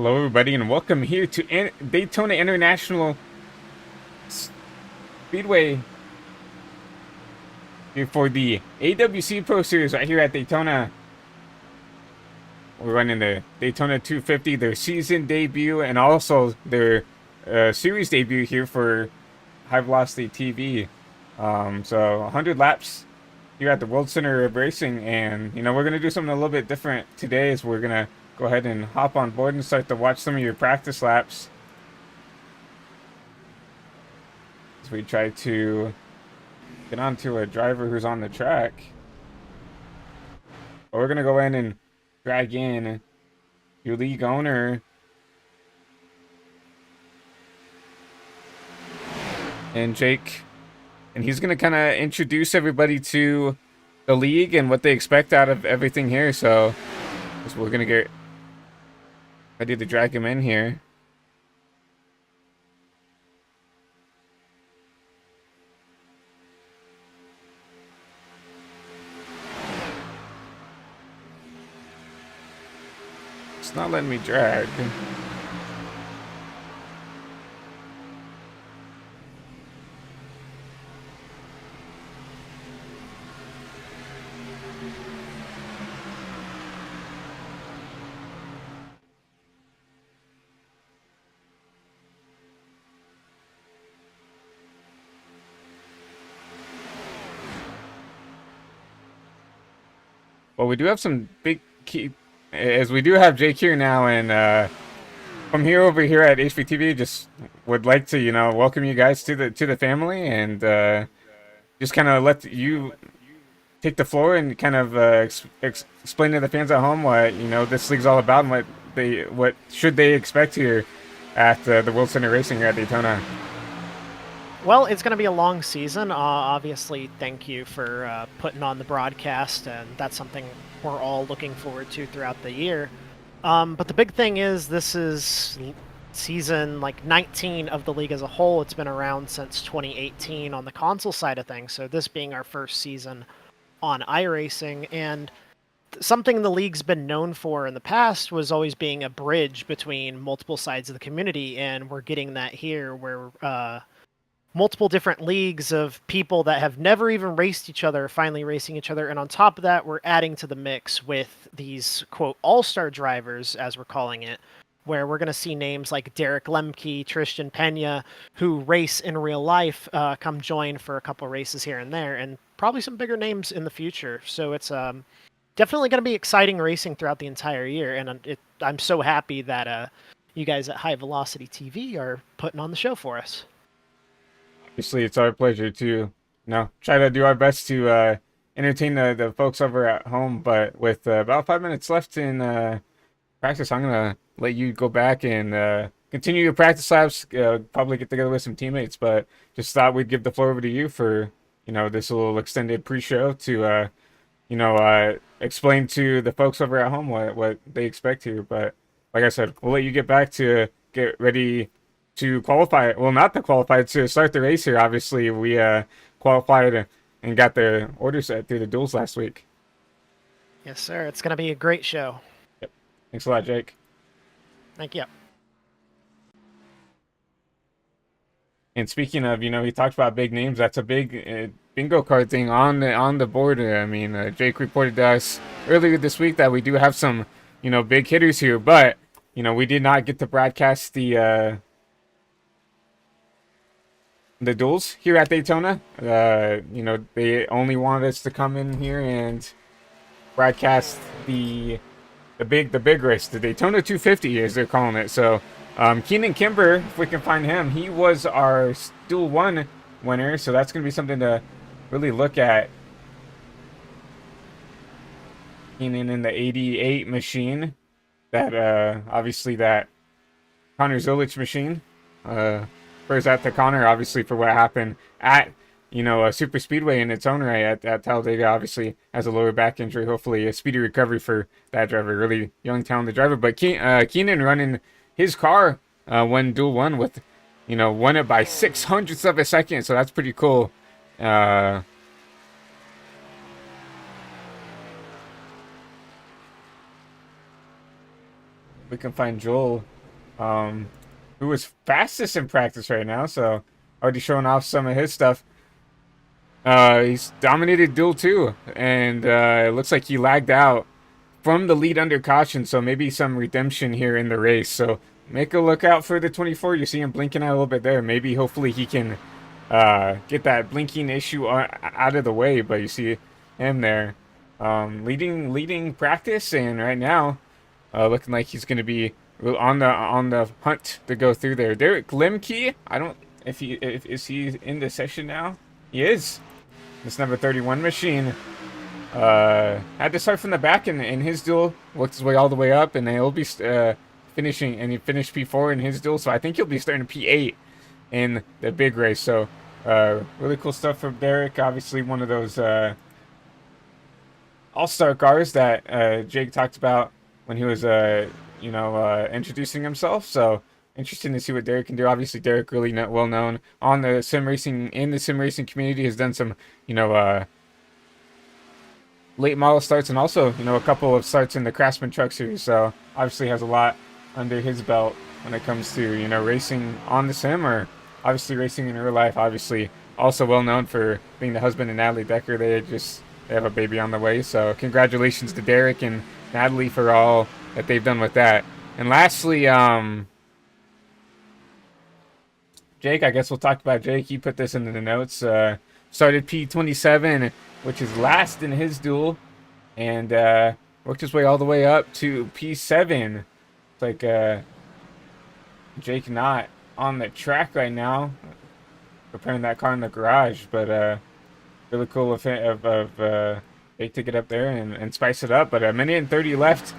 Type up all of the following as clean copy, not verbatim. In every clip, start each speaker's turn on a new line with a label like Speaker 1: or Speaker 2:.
Speaker 1: Hello, everybody, and welcome here to Daytona International Speedway here for the AWC Pro Series right here at Daytona. We're running the Daytona 250, their season debut, and also their series debut here for High Velocity TV. So 100 laps here at the World Center of Racing, and we're gonna do something a little bit different today. Is we're gonna go ahead and hop on board and start to watch some of your practice laps as we try to get onto a driver who's on the track. But we're gonna go in and drag in your league owner and Jake, and he's gonna kind of introduce everybody to the league and what they expect out of everything here. So we're gonna get ready to drag him in here. It's not letting me drag. Well, we do have some big key, as we do have Jake here now, and from here over here at HVTV, just would like to welcome you guys to the family, and just kind of let you take the floor and kind of explain to the fans at home what this league's all about and what should they expect here at the World Center Racing here at Daytona.
Speaker 2: Well, it's going to be a long season. Obviously, thank you for putting on the broadcast, and that's something we're all looking forward to throughout the year. But the big thing is this is season 19 of the league as a whole. It's been around since 2018 on the console side of things, so this being our first season on iRacing, and something the league's been known for in the past was always being a bridge between multiple sides of the community, and we're getting that here where multiple different leagues of people that have never even raced each other finally racing each other. And on top of that, we're adding to the mix with these, quote, all-star drivers, as we're calling it, where we're going to see names like Derek Lemke, Tristan Pena, who race in real life, come join for a couple races here and there, and probably some bigger names in the future. So it's definitely going to be exciting racing throughout the entire year. And I'm so happy that you guys at High Velocity TV are putting on the show for us.
Speaker 1: Obviously, it's our pleasure to try to do our best to entertain the folks over at home. But with about 5 minutes left in practice, I'm gonna let you go back and continue your practice laps. Probably get together with some teammates, but just thought we'd give the floor over to you for this little extended pre-show to explain to the folks over at home what they expect here. But like I said, we'll let you get back to get ready to qualify. Well, not to qualify, to start the race here. Obviously, we qualified and got the order set through the duels last week.
Speaker 2: Yes, sir. It's going to be a great show.
Speaker 1: Yep. Thanks a lot, Jake.
Speaker 2: Thank you.
Speaker 1: And speaking of, he talked about big names. That's a big bingo card thing on the board. I mean, Jake reported to us earlier this week that we do have some, big hitters here, but we did not get to broadcast the duels here at Daytona. They only wanted us to come in here and broadcast the big race, the Daytona 250 as they're calling it. So Keenan Kimber, if we can find him, he was our Duel 1 winner, so that's going to be something to really look at. Keenan in the 88 machine, that obviously that Connor Zulich machine. Prayers out to Connor, obviously, for what happened at a super speedway in its own right at Talladega. Obviously has a lower back injury. Hopefully a speedy recovery for that driver. Really young, talented driver. But Keenan running his car when Duel 1 with won it by 600ths of a second. So that's pretty cool. we can find Joel, who is fastest in practice right now. So already showing off some of his stuff. He's dominated duel 2, and it looks like he lagged out from the lead under caution, so maybe some redemption here in the race. So make a look out for the 24. You see him blinking out a little bit there. Maybe hopefully he can get that blinking issue out of the way. But you see him there leading practice, and right now looking like he's going to be on the hunt to go through there. Derek Lemke, I don't if he is he in the session now. He is. This number 31 machine had to start from the back in his duel, worked his way all the way up, and he'll be finishing, and he finished P4 in his duel, so I think he'll be starting P8 in the big race. So really cool stuff from Derek. Obviously one of those all-star cars that Jake talked about when he was introducing himself. So interesting to see what Derek can do. Obviously, Derek really well known on the sim racing community, has done some late model starts, and also a couple of starts in the Craftsman Truck Series. So obviously has a lot under his belt when it comes to racing on the sim, or obviously racing in real life. Obviously also well known for being the husband of Natalie Decker. They have a baby on the way. So congratulations to Derek and Natalie for all that they've done with that. And lastly, Jake, I guess we'll talk about Jake. He put this into the notes. Started P27, which is last in his duel, and worked his way all the way up to P7. It's like Jake not on the track right now, preparing that car in the garage, but really cool of Jake to get up there and spice it up. But a minute and 30 left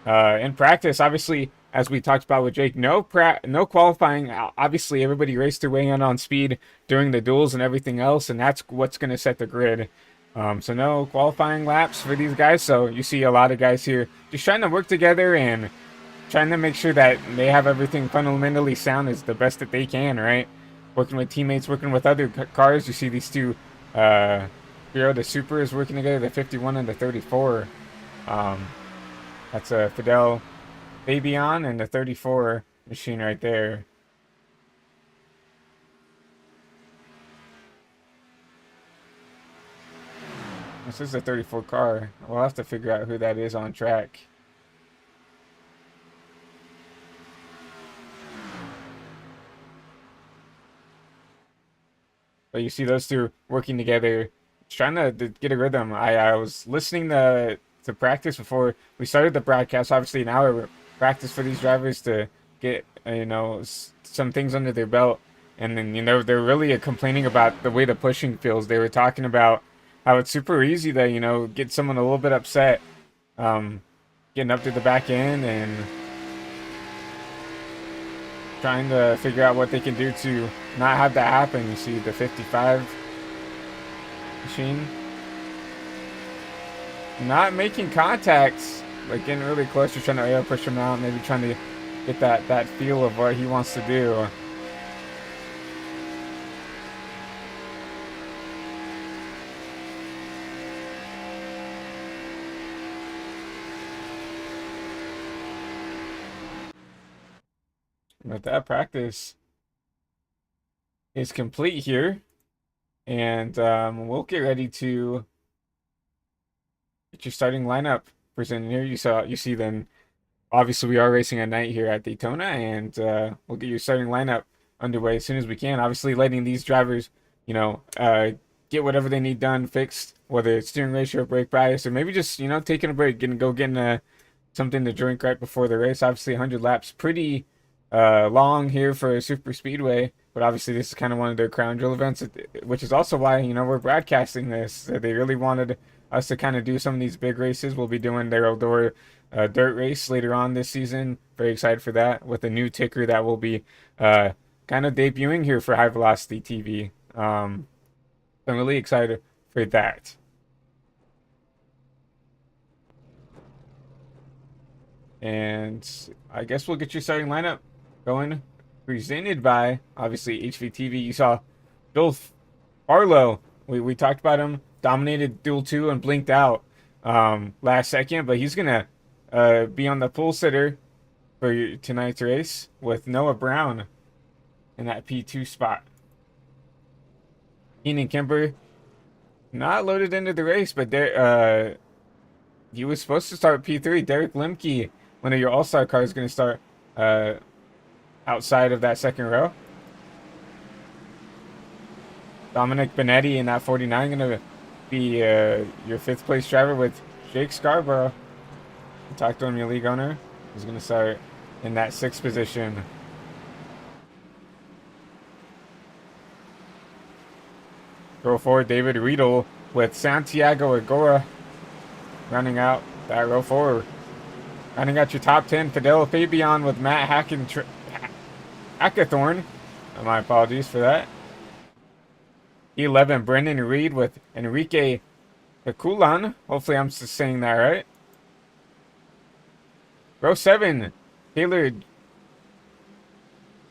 Speaker 1: in practice. Obviously, as we talked about with Jake, no qualifying. Obviously, everybody raced their way in on speed during the duels and everything else, and that's what's going to set the grid. So no qualifying laps for these guys. So you see a lot of guys here just trying to work together and trying to make sure that they have everything fundamentally sound as the best that they can, right? Working with teammates, working with other cars. You see these two, the Super is working together, the 51 and the 34. That's a Fidel Fabian and the 34 machine right there. This is a 34 car. We'll have to figure out who that is on track. But you see those two working together, trying to get a rhythm. I was listening to practice before we started the broadcast. Obviously an hour practice for these drivers to get some things under their belt, and then they're really complaining about the way the pushing feels. They were talking about how it's super easy to get someone a little bit upset getting up to the back end and trying to figure out what they can do to not have that happen. You see the 55 machine not making contacts, like getting really close to trying to push him out, maybe trying to get that feel of what he wants to do. But that practice is complete here, and we'll get ready to get your starting lineup presented here. You see then obviously we are racing at night here at Daytona, and we'll get your starting lineup underway as soon as we can. Obviously letting these drivers get whatever they need done, fixed, whether it's steering ratio, brake bias, or maybe just taking a break, getting something to drink right before the race. Obviously 100 laps, pretty long here for a super speedway, but obviously this is kind of one of their crown jewel events, which is also why we're broadcasting this. They really wanted us to kind of do some of these big races. We'll be doing their outdoor dirt race later on this season. Very excited for that, with a new ticker that will be kind of debuting here for High Velocity TV. I'm really excited for that. And I guess we'll get your starting lineup going, presented by obviously HVTV. You saw Bill Arlo. We talked about him. Dominated duel 2 and blinked out last second, but he's gonna be on the pole sitter for tonight's race with Noah Brown in that P2 spot. Keenan Kimber not loaded into the race, but he was supposed to start P3. Derek Lemke, one of your all-star cars, is going to start outside of that second row. Dominic Benetti in that 49 going to be your fifth place driver with Jake Scarborough. Talk to him, your league owner. He's going to start in that sixth position. Row 4, David Riedel with Santiago Agora running out that row 4. Running out your top 10, Fidel Fabian with Matt Hackathorn. My apologies for that. 11, Brendan Reed with Enrique Peculan. Hopefully I'm saying that right. Row 7, Taylor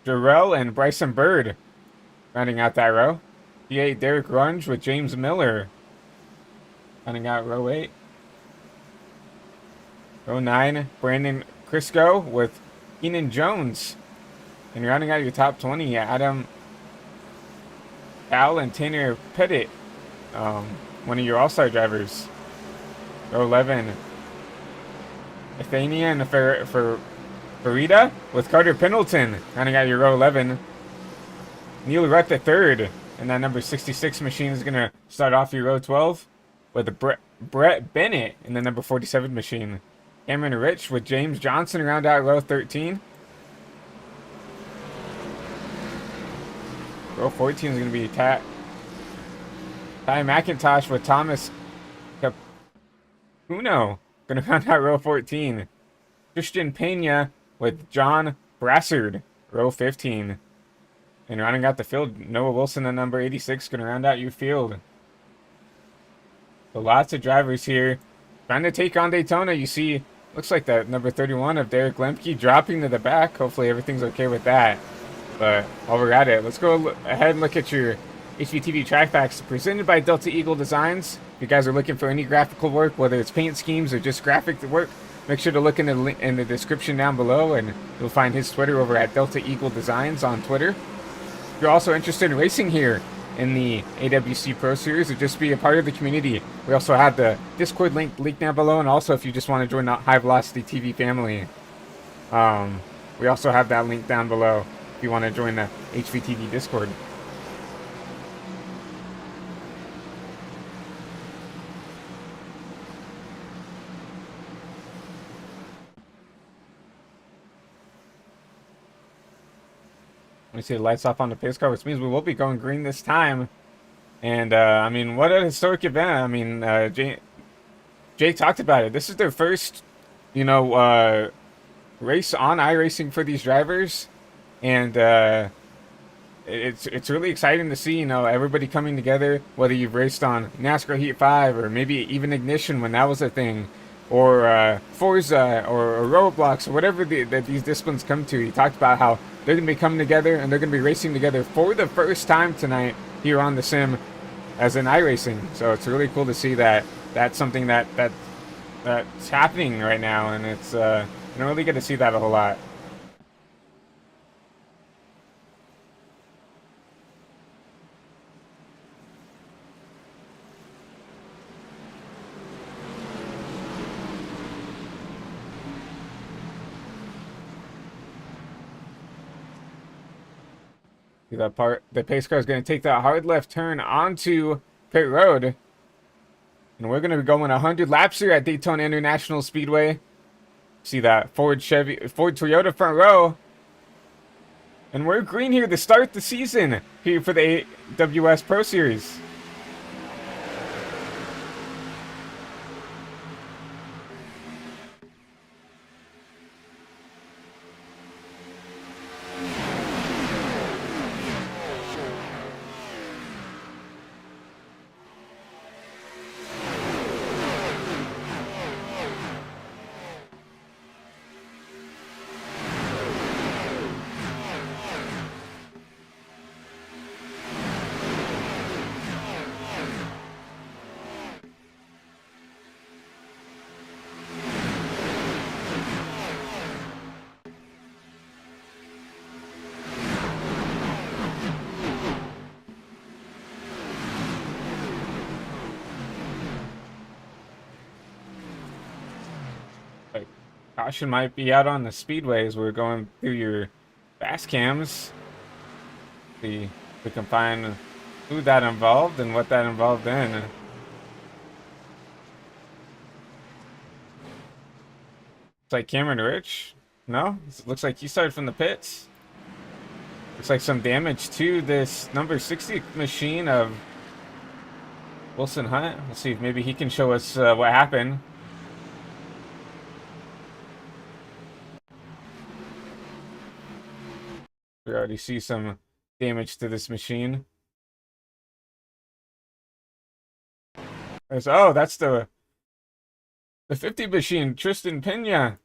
Speaker 1: Jarrell and Bryson Bird rounding out that row. P8, Derek Runge with James Miller rounding out row 8. Row 9, Brandon Crisco with Keenan Jones. And rounding out your top 20, Adam Al and Tanner Pettit, one of your all-star drivers. Row 11, Athenia and Farida with Carter Pendleton, rounding out your row 11. Neil Rutt the third, and that number 66 machine is going to start off your row 12 with Brett Bennett in the number 47 machine. Cameron Rich with James Johnson round out row 13. Row 14 is going to be Ty McIntosh with Thomas Capuno. Going to round out row 14. Christian Pena with John Brassard, row 15. And rounding out the field, Noah Wilson, at number 86, going to round out your field. So lots of drivers here trying to take on Daytona. You see, looks like that number 31 of Derek Lemke dropping to the back. Hopefully everything's okay with that. But while we're at it, let's go ahead and look at your HVTV track facts presented by Delta Eagle Designs. If you guys are looking for any graphical work, whether it's paint schemes or just graphic work, make sure to look in the description down below, and you'll find his Twitter over at Delta Eagle Designs on Twitter. If you're also interested in racing here in the AWC Pro Series or just be a part of the community, we also have the Discord link down below, and also if you just want to join the High Velocity TV family, we also have that link down below if you want to join the HVTV Discord. We see the lights off on the pace car, which means we will be going green this time. And, I mean, what a historic event. I mean, Jay talked about it. This is their first, race on iRacing for these drivers. And it's really exciting to see, everybody coming together, whether you've raced on NASCAR Heat 5 or maybe even Ignition when that was a thing, or Forza or Roblox or whatever that these disciplines come to. He talked about how they're going to be coming together and they're going to be racing together for the first time tonight here on the sim as in iRacing. So it's really cool to see that that's something that's happening right now, and it's you don't really get to see that a whole lot. That part, the pace car is going to take that hard left turn onto pit road, and we're going to be going 100 laps here at Daytona International Speedway. See that Ford Toyota front row, and we're green here to start the season here for the AWS Pro Series. Caution might be out on the speedway as we're going through your fast cams. See if we can find who that involved and what that involved in. It's like Cameron Rich. No? It looks like he started from the pits. Looks like some damage to this number 60 machine of Wilson Hunt. Let's see if maybe he can show us what happened. We already see some damage to this machine. Oh, that's the 50 machine, Tristan Pena,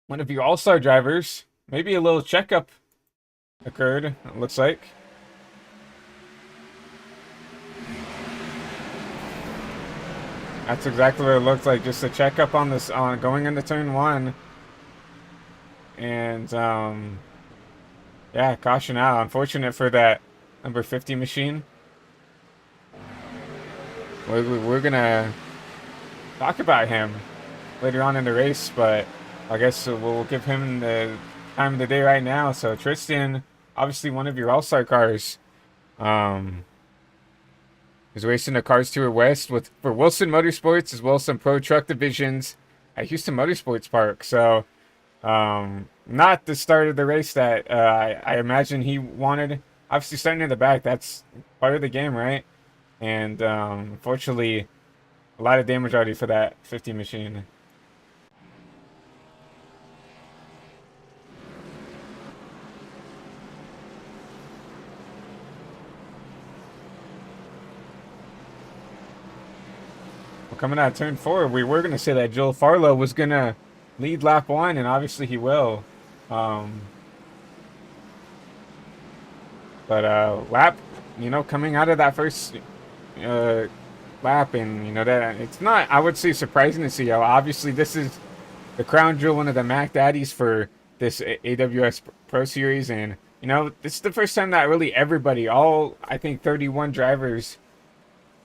Speaker 1: one of your all-star drivers. Maybe a little checkup occurred, it looks like. That's exactly what it looked like, just a checkup on this, on going into turn 1. And, yeah, caution out. Unfortunate for that number 50 machine. We're gonna talk about him later on in the race, but I guess we'll give him the time of the day right now. So Tristan, obviously one of your all-star cars, is racing the Cars Tour West for Wilson Motorsports, as well as some pro truck divisions at Houston Motorsports Park. So not the start of the race that I imagine he wanted. Obviously starting in the back, that's part of the game, right? And unfortunately, a lot of damage already for that 50 machine. Well, coming out of turn 4, we were going to say that Joel Farlow was going to lead lap 1, and obviously he will. But lap, coming out of that first lap, and that it's not, I would say, surprising to see how obviously this is the crown jewel, one of the Mac Daddies for this AWS Pro Series, and this is the first time that really everybody, all I think 31 drivers,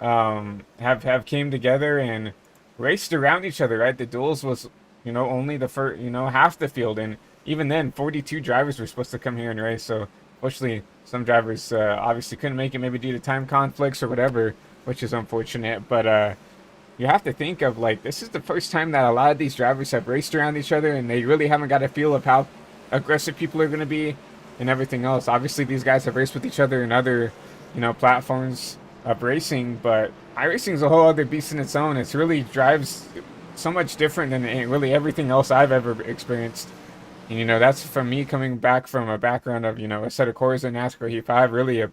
Speaker 1: have came together and raced around each other. Right, the duels was only the first, half the field, and even then 42 drivers were supposed to come here and race. So unfortunately, some drivers obviously couldn't make it, maybe due to time conflicts or whatever, which is unfortunate. But you have to think of, like, this is the first time that a lot of these drivers have raced around each other, and they really haven't got a feel of how aggressive people are going to be and everything else. Obviously, these guys have raced with each other in other, platforms of racing, but iRacing is a whole other beast in its own. It really drives so much different than really everything else I've ever experienced. And, that's from me coming back from a background of, a set of cores in NASCAR Heat 5, really a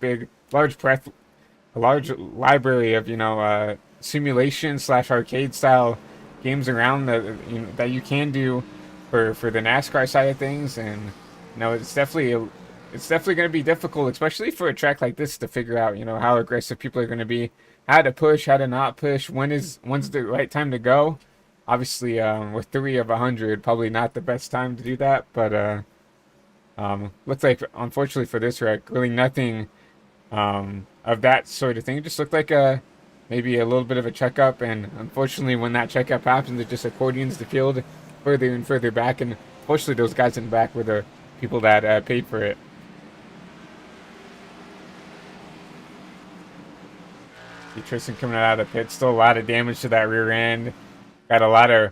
Speaker 1: large library of, simulation / arcade style games around that you can do for the NASCAR side of things. And, it's definitely going to be difficult, especially for a track like this, to figure out, how aggressive people are going to be, how to push, how to not push, when's the right time to go. Obviously, with 3 of 100, probably not the best time to do that, but looks like, unfortunately for this wreck, really nothing of that sort of thing. It just looked like maybe a little bit of a checkup, and unfortunately when that checkup happens, it just accordions the field further and further back, and unfortunately those guys in the back were the people that paid for it. Tristan coming out of the pit, still a lot of damage to that rear end. Got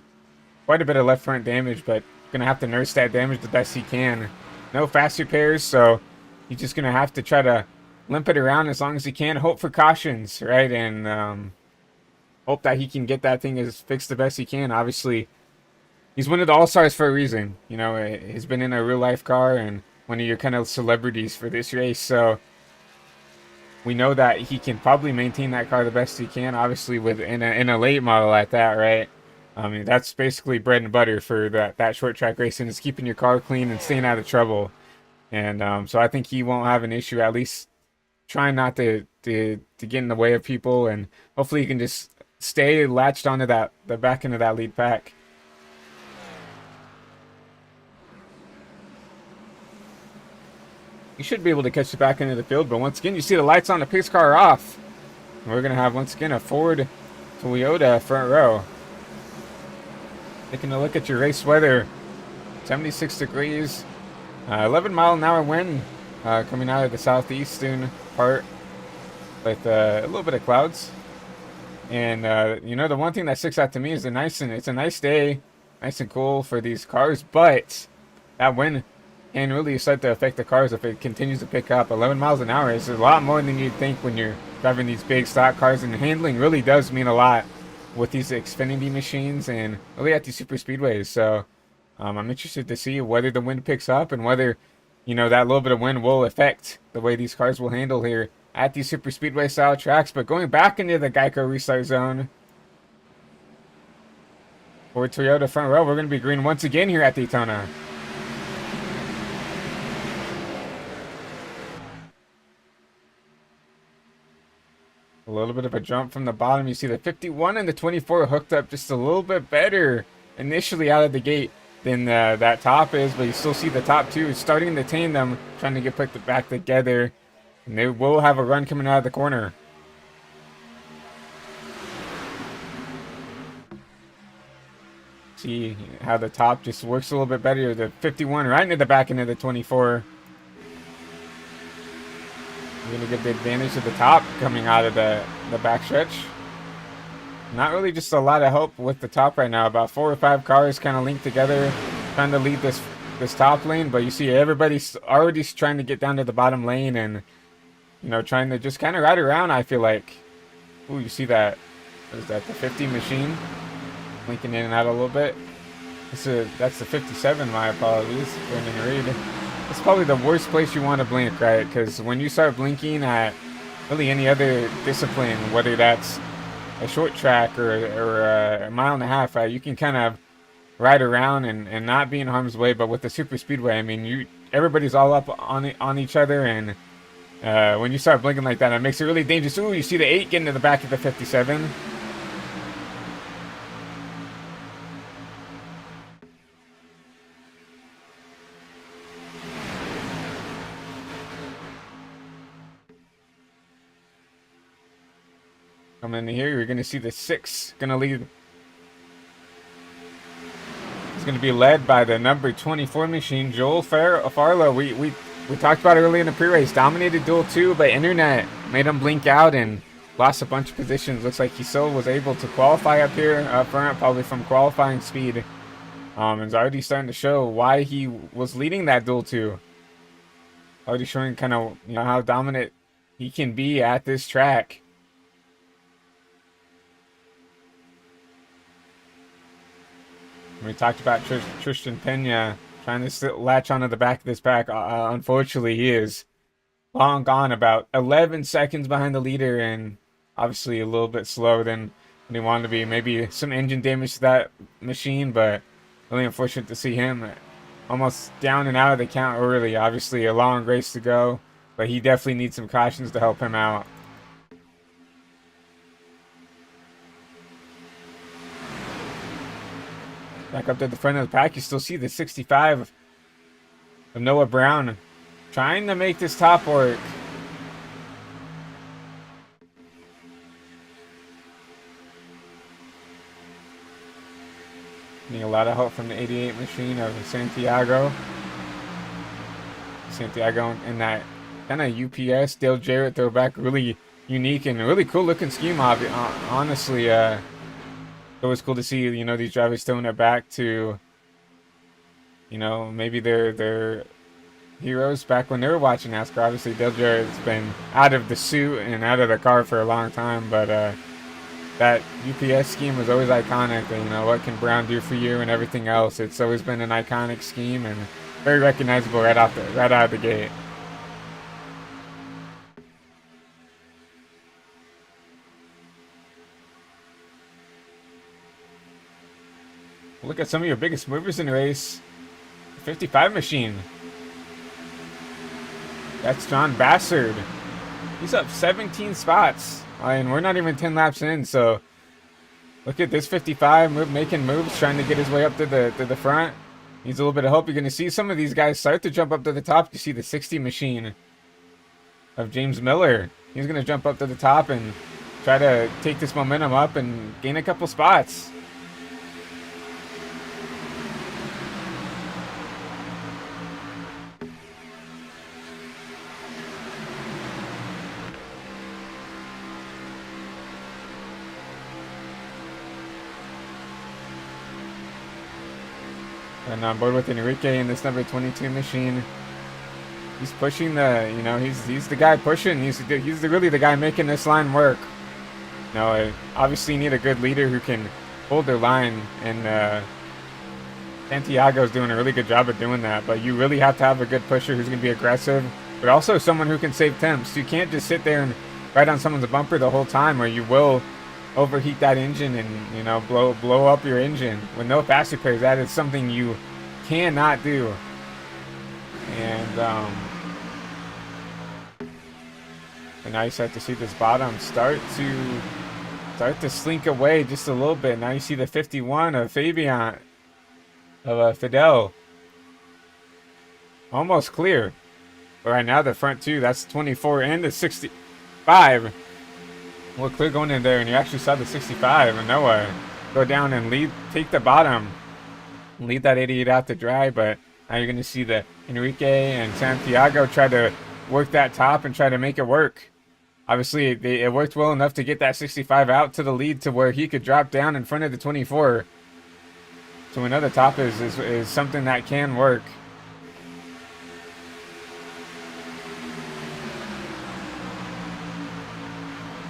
Speaker 1: quite a bit of left front damage, but gonna have to nurse that damage the best he can. No fast repairs, so he's just gonna have to try to limp it around as long as he can. Hope for cautions, right? And hope that he can get that thing fixed the best he can. Obviously, he's one of the all-stars for a reason. He's been in a real-life car and one of your kind of celebrities for this race, so we know that he can probably maintain that car the best he can, obviously in a late model at that, right? I mean, that's basically bread and butter for that short track racing, is keeping your car clean and staying out of trouble. And so I think he won't have an issue, at least trying not to get in the way of people, and hopefully he can just stay latched onto the back end of that lead pack. You should be able to catch the back end of the field, but once again, you see the lights on the pace car are off. We're going to have, once again, a Ford Toyota front row. Taking a look at your race weather 76 degrees. 11-mile-an-hour wind coming out of the southeastern part with a little bit of clouds. And the one thing that sticks out to me is it's a nice day, nice and cool for these cars, but that wind can really start to affect the cars if it continues to pick up. 11 miles an hour is a lot more than you'd think when you're driving these big stock cars, and handling really does mean a lot with these Xfinity machines and really at these super speedways. So I'm interested to see whether the wind picks up and whether that little bit of wind will affect the way these cars will handle here at these super speedway style tracks. But going back into the Geico restart zone for Toyota front row, we're going to be green once again here at Daytona. A little bit of a jump from the bottom. You see the 51 and the 24 hooked up just a little bit better initially out of the gate than that top is, but you still see the top two is starting to tandem, trying to get put back together, and they will have a run coming out of the corner. See how the top just works a little bit better. The 51 right into the back end of the 24. You're going to get the advantage of the top coming out of the backstretch. Not really just a lot of help with the top right now. About 4 or 5 cars kind of linked together, trying to lead this top lane. But you see everybody's already trying to get down to the bottom lane and, trying to just kind of ride around, I feel like. Ooh, you see that? What is that, the 50 machine? Linking in and out a little bit. That's the 57, my apologies. Brendan Reed. It's probably the worst place you want to blink, right? Because when you start blinking at really any other discipline, whether that's a short track or a mile and a half, right, you can kind of ride around and not be in harm's way. But with the super speedway, I mean, everybody's all up on each other, and when you start blinking like that, it makes it really dangerous. Ooh, you see the 8 getting to the back of the 57. Coming in here, you're going to see the 6 going to lead. It's going to be led by the number 24 machine, Joel Farlow. We talked about it early in the pre-race. Dominated Duel 2, but internet made him blink out and lost a bunch of positions. Looks like he still was able to qualify up here up front, probably from qualifying speed. It's already starting to show why he was leading that Duel 2. Already showing kind of how dominant he can be at this track. We talked about Tristan Pena trying to latch onto the back of this pack. Unfortunately, he is long gone, about 11 seconds behind the leader, and obviously a little bit slower than he wanted to be. Maybe some engine damage to that machine, but really unfortunate to see him almost down and out of the count early. Obviously a long race to go, but he definitely needs some cautions to help him out. Back up to the front of the pack, you still see the 65 of Noah Brown trying to make this top work. Need a lot of help from the 88 machine of Santiago. Santiago in that kind of UPS Dale Jarrett throwback, really unique and really cool looking scheme. Honestly, it was cool to see, these drivers throwing it back to, maybe their heroes back when they were watching NASCAR. Obviously, Dale Jarrett's been out of the suit and out of the car for a long time, but that UPS scheme was always iconic. And, what can Brown do for you and everything else? It's always been an iconic scheme and very recognizable right out of the gate. Look at some of your biggest movers in the race. 55 machine. That's John Bassard. He's up 17 spots. And we're not even 10 laps in, so look at this 55 making moves, trying to get his way up to the front. Needs a little bit of help. You're going to see some of these guys start to jump up to the top. You see the 60 machine of James Miller. He's going to jump up to the top and try to take this momentum up and gain a couple spots. And on board with Enrique in this number 22 machine. He's pushing the, he's the guy pushing. He's really the guy making this line work. Obviously you need a good leader who can hold their line, and Santiago's doing a really good job of doing that. But you really have to have a good pusher who's going to be aggressive, but also someone who can save temps. You can't just sit there and ride on someone's bumper the whole time, or you will overheat that engine and blow up your engine. With no fast repairs, that is something you cannot do. And now you start to see this bottom start to slink away just a little bit. Now you see the 51 of Fabian, of Fidel, almost clear. But right now the front two, that's 24 and the 65. Well, clear going in there, and you actually saw the 65 and Noah go down and lead, take the bottom, lead that 88 out to dry. But now you're going to see the Enrique and Santiago try to work that top and try to make it work. Obviously, it worked well enough to get that 65 out to the lead to where he could drop down in front of the 24. So another top is something that can work.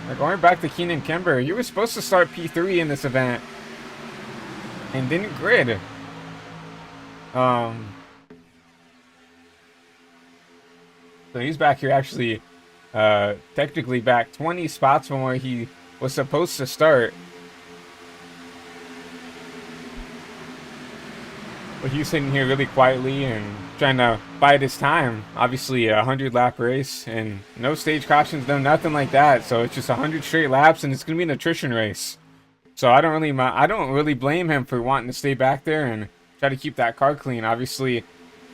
Speaker 1: Now going back to Keenan Kimber, you were supposed to start P3 in this event and didn't grid. So he's back here actually, technically back 20 spots from where he was supposed to start. But he's sitting here really quietly and trying to bide his time. Obviously a 100-lap race and no stage cautions, no nothing like that. So it's just 100 straight laps, and it's gonna be an attrition race. So I don't really blame him for wanting to stay back there and try to keep that car clean. Obviously,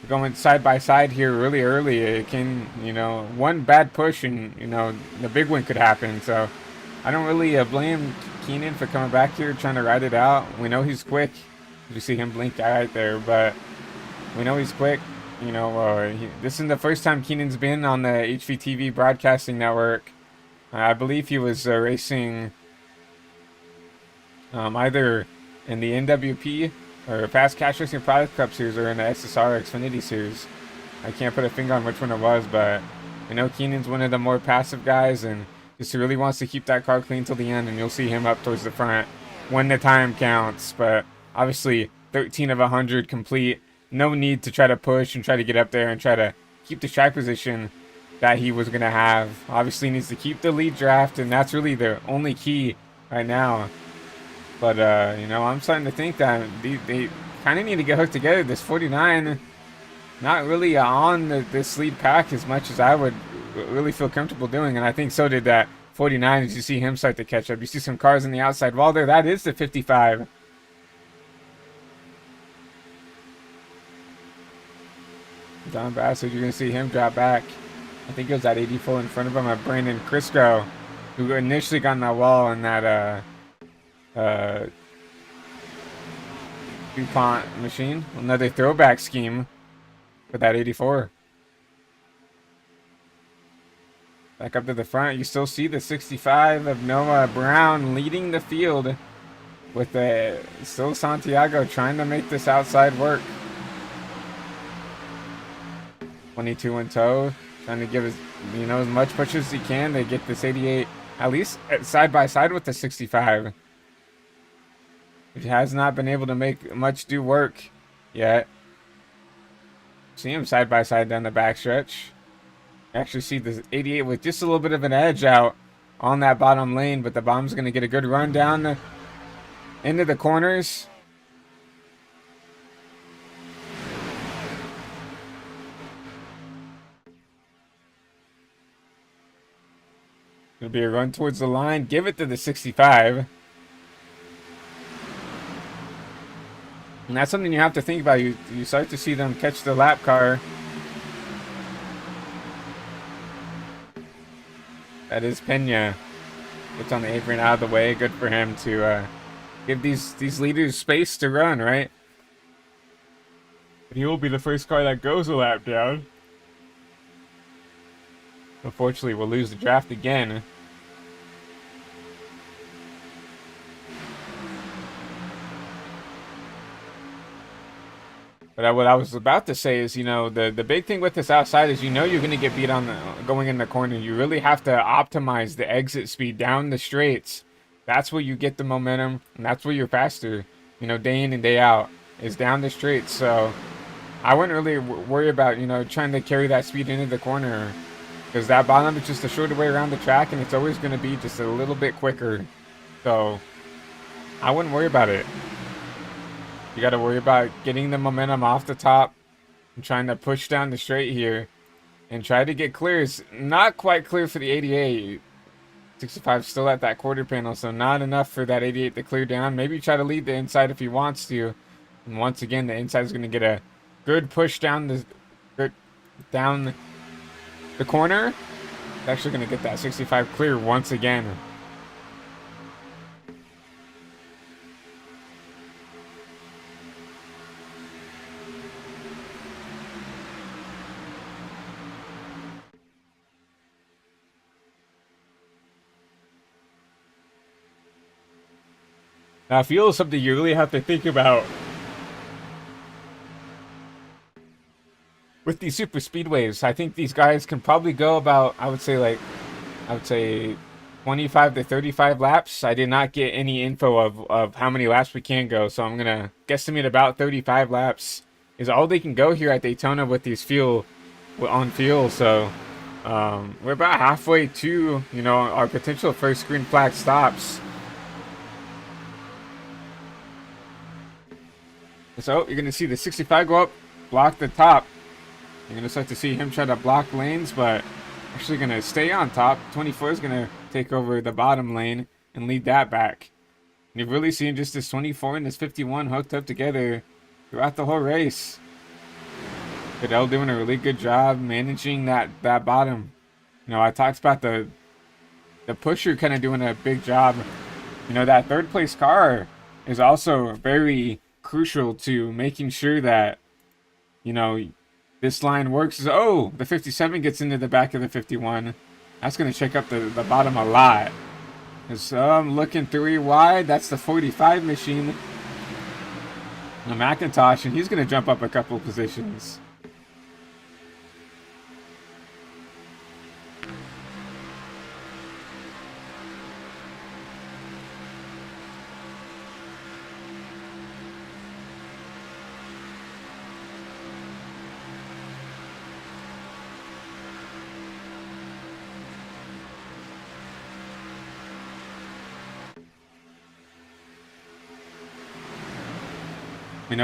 Speaker 1: going side by side here really early, it can, one bad push and, the big win could happen. So I don't really blame Keenan for coming back here trying to ride it out. We know he's quick. You see him blink right there, but we know he's quick. This isn't the first time Keenan's been on the HVTV broadcasting network. I believe he was racing either in the NWP or Fast Cash Racing Product Cup Series or in the SSR Xfinity Series. I can't put a finger on which one it was, but I know Keenan's one of the more passive guys, and just really wants to keep that car clean till the end, and you'll see him up towards the front when the time counts. But obviously 13 of 100 complete. No need to try to push and try to get up there and try to keep the track position that he was going to have. Obviously he needs to keep the lead draft, and that's really the only key right now. But, I'm starting to think that they kind of need to get hooked together. This 49, not really on this lead pack as much as I would really feel comfortable doing. And I think so did that 49 as you see him start to catch up. You see some cars on the outside wall there. That is the 55. Don Bassett, you're going to see him drop back. I think it was that 84 in front of him of Brandon Crisco, who initially got on that wall in that DuPont machine. Another throwback scheme for that 84. Back up to the front, you still see the 65 of Noah Brown leading the field with still Santiago trying to make this outside work. 22 in tow, trying to give as much push as he can to get this 88 at least side by side with the 65. He has not been able to make much do work yet. See him side by side down the backstretch. Actually see the 88 with just a little bit of an edge out on that bottom lane, but the bomb's going to get a good run down into the corners. It'll be a run towards the line. Give it to the 65. And that's something you have to think about. You start to see them catch the lap car. That is Pena. Gets on the apron out of the way. Good for him to give these leaders space to run, right? But he will be the first car that goes a lap down. Unfortunately, we'll lose the draft again. But what I was about to say is, the big thing with this outside is, you're going to get beat on going in the corner. You really have to optimize the exit speed down the straights. That's where you get the momentum, and that's where you're faster, day in and day out, is down the straights. So I wouldn't really worry about, trying to carry that speed into the corner, because that bottom is just a shorter way around the track, and it's always going to be just a little bit quicker. So I wouldn't worry about it. You got to worry about getting the momentum off the top and trying to push down the straight here and try to get clear. It's not quite clear for the 88. 65 still at that quarter panel, so not enough for that 88 to clear down. Maybe try to lead the inside if he wants to. And once again, the inside is going to get a good push down the corner. It's actually going to get that 65 clear once again. Now, fuel is something you really have to think about with these super speedways. I think these guys can probably go about, I would say 25 to 35 laps. I did not get any info of how many laps we can go, so I'm going to guesstimate about 35 laps is all they can go here at Daytona with these on fuel. So we're about halfway to, our potential first green flag stops. So you're going to see the 65 go up, block the top. You're going to start to see him try to block lanes, but actually going to stay on top. 24 is going to take over the bottom lane and lead that back. And you've really seen just this 24 and this 51 hooked up together throughout the whole race. Goodell doing a really good job managing that bottom. I talked about the pusher kind of doing a big job. That third place car is also very crucial to making sure that this line works. Oh, the 57 gets into the back of the 51. That's going to check up the bottom a lot. So I'm looking 3 wide. That's the 45 machine, the McIntosh, and he's going to jump up a couple positions.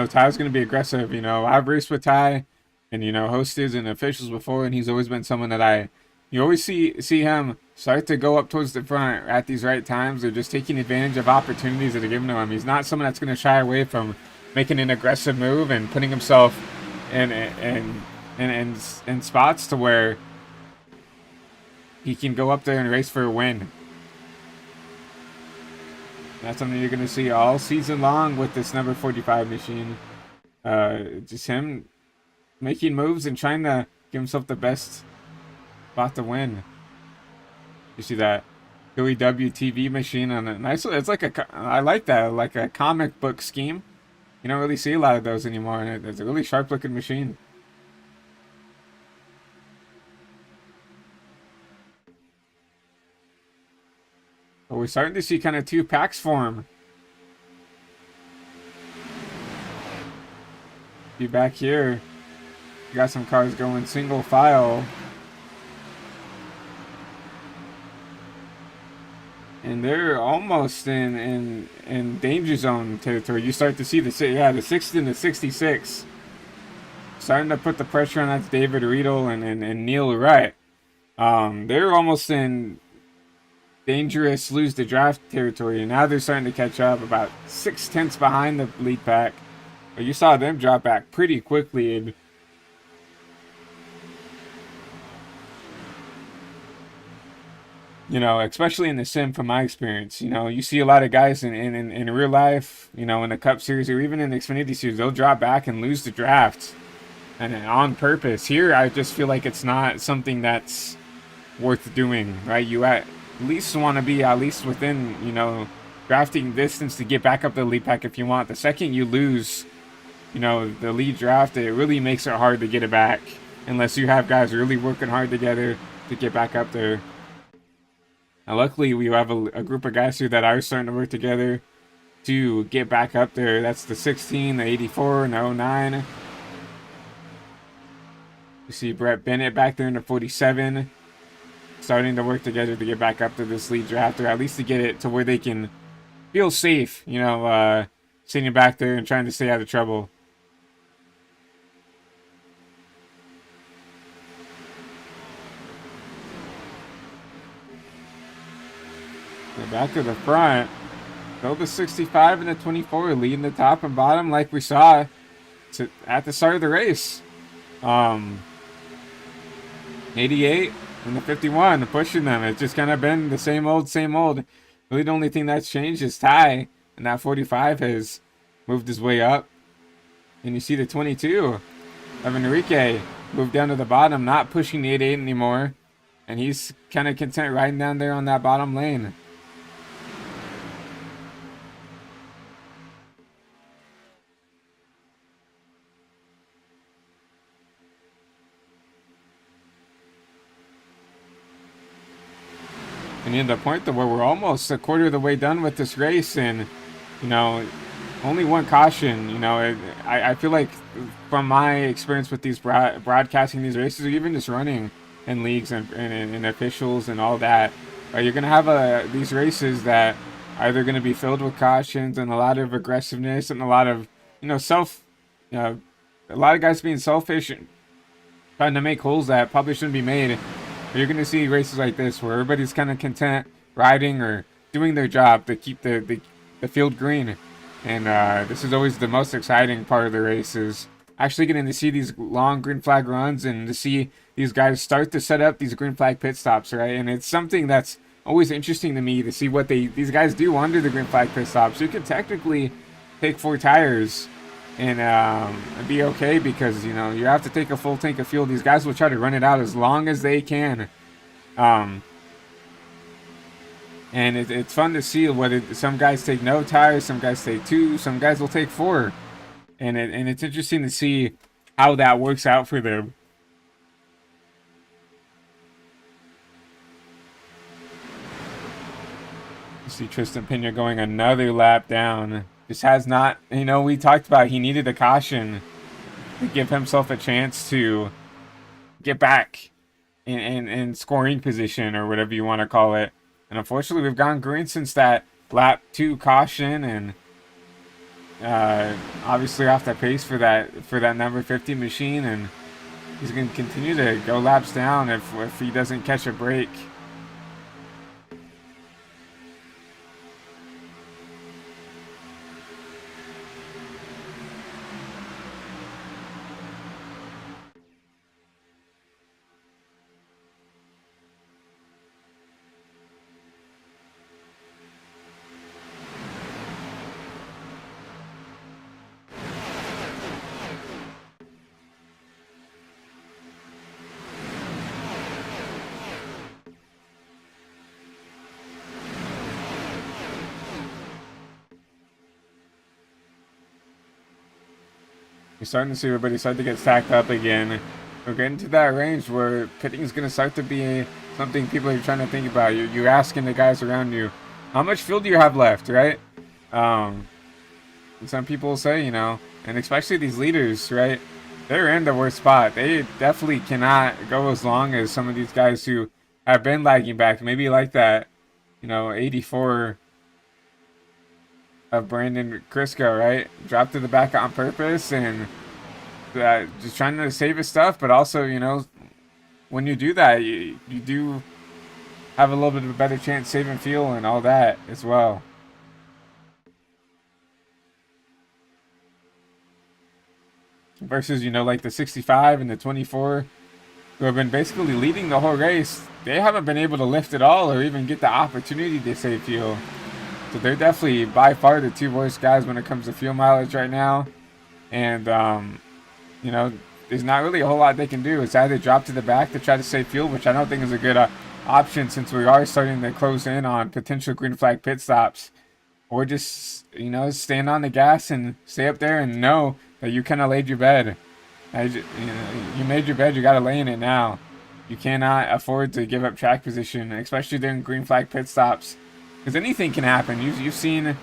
Speaker 1: Ty's going to be aggressive. I've raced with Ty and, hosted and officials before, and he's always been someone that you always see him start to go up towards the front at these right times. They're just taking advantage of opportunities that are given to him. He's not someone that's going to shy away from making an aggressive move and putting himself in spots to where he can go up there and race for a win. That's something you're going to see all season long with this number 45 machine. Just him making moves and trying to give himself the best spot to win. You see that Billy W TV machine on a nice. It's I like that, like a comic book scheme. You don't really see a lot of those anymore, and it's a really sharp looking machine. But we're starting to see kind of 2 packs form. Be back here. You got some cars going single file. And they're almost in danger zone territory. You start to see the 6th and the 66. Starting to put the pressure on. That's David Riedel and Neil Wright. They're almost in dangerous lose the draft territory, and now they're starting to catch up, about 6/10 behind the lead pack. But you saw them drop back pretty quickly, and especially in the sim, from my experience, you see a lot of guys in real life, in the Cup Series or even in the Xfinity Series, they'll drop back and lose the draft, and on purpose. Here, I just feel like it's not something that's worth doing, right? You at least want to be at least within, drafting distance to get back up the lead pack if you want. The second you lose, you know, the lead draft, it really makes it hard to get it back unless you have guys really working hard together to get back up there. Now, luckily, we have a group of guys here that are starting to work together to get back up there. That's the 16, the 84, and the 09. You see Brett Bennett back there in the 47, starting to work together to get back up to this lead draft, or at least to get it to where they can feel safe, you know, sitting back there and trying to stay out of trouble. The back to the front. Though the 65 and the 24 leading the top and bottom like we saw at the start of the race. 88 and the 51 pushing them. It's just kind of been the same old, same old. Really the only thing that's changed is Ty. And that 45 has moved his way up. And you see the 22 of Enrique moved down to the bottom, not pushing the 88 anymore. And he's kind of content riding down there on that bottom lane. And in the point where we're almost a quarter of the way done with this race, and you know, only one caution. You know, I feel like from my experience with these broadcasting these races, or even just running in leagues and officials and all that, you're gonna have these races that are either gonna be filled with cautions and a lot of aggressiveness and a lot of, you know, a lot of guys being selfish and trying to make holes that probably shouldn't be made. You're going to see races like this where everybody's kind of content riding or doing their job to keep the field green. And this is always the most exciting part of the race, is actually getting to see these long green flag runs and to see these guys start to set up these green flag pit stops, right? And it's something that's always interesting to me to see what these guys do under the green flag pit stops. You can technically take 4 tires and be okay, because you know you have to take a full tank of fuel. These guys will try to run it out as long as they can, and it's fun to see whether some guys take no tires, some guys take 2, some guys will take 4, and it's interesting to see how that works out for them. You see Tristan Pena going another lap down. Just has not, you know, we talked about he needed a caution to give himself a chance to get back in scoring position, or whatever you want to call it. And unfortunately, we've gone green since that lap 2 caution, and obviously off the pace for that number 50 machine, and he's going to continue to go laps down if he doesn't catch a break. You're starting to see everybody start to get stacked up again. We're getting to that range where pitting is going to start to be something people are trying to think about. You're asking the guys around you, how much fuel do you have left, right? And some people say, you know, and especially these leaders, right? They're in the worst spot. They definitely cannot go as long as some of these guys who have been lagging back. Maybe like that, you know, 84 of Brandon Crisco, right? Dropped to the back on purpose, and just trying to save his stuff. But also, you know, when you do that, you do have a little bit of a better chance saving fuel and all that as well. Versus, you know, like the 65 and the 24, who have been basically leading the whole race. They haven't been able to lift at all or even get the opportunity to save fuel. So they're definitely by far the 2 worst guys when it comes to fuel mileage right now. And, you know, there's not really a whole lot they can do. It's either drop to the back to try to save fuel, which I don't think is a good option since we are starting to close in on potential green flag pit stops. Or just, you know, stand on the gas and stay up there and know Like, you kind of laid your bed. You made your bed, you got to lay in it now. You cannot afford to give up track position, especially during green flag pit stops, because anything can happen. You've seen,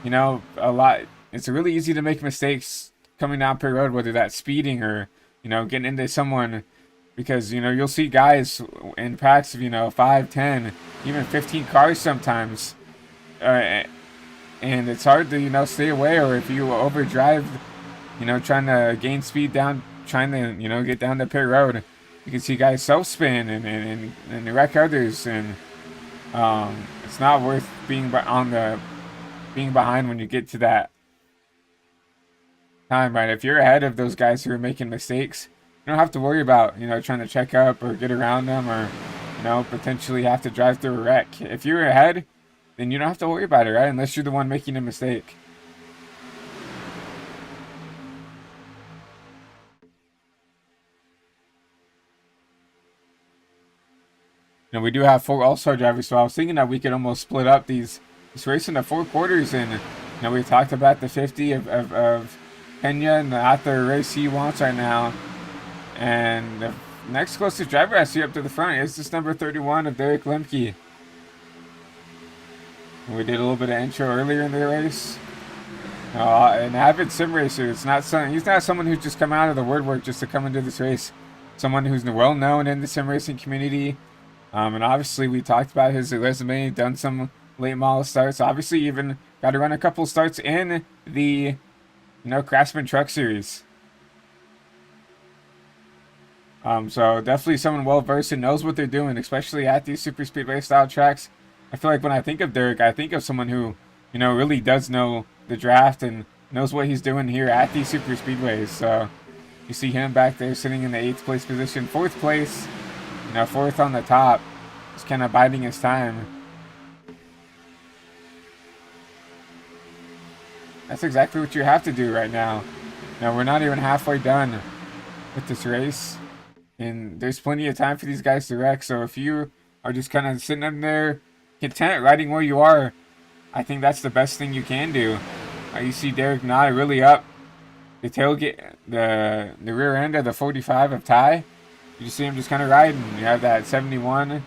Speaker 1: a lot. It's really easy to make mistakes coming down pit road, whether that's speeding or getting into someone, because you'll see guys in packs of 5, 10, even 15 cars sometimes, and it's hard to stay away. Or if you overdrive, trying to gain speed down, trying to get down the pit road, you can see guys self spin and wreck others, and it's not worth being behind when you get to that time, right? If you're ahead of those guys who are making mistakes, you don't have to worry about trying to check up or get around them, or potentially have to drive through a wreck. If you're ahead, then you don't have to worry about it, right? Unless you're the one making a mistake. We do have 4 all-star drivers, so I was thinking that we could almost split up this race into 4 quarters, and we talked about the 50 of Kenya and the after race he wants right now, and the next closest driver I see up to the front is this number 31 of Derek Lemke. We did a little bit of intro earlier in the race. An avid sim racer. He's not someone who's just come out of the woodwork just to come into this race. Someone who's well known in the sim racing community. And obviously we talked about his resume, done some late model starts. Obviously even got to run a couple starts in the, Craftsman Truck Series. So definitely someone well versed and knows what they're doing, especially at these super speedway style tracks. I feel like when I think of Derek, I think of someone who, really does know the draft and knows what he's doing here at these super speedways. So you see him back there sitting in the 8th place position, 4th place. 4th on the top. Just kind of biding his time. That's exactly what you have to do right now. We're not even halfway done with this race, and there's plenty of time for these guys to wreck. So if you are just kind of sitting in there content riding where you are, I think that's the best thing you can do. You see Derek Nye really up the tailgate, the rear end of the 45 of Ty. You see him just kind of riding. You have that 71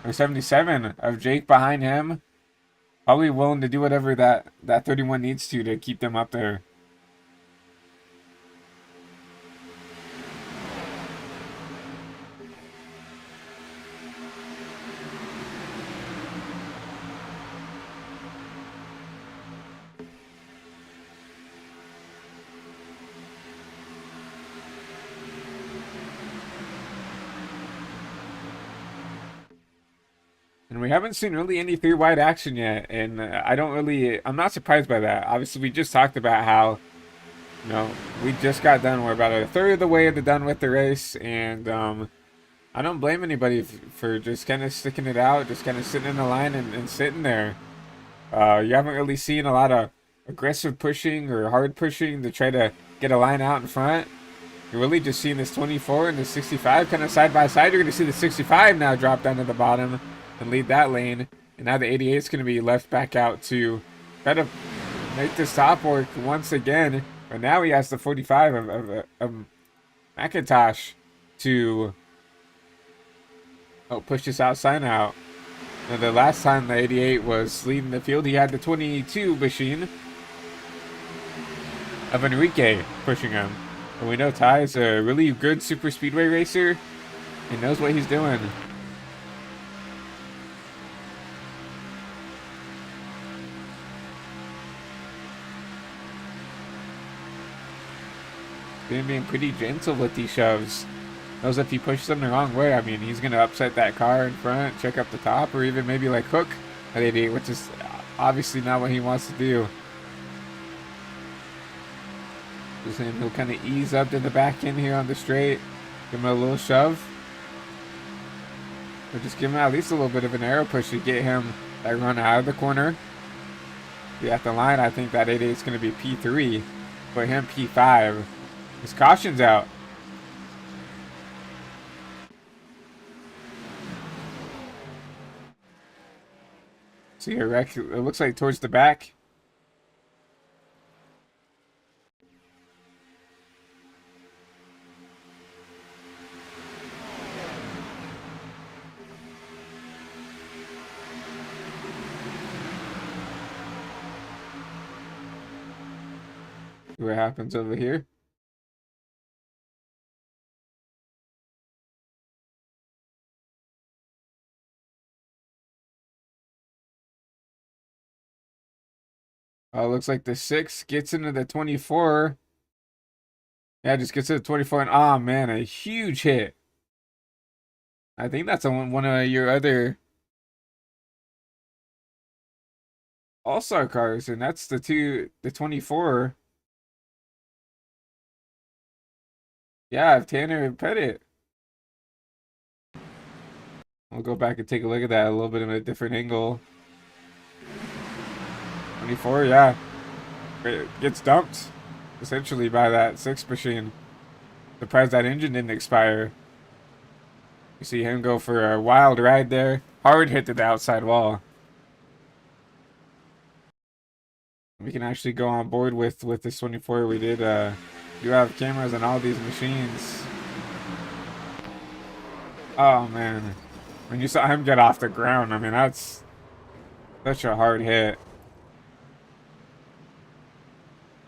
Speaker 1: or 77 of Jake behind him. Probably willing to do whatever that 31 needs to keep them up there. And we haven't seen really any 3-wide action yet, and I'm not surprised by that. Obviously, we just talked about how, we just got done. We're about a third of the way done with the race, and I don't blame anybody for just kind of sticking it out, just kind of sitting in the line and sitting there. You haven't really seen a lot of aggressive pushing or hard pushing to try to get a line out in front. You're really just seeing this 24 and the 65 kind of side by side. You're going to see the 65 now drop down to the bottom and lead that lane, and now the 88 is going to be left back out to try to make the stop work once again. But now he has the 45 of McIntosh to push this outside out. Now, the last time the 88 was leading the field, he had the 22 machine of Enrique pushing him. And we know Ty is a really good super speedway racer and knows what he's doing. Being pretty gentle with these shoves. Knows if he pushes them the wrong way, I mean, he's going to upset that car in front, check up the top, or even maybe like hook at 88, which is obviously not what he wants to do. Just saying he'll kind of ease up to the back end here on the straight, give him a little shove. Or just give him at least a little bit of an arrow push to get him that run out of the corner. Yeah, at the line, I think that 88 is going to be P3, but him P5. His caution's out. See a wreck, it looks like towards the back. See what happens over here. Looks like the 6 gets into the 24. Yeah, just gets to the 24, and oh man, a huge hit. I think that's one of your other all-star cars, and that's the 24. Yeah, Tanner Pettit. We'll go back and take a look at that a little bit of a different angle. 24, yeah. It gets dumped, essentially, by that 6 machine. Surprised that engine didn't expire. You see him go for a wild ride there. Hard hit to the outside wall. We can actually go on board with this 24. We did do have cameras on all these machines. Oh man, when you saw him get off the ground, I mean, that's such a hard hit,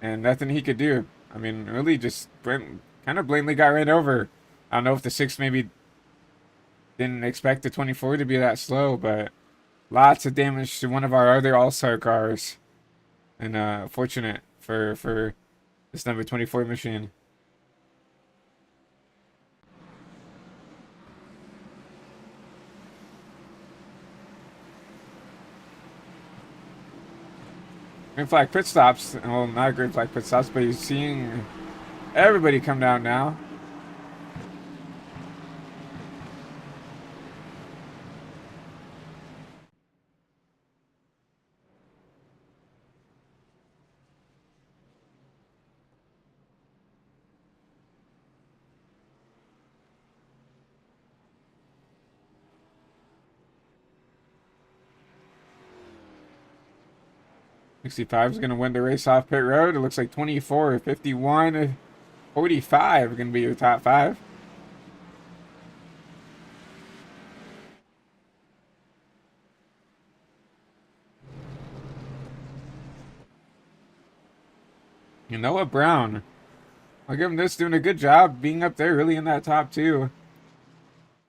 Speaker 1: and nothing he could do. I mean, really just kind of blatantly got ran over. I don't know if the 6 maybe didn't expect the 24 to be that slow, but lots of damage to one of our other all-star cars. And fortunate for this number 24 machine. Green flag pit stops. Well, not green flag pit stops, but you're seeing everybody come down now. '65 is going to win the race off pit road. It looks like 24, 51, 45 are going to be your top 5. You know what, Brown? I'll give him this, doing a good job being up there really in that top 2.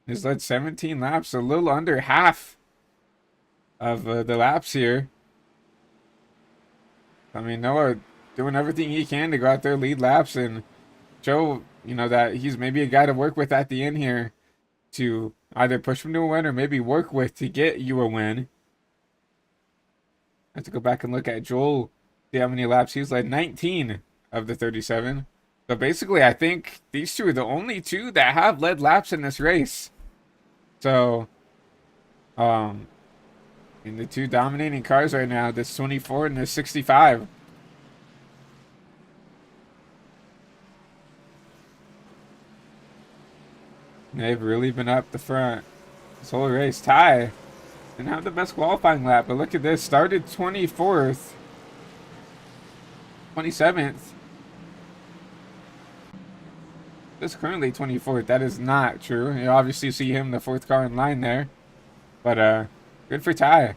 Speaker 1: He's led 17 laps, a little under half of the laps here. I mean, Noah doing everything he can to go out there, lead laps, and show, you know, that he's maybe a guy to work with at the end here to either push him to a win or maybe work with to get you a win. I have to go back and look at Joel, see how many laps he's led. 19 of the 37. So basically, I think these two are the only 2 that have led laps in this race. So, in the 2 dominating cars right now, this 24 and this 65. They've really been up the front this whole race. Ty didn't have the best qualifying lap, but look at this. Started 24th, 27th. This currently 24th. That is not true. You obviously see him, the 4th car in line there. But good for Ty.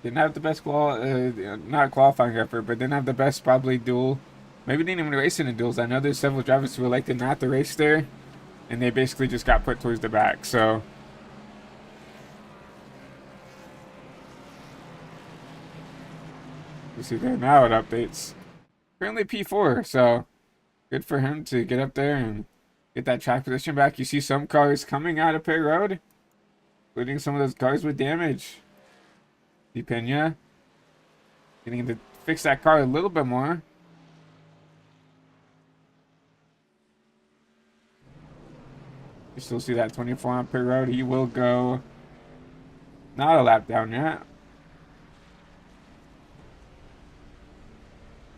Speaker 1: Didn't have the best not qualifying effort, but didn't have the best probably duel. Maybe didn't even race in the duels. I know there's several drivers who elected not to race there, and they basically just got put towards the back. So you see there now it updates. Currently P4, so good for him to get up there and get that track position back. You see some cars coming out of pit road, including some of those cars with damage. Pena getting to fix that car a little bit more. You still see that 24 on pit road. He will go not a lap down yet.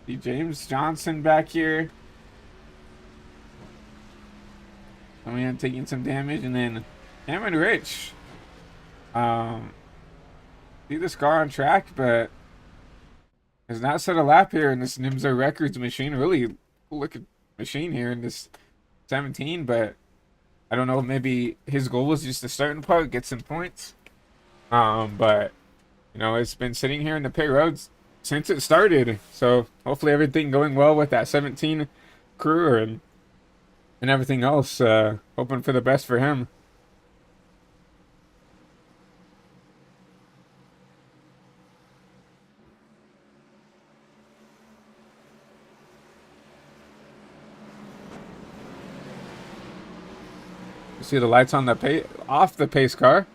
Speaker 1: See James Johnson back here coming in, taking some damage, and then Cameron Rich. See this car on track, but has not set a lap here in this NIMSA Records machine. Really cool looking machine here in this 17, but I don't know, maybe his goal was just to start in part, get some points. But you know, it's been sitting here in the pit roads since it started. So hopefully everything going well with that 17 crew and everything else. Hoping for the best for him. You see the lights on the off the pace car.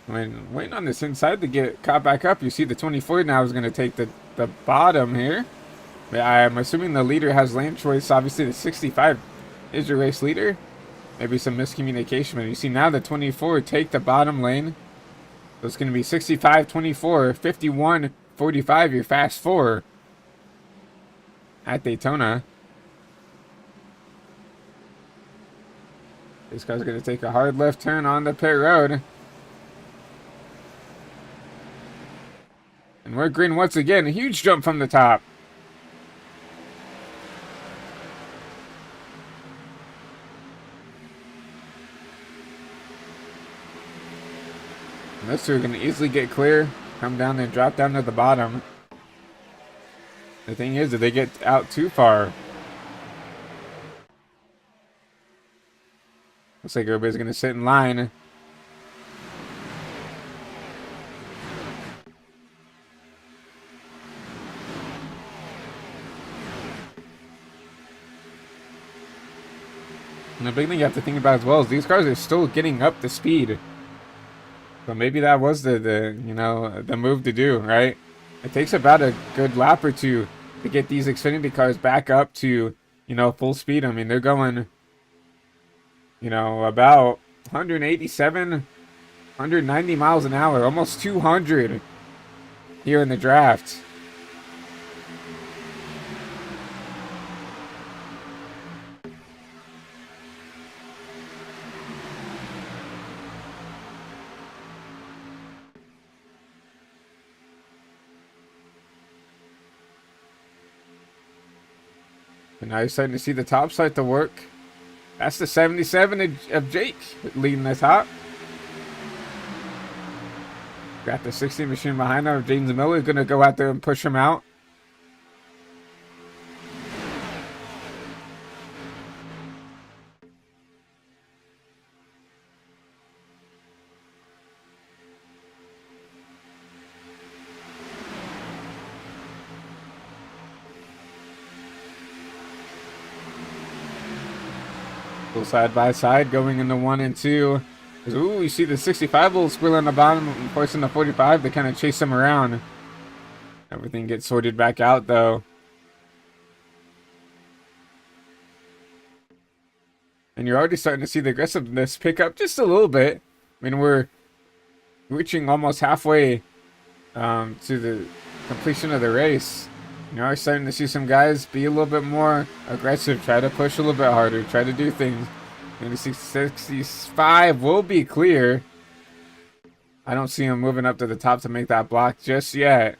Speaker 1: I mean, waiting on this inside to get caught back up. You see the 24 now is going to take the bottom here. I'm assuming the leader has lane choice. Obviously, the 65 is your race leader. Maybe some miscommunication. But you see now the 24 take the bottom lane. So it's going to be 65, 24, 51, 45, your fast four at Daytona. This car's going to take a hard left turn on the pit road. And we're green once again. A huge jump from the top. And those two are going to easily get clear. Come down and drop down to the bottom. The thing is, if they get out too far, looks like everybody's going to sit in line. And the big thing you have to think about as well is these cars are still getting up to speed. So maybe that was the move to do, right? It takes about a good lap or two to get these Xfinity cars back up to, full speed. I mean, they're going, about 187, 190 miles an hour, almost 200 here in the draft. And now you're starting to see the top start to work. That's the 77 of Jake leading the top. Got the 60 machine behind him. James Miller is going to go out there and push him out. Side by side going into 1 and 2. Ooh, you see the 65 little squirrel on the bottom forcing the 45 to kind of chase him around. Everything gets sorted back out though. And you're already starting to see the aggressiveness pick up just a little bit. I mean, we're reaching almost halfway to the completion of the race. You're starting to see some guys be a little bit more aggressive, try to push a little bit harder, try to do things. Maybe 65 will be clear. I don't see him moving up to the top to make that block just yet.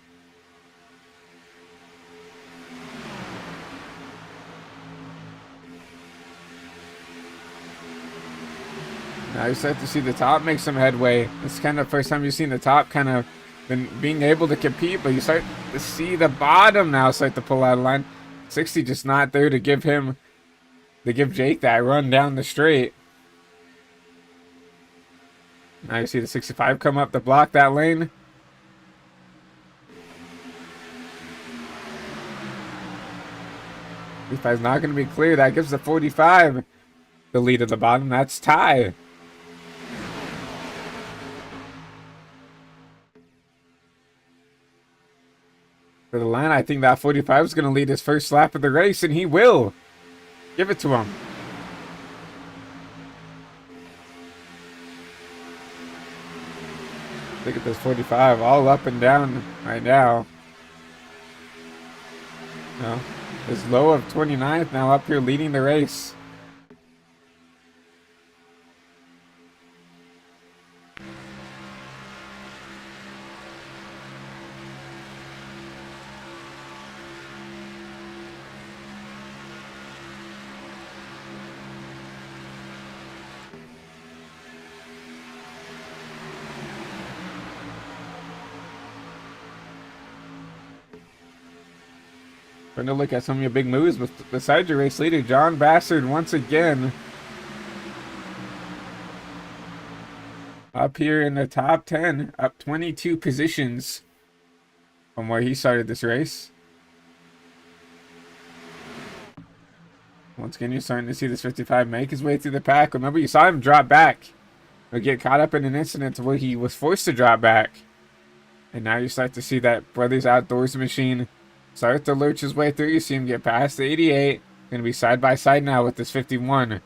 Speaker 1: Now you start to see the top make some headway. It's kind of the first time you've seen the top kind of been being able to compete, but you start to see the bottom now start to pull out of line. 60 just not there to give Jake that run down the straight. Now you see the 65 come up to block that lane. If that's not going to be clear, that gives the 45 the lead at the bottom. That's tie. For the line, I think that 45 is going to lead his first lap of the race, and he will. Give it to him. Look at this 45 all up and down right now. No, his low of 29th now up here leading the race. Trying to look at some of your big moves, but besides your race leader, John Bassard, once again up here in the top 10, up 22 positions from where he started this race. Once again, you're starting to see this 55 make his way through the pack. Remember, you saw him drop back or get caught up in an incident where he was forced to drop back. And now you start to see that Brothers Outdoors machine start to lurch his way through. You see him get past the 88. Going to be side by side now with this 51.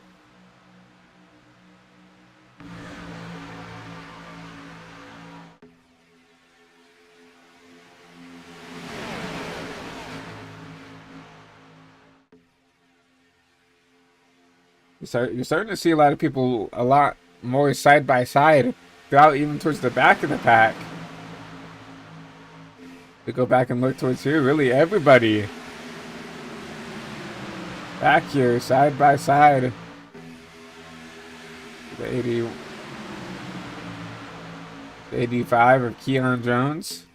Speaker 1: You're starting to see a lot of people a lot more side by side throughout, even towards the back of the pack. We go back and look towards here, really everybody back here side by side. The 85 of Keon Jones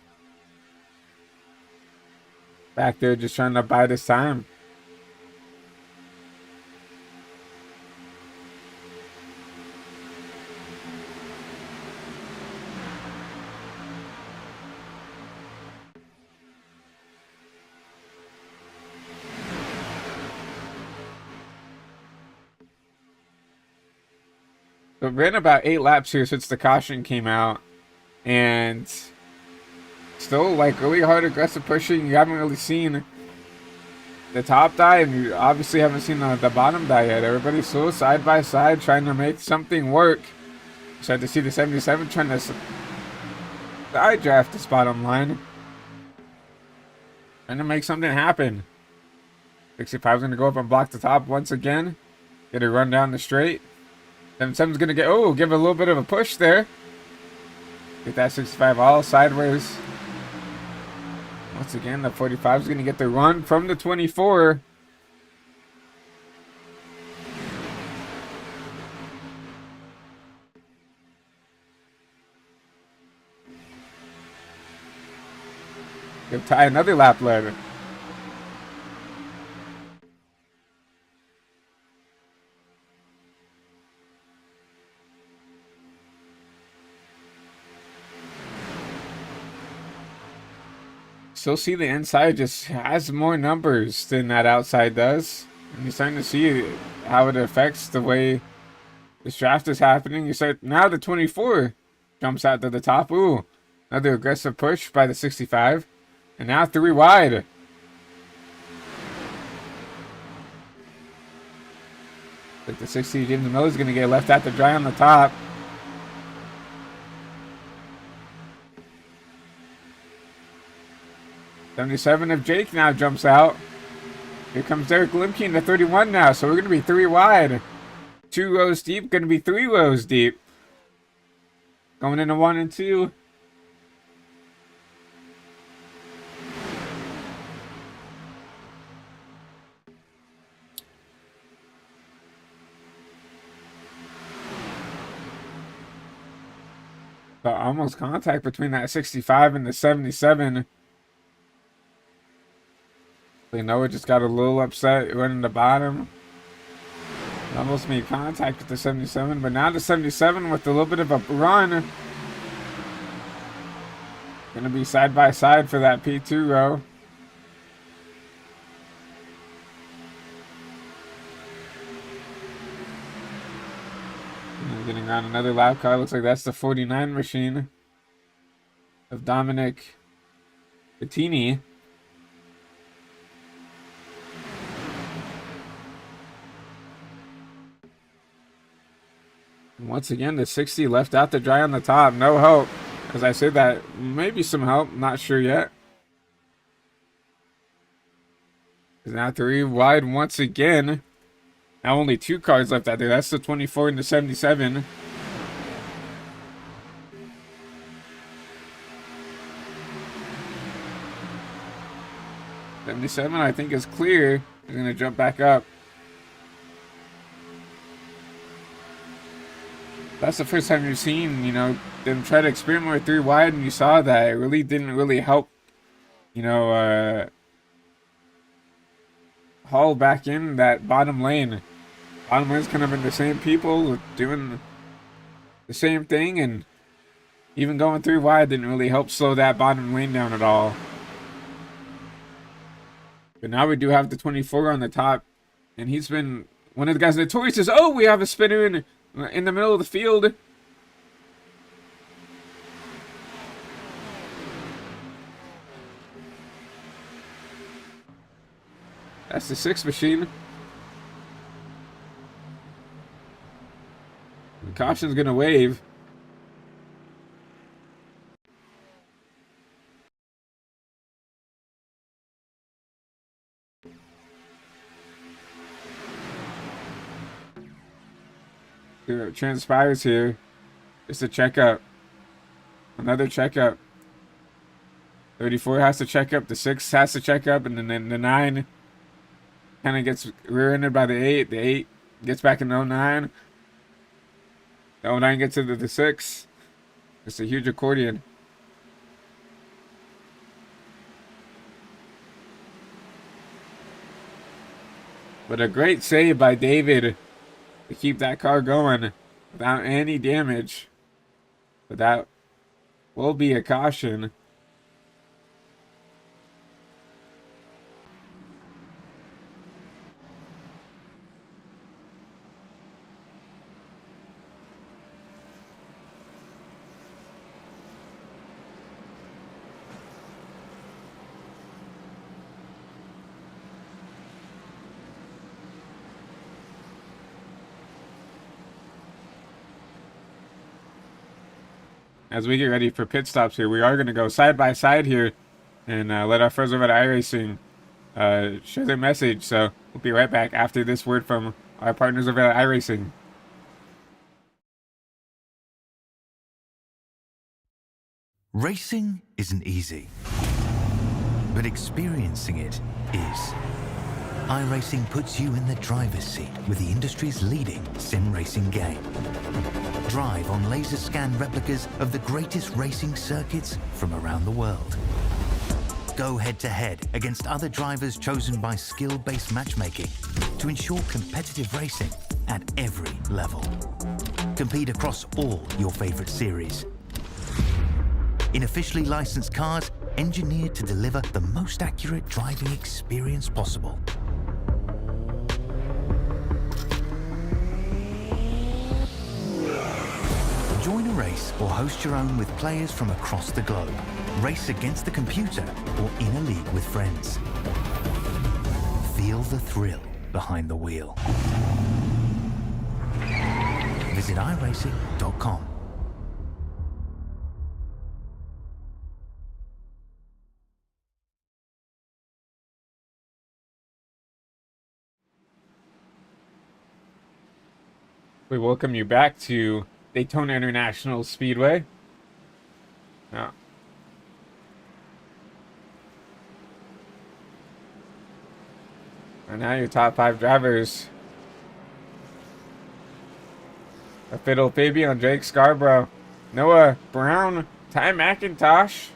Speaker 1: back there just trying to bide his time. So ran about 8 laps here since the caution came out, and still like really hard aggressive pushing. You haven't really seen the top die, and you obviously haven't seen the bottom die yet. Everybody's still side by side trying to make something work. So I had to see the 77 trying to side draft this bottom line, trying to make something happen. 65 is going to go up and block the top once again. Get a run down the straight. 77's going to get, oh, give a little bit of a push there. Get that 65 all sideways. Once again, the 45 is going to get the run from the 24. Give Ty another lap later. Still see the inside just has more numbers than that outside does. And you're starting to see how it affects the way this draft is happening. You start now the 24 jumps out to the top. Ooh, another aggressive push by the 65. And now 3 wide. Like the 60 James Miller is going to get left out to dry on the top. '77 of Jake now jumps out. Here comes Derek Limke to 31 now. So we're going to be 3 wide. 2 rows deep. Going to be 3 rows deep. Going into 1 and 2. So almost contact between that 65 and the 77. Noah just got a little upset running the bottom. Almost made contact with the 77, but now the 77 with a little bit of a run. Gonna be side by side for that P2 row. And getting on another lap car. Looks like that's the 49 machine of Dominic Bettini. Once again, the 60 left out to dry on the top. No help. As I said that, maybe some help. Not sure yet. Now 3 wide once again. Now only 2 cars left out there. That's the 24 and the 77. '77, I think, is clear. He's going to jump back up. That's the first time you've seen, you know, them try to experiment with 3 wide, and you saw that it really didn't really help, you know, haul back in that bottom lane. Bottom lane's kind of been the same people doing the same thing, and even going through wide didn't really help slow that bottom lane down at all. But now we do have the 24 on the top, and he's been one of the guys notorious. Oh, we have a spinner in the middle of the field. That's the 6 machine. The caution's gonna wave. It transpires here. It's a checkup. Another checkup. 34 has to check up. The 6 has to check up, and then the 9 kind of gets rear-ended by the 8. The 8 gets back in the 09. The 09 gets into the 6. It's a huge accordion. But a great save by David to keep that car going without any damage. But that will be a caution. As we get ready for pit stops here, we are going to go side by side here and let our friends over at iRacing share their message. So we'll be right back after this word from our partners over at iRacing.
Speaker 3: Racing isn't easy, but experiencing it is. iRacing puts you in the driver's seat with the industry's leading sim racing game. Drive on laser scan replicas of the greatest racing circuits from around the world. Go head to head against other drivers chosen by skill-based matchmaking to ensure competitive racing at every level. Compete across all your favorite series. In officially licensed cars, engineered to deliver the most accurate driving experience possible. Join a race or host your own with players from across the globe. Race against the computer or in a league with friends. Feel the thrill behind the wheel. Visit iRacing.com.
Speaker 1: We welcome you back to Daytona International Speedway. Now, and now your top 5 drivers. A Fiddle Fabian, Jake Scarborough, Noah Brown, Ty McIntosh,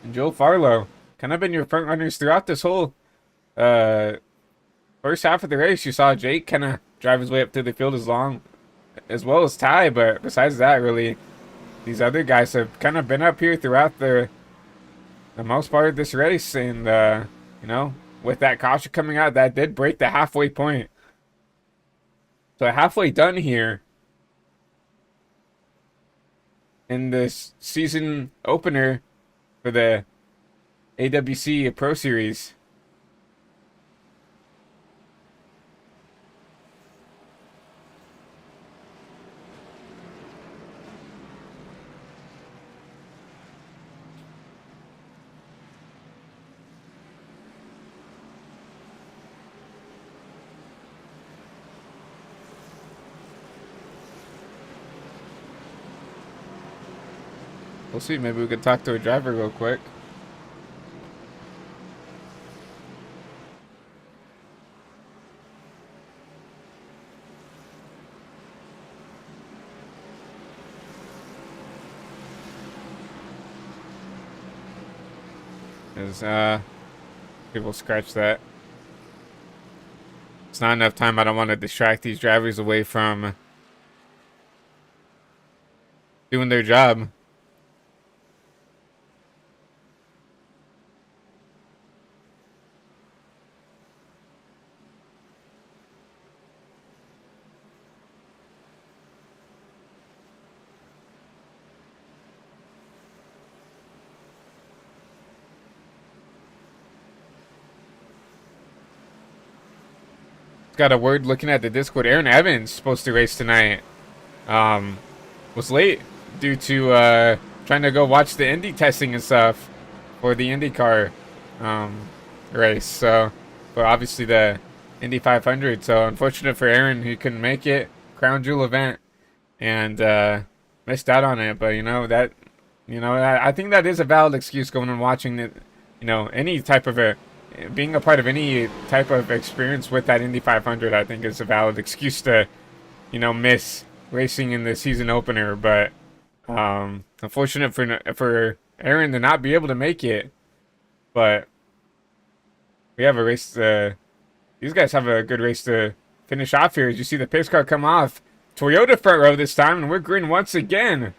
Speaker 1: and Joe Farlow. Kind of been your front runners throughout this whole first half of the race. You saw Jake kind of drive his way up through the field as well as Ty, but besides that, really, these other guys have kind of been up here throughout the most part of this race, and you know, with that caution coming out, that did break the halfway point. So halfway done here in this season opener for the AWC Pro Series. We'll see. Maybe we could talk to a driver real quick. As people scratch that. it's not enough time. I don't want to distract these drivers away from doing their job. Got a word looking at the Discord. Aaron Evans supposed to race tonight. Was late due to trying to go watch the Indy testing and stuff for the IndyCar race. So, but obviously the Indy 500. So unfortunate for Aaron, he couldn't make it. Crown Jewel event and missed out on it. But I think that is a valid excuse going and watching it. Any type of being a part of any type of experience with that Indy 500, I think is a valid excuse to, miss racing in the season opener. But unfortunate for Aaron to not be able to make it. But we have a race. These guys have a good race to finish off here. As you see the pace car come off, Toyota front row this time, and we're green once again.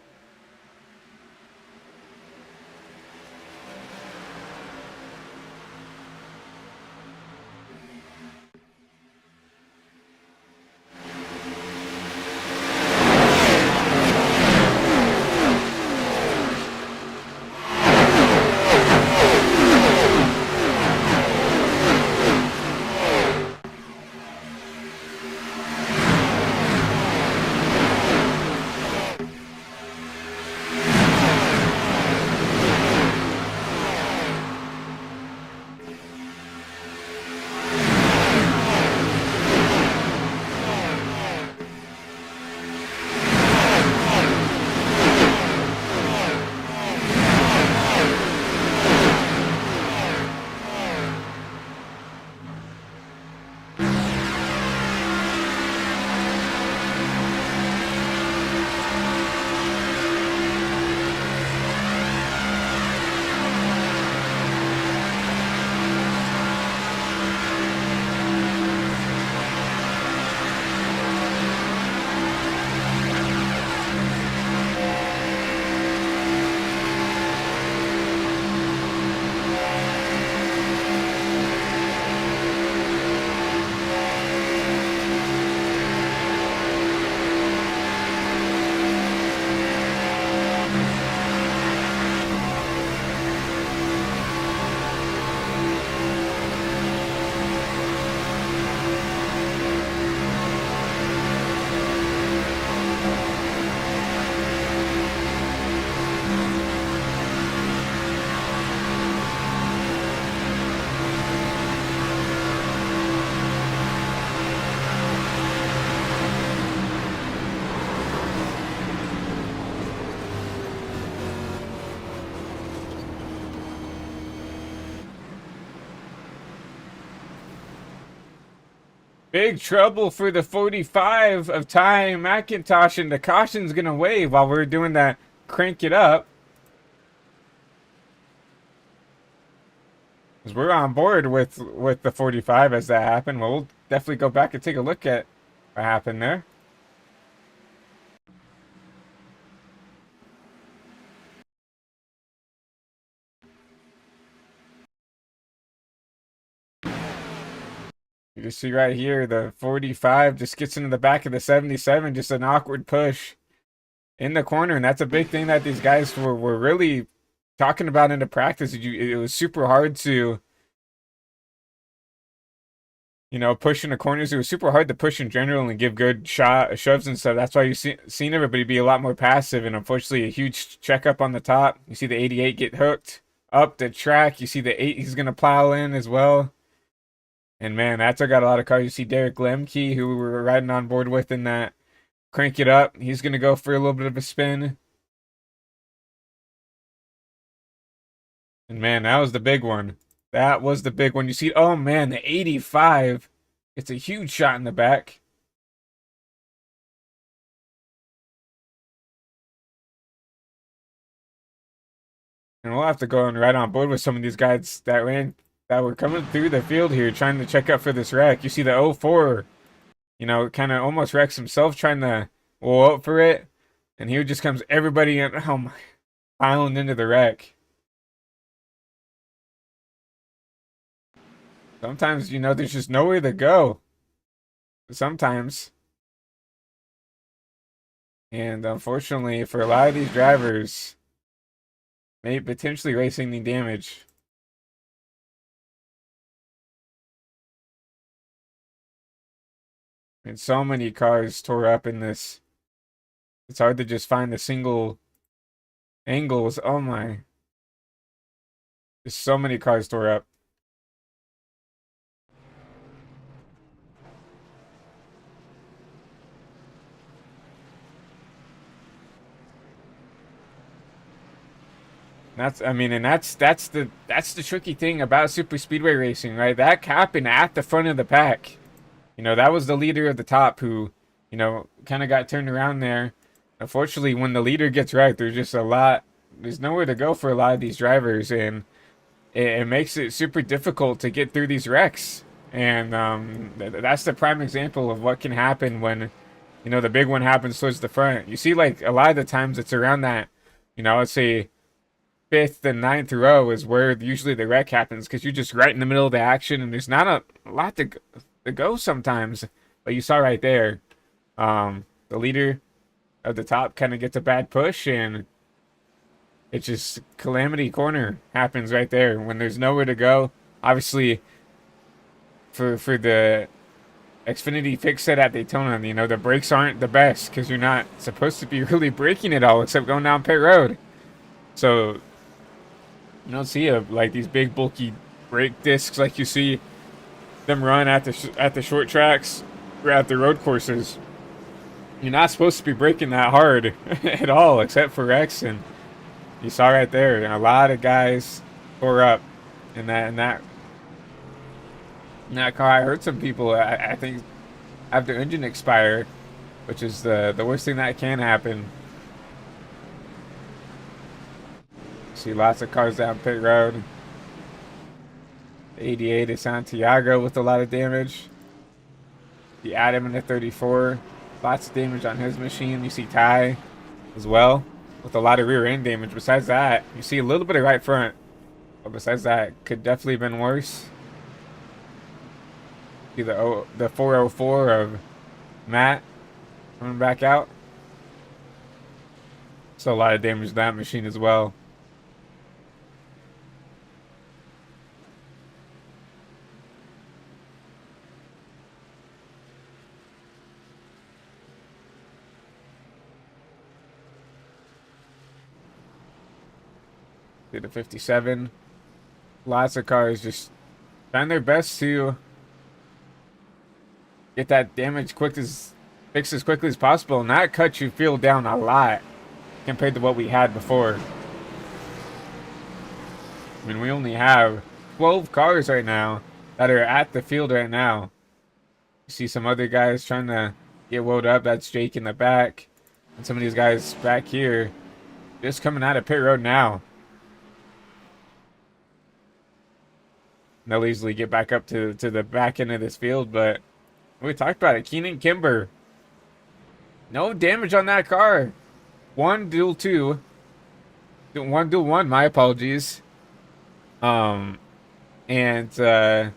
Speaker 1: Big trouble for the 45 of Ty McIntosh, and the caution's gonna wave while we're doing that crank it up. Because we're on board with the 45 as that happened. Well, we'll definitely go back and take a look at what happened there. You just see right here, the 45 just gets into the back of the 77, just an awkward push in the corner. And that's a big thing that these guys were really talking about into practice. It was super hard to, push in the corners. It was super hard to push in general and give good shoves and stuff. That's why you've seen everybody be a lot more passive. And unfortunately, a huge checkup on the top. You see the 88 get hooked up the track. You see the 8 he's going to plow in as well. And man, that's got a lot of cars. You see Derek Lemke, who we were riding on board with in that crank it up. He's going to go for a little bit of a spin. And man, that was the big one. That was the big one. You see, oh man, the 85. It's a huge shot in the back. And we'll have to go and ride on board with some of these guys that ran that were coming through the field here trying to check out for this wreck. You see the 04, you know, kind of almost wrecks himself trying to roll up for it. And here just comes everybody in, oh my, piling into the wreck. Sometimes, you know, there's just nowhere to go. Sometimes. And unfortunately, for a lot of these drivers, may potentially racing the damage. And so many cars tore up in this. It's hard to just find a single angles. Oh my. There's so many cars tore up. That's the tricky thing about super speedway racing, right? That happened at the front of the pack. You know, that was the leader at the top who, you know, kind of got turned around there. Unfortunately, when the leader gets wrecked, there's nowhere to go for a lot of these drivers, and it makes it super difficult to get through these wrecks. And that's the prime example of what can happen when, you know, the big one happens towards the front. You see, like, a lot of the times it's around that, you know, let's say 5th and 9th row is where usually the wreck happens, because you're just right in the middle of the action, and there's not a lot to go sometimes. But you saw right there, the leader at the top kind of gets a bad push, and it's just calamity corner happens right there when there's nowhere to go. Obviously, for the Xfinity fix set at Daytona, you know, the brakes aren't the best because you're not supposed to be really braking at all except going down pit road. So you don't see like these big bulky brake discs like you see them run at the short tracks or at the road courses. You're not supposed to be braking that hard at all, except for X. And you saw right there, a lot of guys tore up in that car. I heard some people, I think, have their engine expire, which is the worst thing that can happen. See lots of cars down pit road. 88 is Santiago with a lot of damage. The Adam in the 34, lots of damage on his machine. You see Ty as well with a lot of rear end damage. Besides that, you see a little bit of right front, but besides that, could definitely have been worse. See the 404 of Matt coming back out. So a lot of damage to that machine as well. The 57. Lots of cars just trying their best to get that damage fixed as quickly as possible, and that cuts your field down a lot compared to what we had before. I mean, we only have 12 cars right now that are at the field right now. You see some other guys trying to get woed up. That's Jake in the back, and some of these guys back here just coming out of pit road now. They'll easily get back up to the back end of this field, but we talked about it. Keenan Kimber, no damage on that car. One duel two, one duel one. My apologies. And has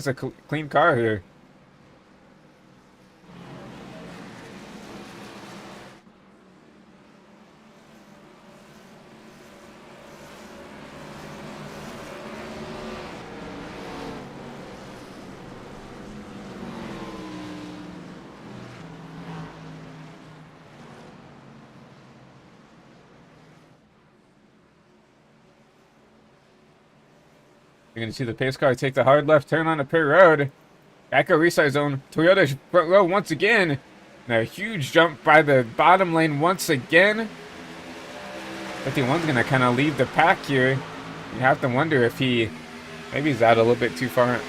Speaker 1: a clean car here. You're going to see the pace car take the hard left turn on the pit road. Back out restart zone. Toyota's front row once again. And a huge jump by the bottom lane once again. 51's going to kind of leave the pack here. You have to wonder if maybe he's out a little bit too far.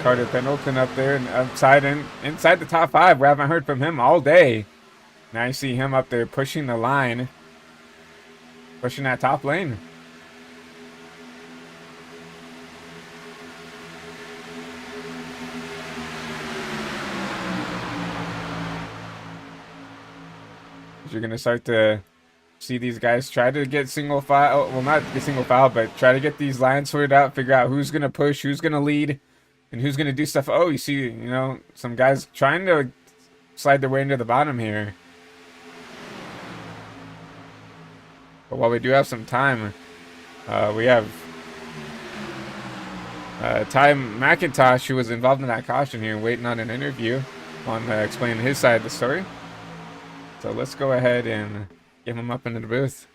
Speaker 1: Carter Pendleton up there and inside the top 5. We haven't heard from him all day. Now you see him up there pushing the line, pushing that top lane. You're gonna start to see these guys try to get single file. Well, not get single file, but try to get these lines sorted out. Figure out who's gonna push, who's gonna lead, and who's gonna do stuff. Oh, you see, you know, some guys trying to slide their way into the bottom here. But while we do have some time, we have Ty McIntosh, who was involved in that caution here, waiting on an interview on explaining his side of the story. So let's go ahead and get him up into the booth.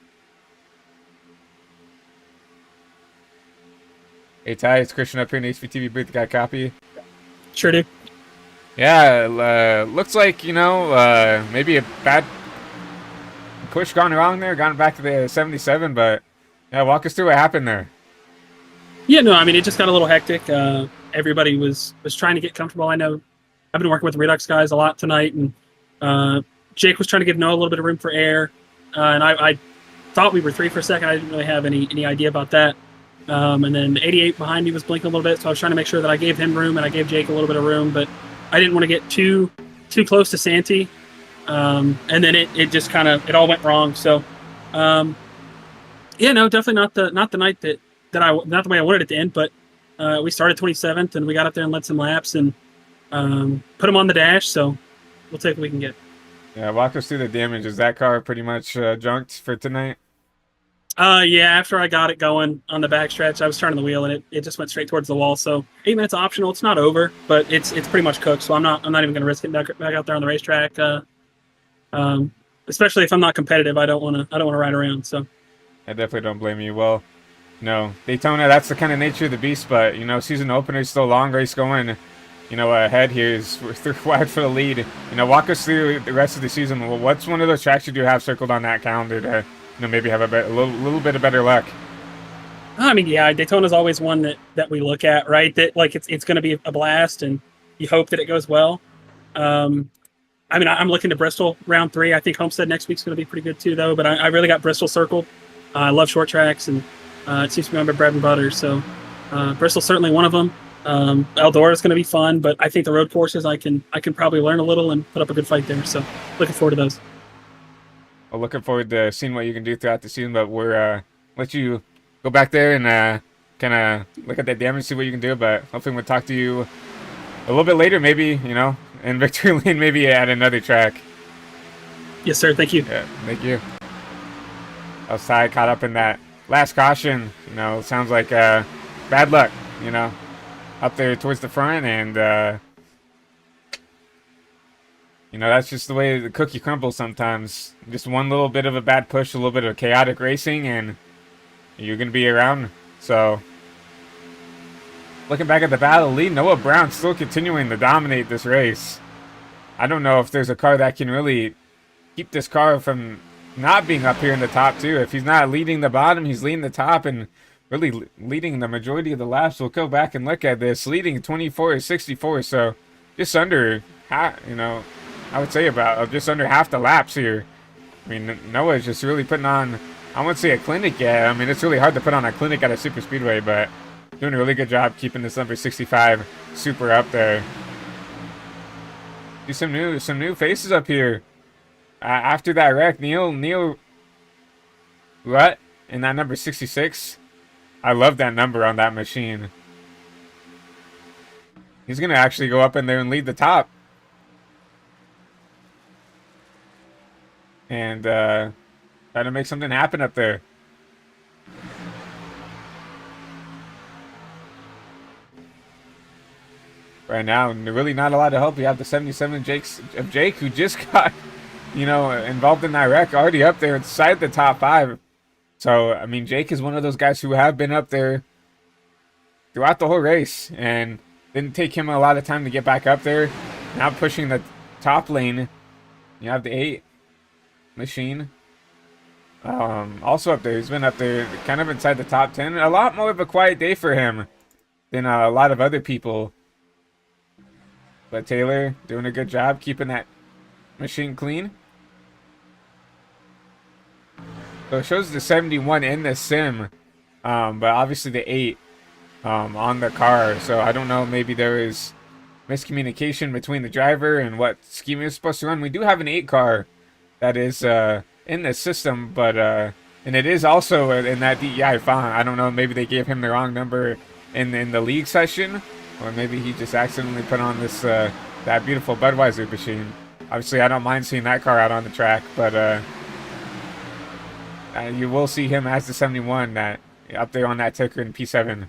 Speaker 1: Hey Ty, it's Christian up here in the HVTV booth. Got a copy?
Speaker 4: Sure do.
Speaker 1: Yeah, looks like, you know, maybe a bad push gone wrong there, gone back to the 77, but yeah, walk us through what happened there.
Speaker 4: Yeah, no, I mean, it just got a little hectic. Everybody was trying to get comfortable. I know I've been working with the Redux guys a lot tonight, and Jake was trying to give Noah a little bit of room for air, and I thought we were 3 for a second. I didn't really have any idea about that. And then 88 behind me was blinking a little bit, so I was trying to make sure that I gave him room and I gave Jake a little bit of room, but I didn't want to get too close to Santi. And then it just kind of, it all went wrong. So, yeah, no, definitely not the night not the way I wanted it to end, but we started 27th and we got up there and led some laps and put them on the dash. So we'll take what we can get.
Speaker 1: Yeah, walk us through the damage. Is that car pretty much junked for tonight?
Speaker 4: Yeah, after I got it going on the backstretch, I was turning the wheel and it just went straight towards the wall. So 8 minutes optional. It's not over, but it's pretty much cooked. So I'm not even going to risk it back out there on the racetrack. Especially if I'm not competitive, I don't want to ride around. So
Speaker 1: I definitely don't blame you. Well, no, Daytona, that's the kind of nature of the beast. But you know, season opener is still long. Race going, you know, ahead here is we're wide for the lead. You know, walk us through the rest of the season. Well, what's one of those tracks you do have circled on that calendar to, you know, maybe have a little bit of better luck?
Speaker 4: I mean, yeah, Daytona's always one that we look at, right? That like it's going to be a blast, and you hope that it goes well. I mean, I'm looking to Bristol round 3. I think Homestead next week's going to be pretty good too, though. But I really got Bristol circled. I love short tracks, and it seems to be my bread and butter. So Bristol's certainly one of them. Eldora is going to be fun, but I think the road courses I can probably learn a little and put up a good fight there. So looking forward to those.
Speaker 1: Well, looking forward to seeing what you can do throughout the season. But we're let you go back there and kind of look at that damage, see what you can do. But hopefully we'll talk to you a little bit later, maybe, you know, in Victory Lane, maybe at another track.
Speaker 4: Yes, sir. Thank you.
Speaker 1: Yeah, thank you. Outside, caught up in that last caution. You know, sounds like bad luck, you know, up there towards the front. And, you know, that's just the way the cookie crumbles sometimes. Just one little bit of a bad push, a little bit of chaotic racing, and you're going to be around. So, looking back at the battle lead, Noah Brown still continuing to dominate this race. I don't know if there's a car that can really keep this car from not being up here in the top 2. If he's not leading the bottom, he's leading the top and really leading the majority of the laps. We'll go back and look at this. Leading 24-64, so just under half, you know, I would say about just under half the laps here. I mean, Noah's just really putting on, I wouldn't say a clinic yet. I mean, it's really hard to put on a clinic at a super speedway, but doing a really good job keeping this number 65 super up there. Do some new faces up here. After that wreck, Neil Rutt in that number 66. I love that number on that machine. He's gonna actually go up in there and lead the top. And try to make something happen up there. Right now, really not a lot of help. You have the 77 of Jake, who just got, you know, involved in that wreck, already up there inside the top 5. So, I mean, Jake is one of those guys who have been up there throughout the whole race, and didn't take him a lot of time to get back up there. Now pushing the top lane. You have the 8 machine. Also up there. He's been up there kind of inside the top 10. A lot more of a quiet day for him than a lot of other people. But Taylor doing a good job keeping that machine clean. So it shows the 71 in the sim, but obviously the 8 on the car. So I don't know, maybe there is miscommunication between the driver and what scheme is supposed to run. We do have an 8 car that is in the system, but and it is also in that DEI font. I don't know, maybe they gave him the wrong number in the league session, or maybe he just accidentally put on this that beautiful Budweiser machine. Obviously, I don't mind seeing that car out on the track, but you will see him as the 71 that up there on that ticker in P7.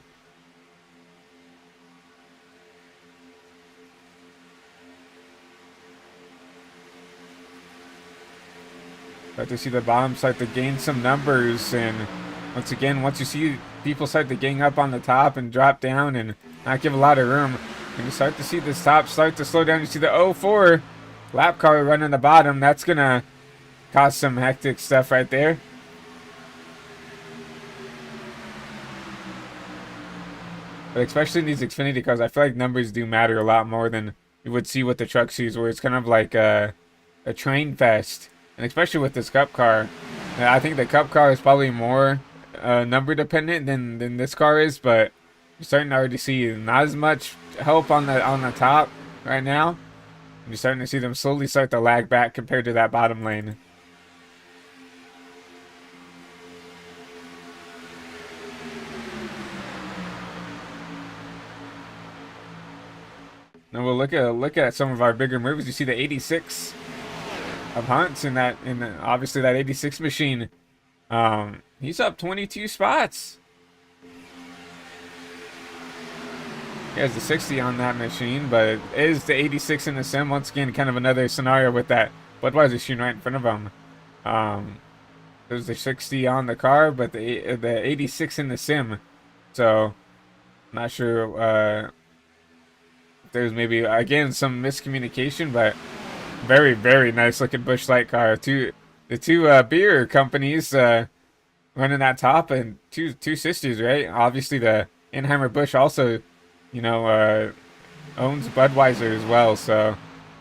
Speaker 1: Start to see the bottom start to gain some numbers, and once again, once you see people start to gang up on the top and drop down and not give a lot of room, and you start to see this top start to slow down. You see the 04 lap car running the bottom. That's gonna cause some hectic stuff right there. But especially in these Xfinity cars, I feel like numbers do matter a lot more than you would see with the truck series, where it's kind of like a train fest. And especially with this Cup car, I think the Cup car is probably more number dependent than this car is. But you're starting to already see not as much help on the top right now. You're starting to see them slowly start to lag back compared to that bottom lane. Now we'll look at some of our bigger moves. You see the 86 of Hunt's in obviously that 86 machine. He's up 22 spots. He has the 60 on that machine, but it is the 86 in the sim. Once again, kind of another scenario with that Budweiser machine right in front of him. There's the 60 on the car, but the 86 in the sim. So, not sure. There's maybe again some miscommunication, but very, very nice looking Busch Light car. The two beer companies running that top, and two sisters, right? Obviously the Anheuser-Busch also, you know, owns Budweiser as well. So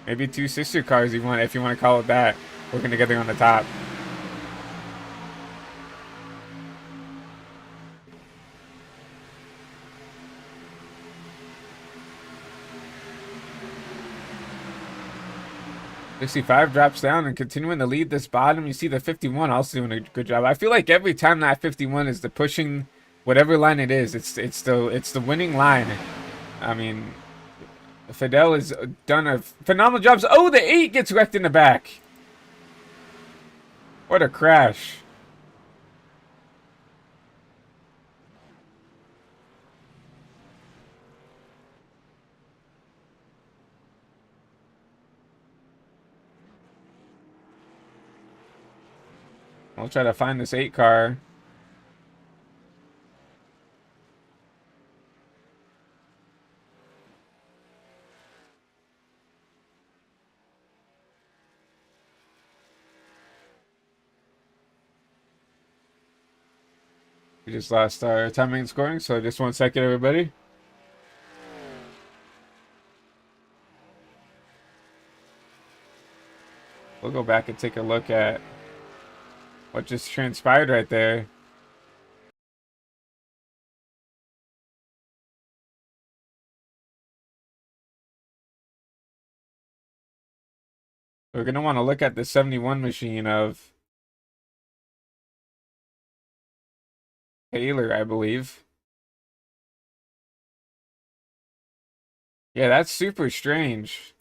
Speaker 1: maybe two sister cars, if you want to call it that, working together on the top. '65 drops down and continuing to lead this bottom. You see the 51 also doing a good job. I feel like every time that 51 is the pushing whatever line it is, it's the winning line. I mean, Fidel has done a phenomenal job. Oh, the 8 gets wrecked in the back. What a crash. We'll try to find this 8 car. We just lost our timing and scoring, so just 1 second, everybody. We'll go back and take a look at what just transpired right there. We're going to want to look at the 71 machine of Taylor, I believe. Yeah, that's super strange.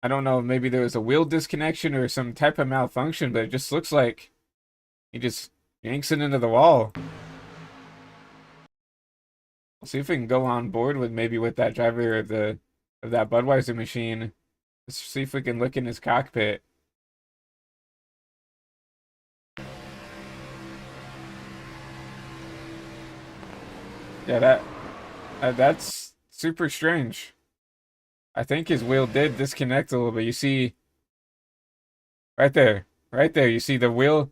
Speaker 1: I don't know, maybe there was a wheel disconnection or some type of malfunction, but it just looks like he just yanks it into the wall. We'll see if we can go on board with that driver of that Budweiser machine. Let's see if we can look in his cockpit. Yeah, that's super strange. I think his wheel did disconnect a little bit. You see right there, you see the wheel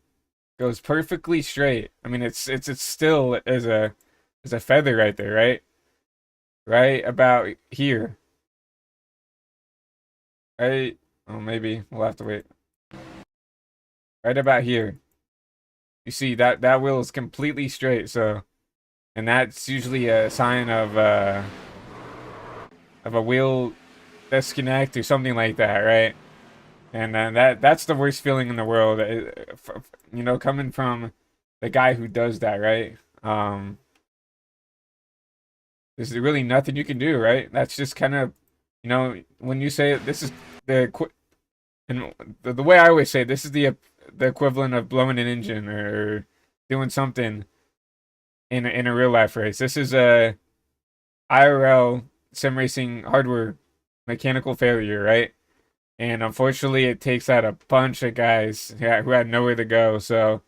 Speaker 1: goes perfectly straight. I mean, it's still as a feather right there, right? right about here. Right? Oh, maybe we'll have to wait. Right about here. You see that wheel is completely straight, so, and that's usually a sign of a wheel disconnect or something like that, right? And then that's the worst feeling in the world, you know, coming from the guy who does that, right? There's really nothing you can do, right? That's just kind of, you know, when you say this is and the way I always say this is the equivalent of blowing an engine or doing something in a real life race. This is a IRL sim racing hardware mechanical failure, right? And unfortunately, it takes out a bunch of guys who had nowhere to go. So,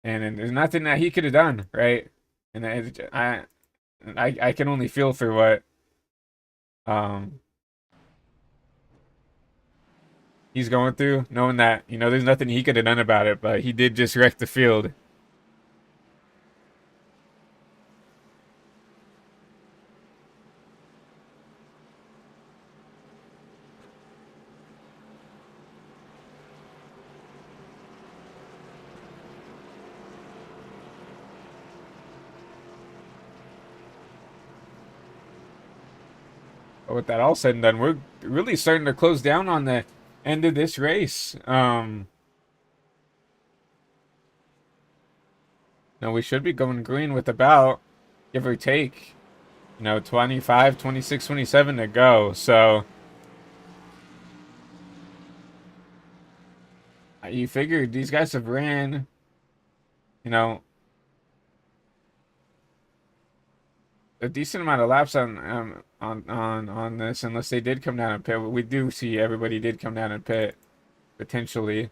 Speaker 1: and there's nothing that he could have done, right? And I can only feel for what he's going through, knowing that, you know, there's nothing he could have done about it, but he did just wreck the field. But with that all said and done, we're really starting to close down on the end of this race. No, we should be going green with about, give or take, you know, 25, 26, 27 to go. So you figured these guys have ran, you know, a decent amount of laps on this, unless they did come down and pit. We do see everybody did come down and pit potentially.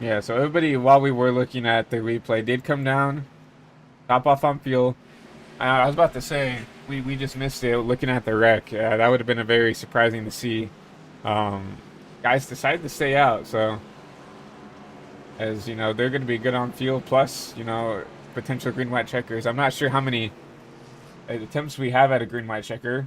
Speaker 1: Yeah, so everybody, while we were looking at the replay, did come down, top off on fuel. I was about to say we just missed it looking at the wreck. That would have been a very surprising to see. Guys decided to stay out, so as you know, they're going to be good on fuel, plus, you know, potential green white checkers. I'm not sure how many attempts we have at a green white checker.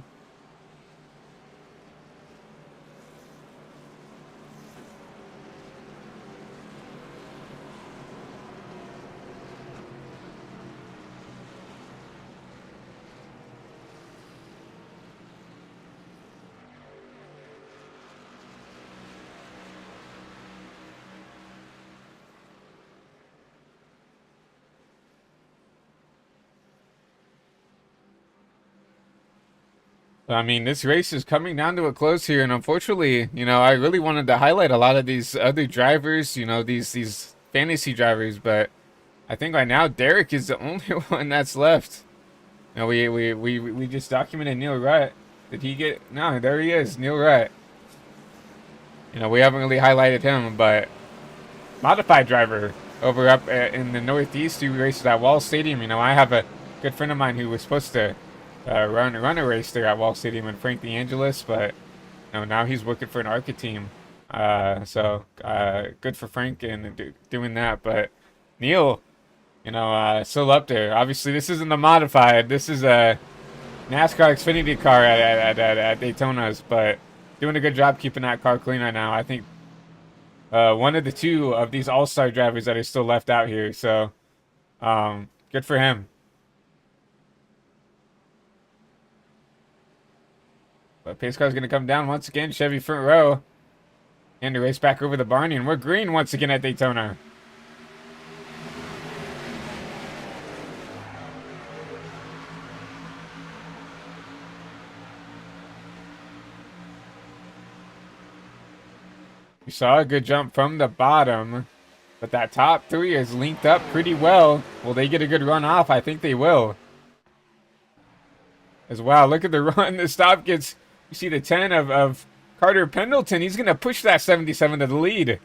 Speaker 1: I mean, this race is coming down to a close here, and unfortunately, you know, I really wanted to highlight a lot of these other drivers, you know, these fantasy drivers, but I think right now Derek is the only one that's left. You know, we just documented Neil Rutt. Did he get? No, there he is, Neil Rutt. You know, we haven't really highlighted him, but modified driver over up in the Northeast who races at Wall Stadium. You know, I have a good friend of mine who was supposed to run a race there at Wall Stadium and Frank DeAngelis, but you know, now he's working for an ARCA team. So good for Frank and doing that. But Neil, you know, still up there. Obviously, this isn't the modified. This is a NASCAR Xfinity car at Daytona's, but doing a good job keeping that car clean right now. I think one of the two of these all-star drivers that are still left out here. So good for him. But pace car's going to come down once again. Chevy front row. And to race back over the Barney. And we're green once again at Daytona. We saw a good jump from the bottom. But that top three is linked up pretty well. Will they get a good run off? I think they will. As well. Look at the run. The stop gets... You see the 10 of Carter Pendleton. He's going to push that 77 to the lead.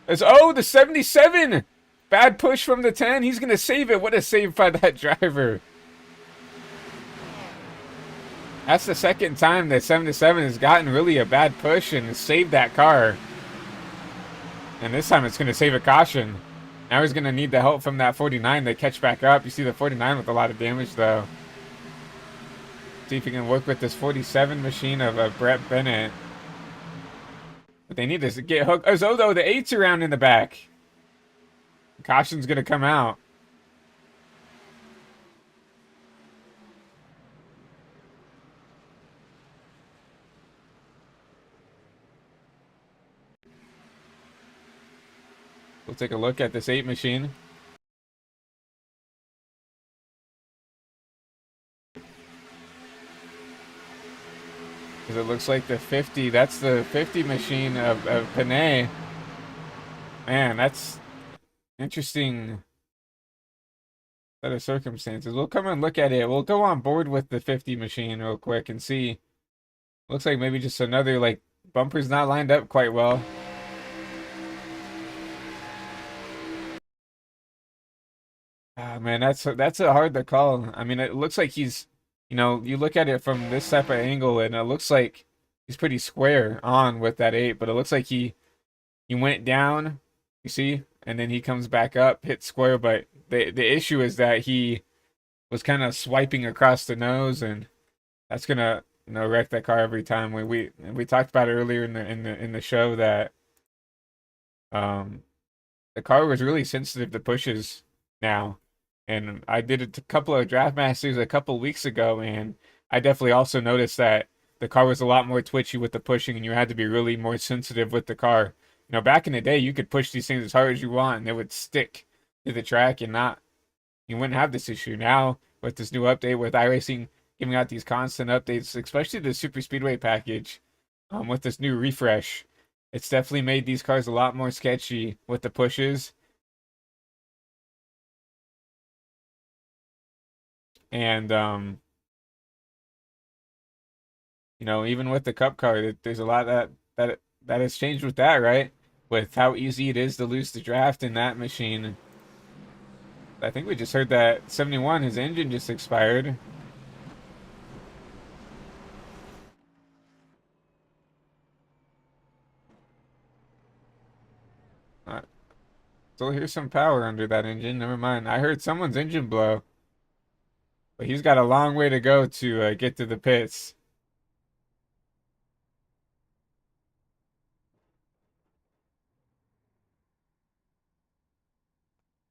Speaker 1: The 77. Bad push from the 10. He's going to save it. What a save by that driver. That's the second time that 7-7 has gotten really a bad push and saved that car. And this time it's going to save a caution. Now he's going to need the help from that 49 to catch back up. You see the 49 with a lot of damage, though. See if he can work with this 47 machine of Brett Bennett. But they need to get hooked. Oh, Zozo, the 8's around in the back. Caution's going to come out. We'll take a look at this 8 machine. Because it looks like the 50, that's the 50 machine of Panay. Man, that's interesting set of circumstances. We'll come and look at it. We'll go on board with the 50 machine real quick and see. Looks like maybe just another, like, bumper's not lined up quite well. Ah, man, that's a hard to call. I mean, it looks like he's, you know, you look at it from this type of angle, and it looks like he's pretty square on with that 8, but it looks like he went down, you see, and then he comes back up, hit square, but the issue is that he was kind of swiping across the nose, and that's gonna, you know, wreck that car every time. We talked about it earlier in the show that the car was really sensitive to pushes now. And I did a couple of draft masters a couple weeks ago, and I definitely also noticed that the car was a lot more twitchy with the pushing, and you had to be really more sensitive with the car. You know, back in the day, you could push these things as hard as you want, and they would stick to the track, and you wouldn't have this issue. Now, with this new update, with iRacing giving out these constant updates, especially the Super Speedway package, with this new refresh, it's definitely made these cars a lot more sketchy with the pushes. And you know, even with the Cup car, there's a lot that has changed with that, right? With how easy it is to lose the draft in that machine. I think we just heard that 71, his engine just expired. So here's some power under that engine. Never mind. I heard someone's engine blow. But he's got a long way to go to get to the pits.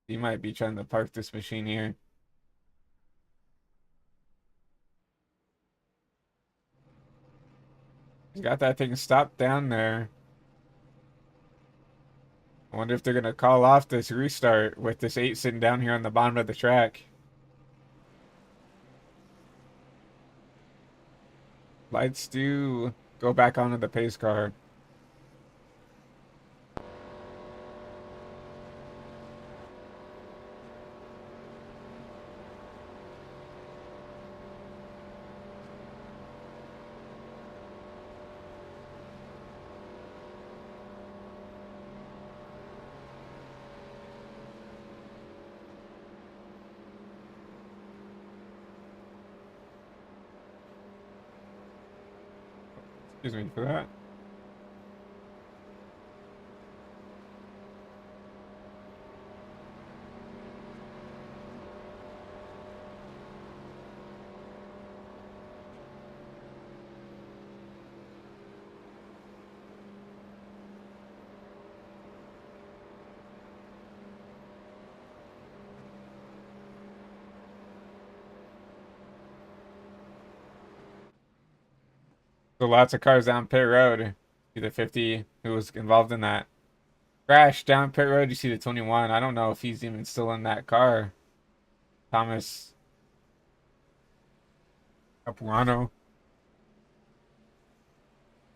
Speaker 1: He might be trying to park this machine here. He's got that thing stopped down there. I wonder if they're going to call off this restart with this 8 sitting down here on the bottom of the track. Lights do go back onto the pace car. Excuse me for that. So lots of cars down pit road. See the 50 who was involved in that crash down pit road. You see the 21. I don't know if he's even still in that car. Thomas Capuano.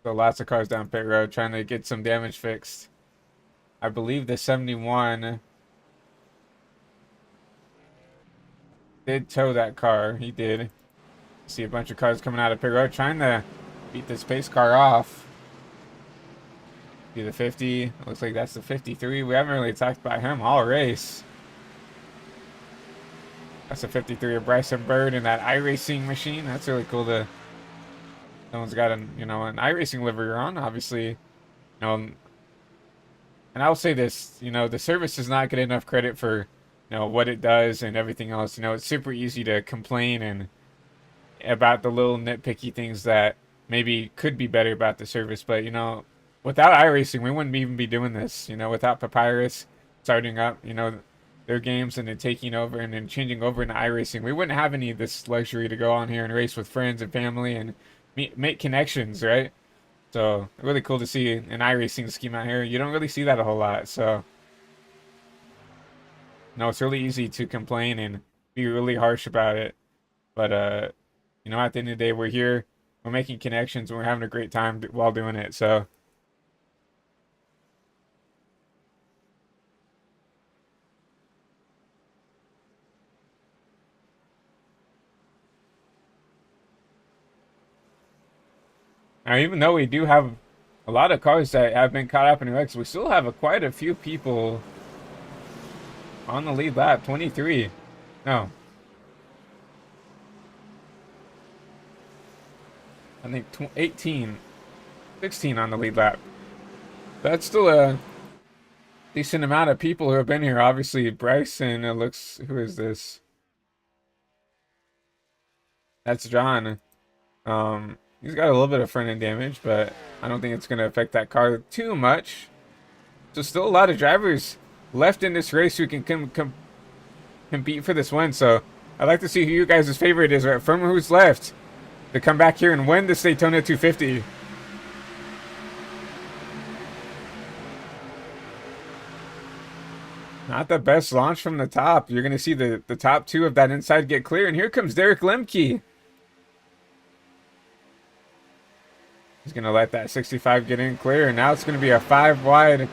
Speaker 1: So lots of cars down pit road trying to get some damage fixed. I believe the 71 did tow that car. He did. See a bunch of cars coming out of pit road trying to beat this pace car off. See the 50. Looks like that's the 53. We haven't really talked about him all race. That's a 53 of Bryson Bird in that iRacing machine. That's really cool to Someone's got an an iRacing livery on, obviously. And I'll say this, the service does not get enough credit for what it does and everything else. It's super easy to complain and about the little nitpicky things that maybe could be better about the service, but without iRacing, we wouldn't even be doing this. Without Papyrus starting up, their games and then taking over and then changing over into iRacing, we wouldn't have any of this luxury to go on here and race with friends and family and make connections, right? So really cool to see an iRacing scheme out here. You don't really see that a whole lot. So no, it's really easy to complain and be really harsh about it. But at the end of the day, we're here, we're making connections, and we're having a great time while doing it. So now, even though we do have a lot of cars that have been caught up in wrecks, we still have quite a few people on the lead lap. 23. No. I think 18. 16 on the lead lap. That's still a decent amount of people who have been here. Obviously, Bryson, it looks... Who is this? That's John. He's got a little bit of front end damage, but I don't think it's going to affect that car too much. So still a lot of drivers left in this race who can compete for this win. So I'd like to see who you guys' favorite is, right? From who's left to come back here and win this Daytona 250. Not the best launch from the top. You're going to see the top two of that inside get clear. And here comes Derek Lemke. He's going to let that 65 get in clear. And now it's going to be a 5 wide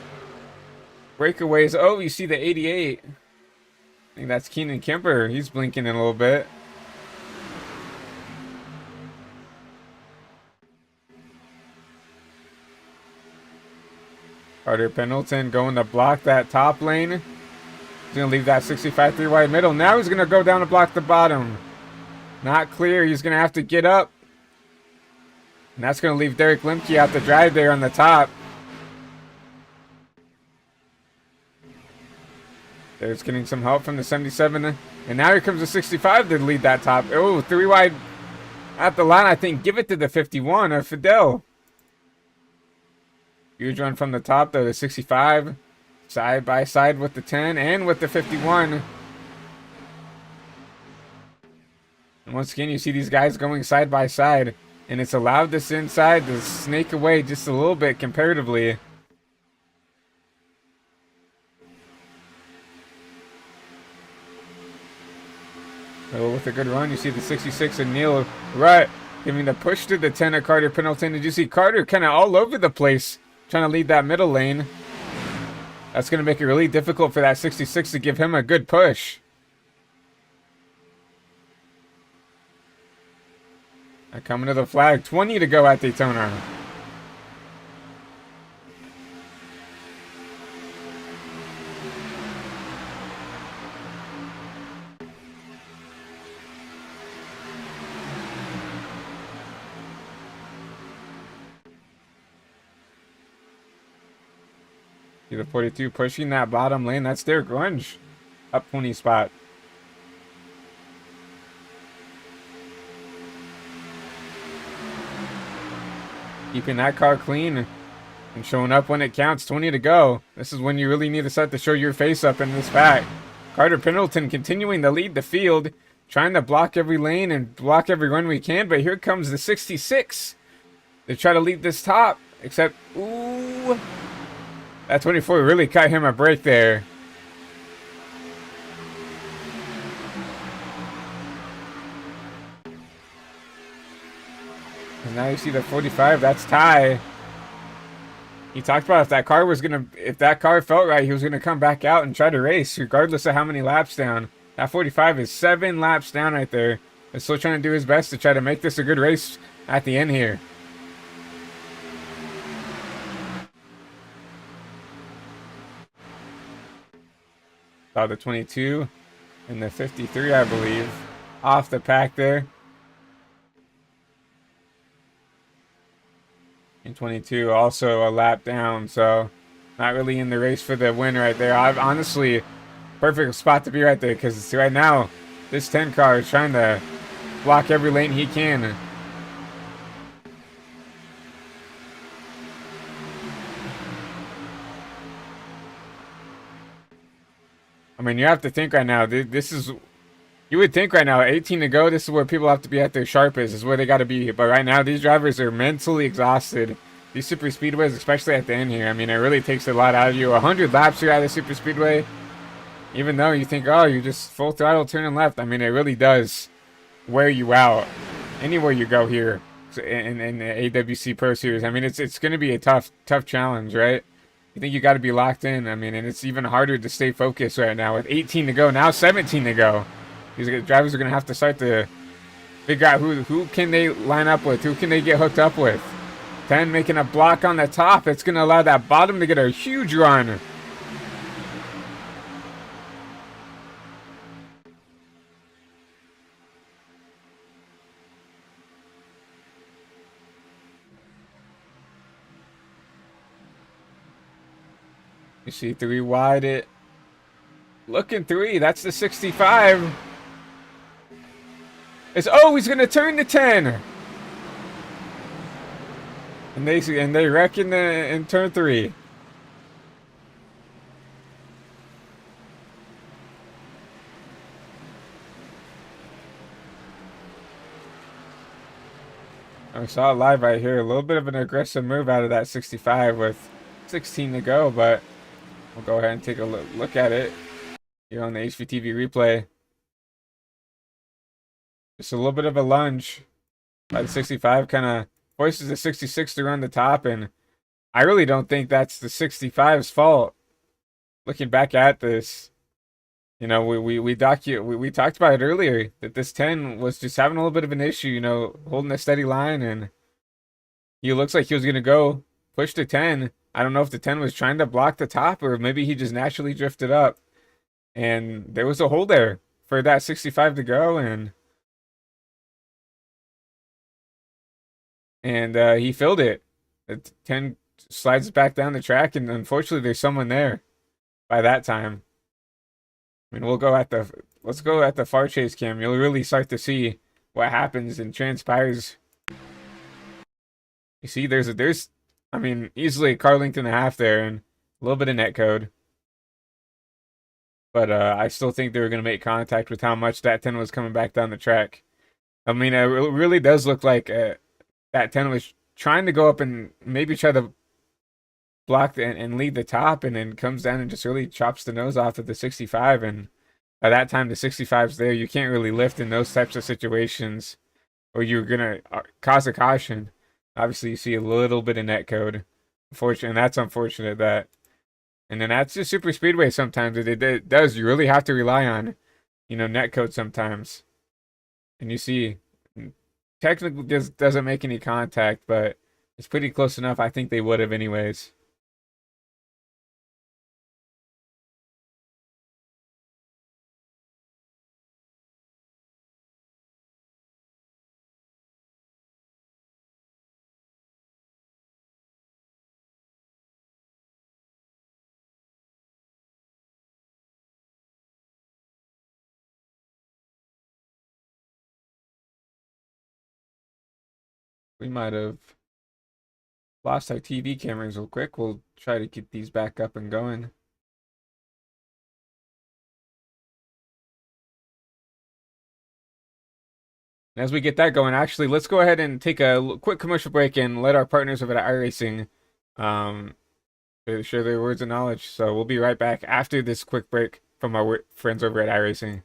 Speaker 1: breakaways. Oh, you see the 88. I think that's Keenan Kemper. He's blinking in a little bit. Carter Pendleton going to block that top lane. He's going to leave that 65 3 wide middle. Now he's going to go down to block the bottom. Not clear. He's going to have to get up. And that's going to leave Derek Lemke out the drive there on the top. There's getting some help from the 77. And now here comes the 65 to lead that top. Oh, 3 wide at the line, I think. Give it to the 51 of Fidel. Huge run from the top, though. The 65 side by side with the 10 and with the 51. And once again, you see these guys going side by side. And it's allowed this inside to snake away just a little bit comparatively. So with a good run, you see the 66 and Neil Rutt giving the push to the 10 of Carter Pendleton. Did you see Carter kind of all over the place trying to lead that middle lane? That's going to make it really difficult for that 66 to give him a good push. Coming to the flag, 20 to go at Daytona. See the 42 pushing that bottom lane. That's Derek Grunge. Up 20 spot. Keeping that car clean and showing up when it counts. 20 to go. This is when you really need to start to show your face up in this pack. Carter Pendleton continuing to lead the field, trying to block every lane and block every run we can. But here comes the 66 to try to lead this top. Except, ooh, that 24 really cut him a break there. And now you see the 45, that's Ty. He talked about if that car felt right, he was gonna come back out and try to race, regardless of how many laps down. That 45 is 7 laps down right there. He's still trying to do his best to try to make this a good race at the end here. Saw the 22 and the 53, I believe, off the pack there. in 22, also a lap down, so not really in the race for the win right there. I've honestly, perfect spot to be right there, because right now this 10 car is trying to block every lane he can. I mean, you have to think right now, this is, you would think right now, 18 to go, this is where people have to be at their sharpest, is where they got to be. But right now, these drivers are mentally exhausted. These super speedways, especially at the end here, I mean, it really takes a lot out of you. 100 laps here at the super speedway, even though you think, oh, you're just full throttle turning left. I mean, it really does wear you out anywhere you go here in the AWC Pro Series. I mean, it's going to be a tough challenge, right? You think you got to be locked in. I mean, and it's even harder to stay focused right now with 18 to go. Now 17 to go. These drivers are going to have to start to figure out who can they line up with, who can they get hooked up with. 10 making a block on the top. It's going to allow that bottom to get a huge run. You see 3 wide it. Looking 3. That's the 65. It's, oh, he's gonna turn the 10. And they wreck in turn 3. I saw it live right here. A little bit of an aggressive move out of that 65 with 16 to go, but we'll go ahead and take a look at it here on the HVTV replay. Just a little bit of a lunge by the 65, kind of forces the 66 to run the top, and I really don't think that's the 65's fault. Looking back at this, you know, we talked about it earlier that this 10 was just having a little bit of an issue, you know, holding a steady line, and he looks like he was gonna go push the 10. I don't know if the 10 was trying to block the top, or maybe he just naturally drifted up, and there was a hole there for that 65 to go, and he filled it. The 10 slides back down the track, and unfortunately there's someone there by that time. I mean, let's go at the far chase cam. You'll really start to see what happens and transpires. You see, there's I mean, easily a car length and a half there, and a little bit of net code. But I still think they were going to make contact with how much that 10 was coming back down the track. I mean, it really does look like that 10 was trying to go up and maybe try to block and lead the top, and then comes down and just really chops the nose off of the 65. And by that time, the 65's there. You can't really lift in those types of situations, or you're going to cause a caution. Obviously, you see a little bit of net code. Unfortunate, and that's unfortunate that. And then that's just super speedway sometimes. It does. You really have to rely on, you know, net code sometimes. And you see, technically just doesn't make any contact, but it's pretty close enough. I think they would have anyways. We might have lost our TV cameras real quick. We'll try to get these back up and going. And as we get that going, actually, let's go ahead and take a quick commercial break and let our partners over at iRacing share their words of knowledge. So we'll be right back after this quick break from our friends over at iRacing.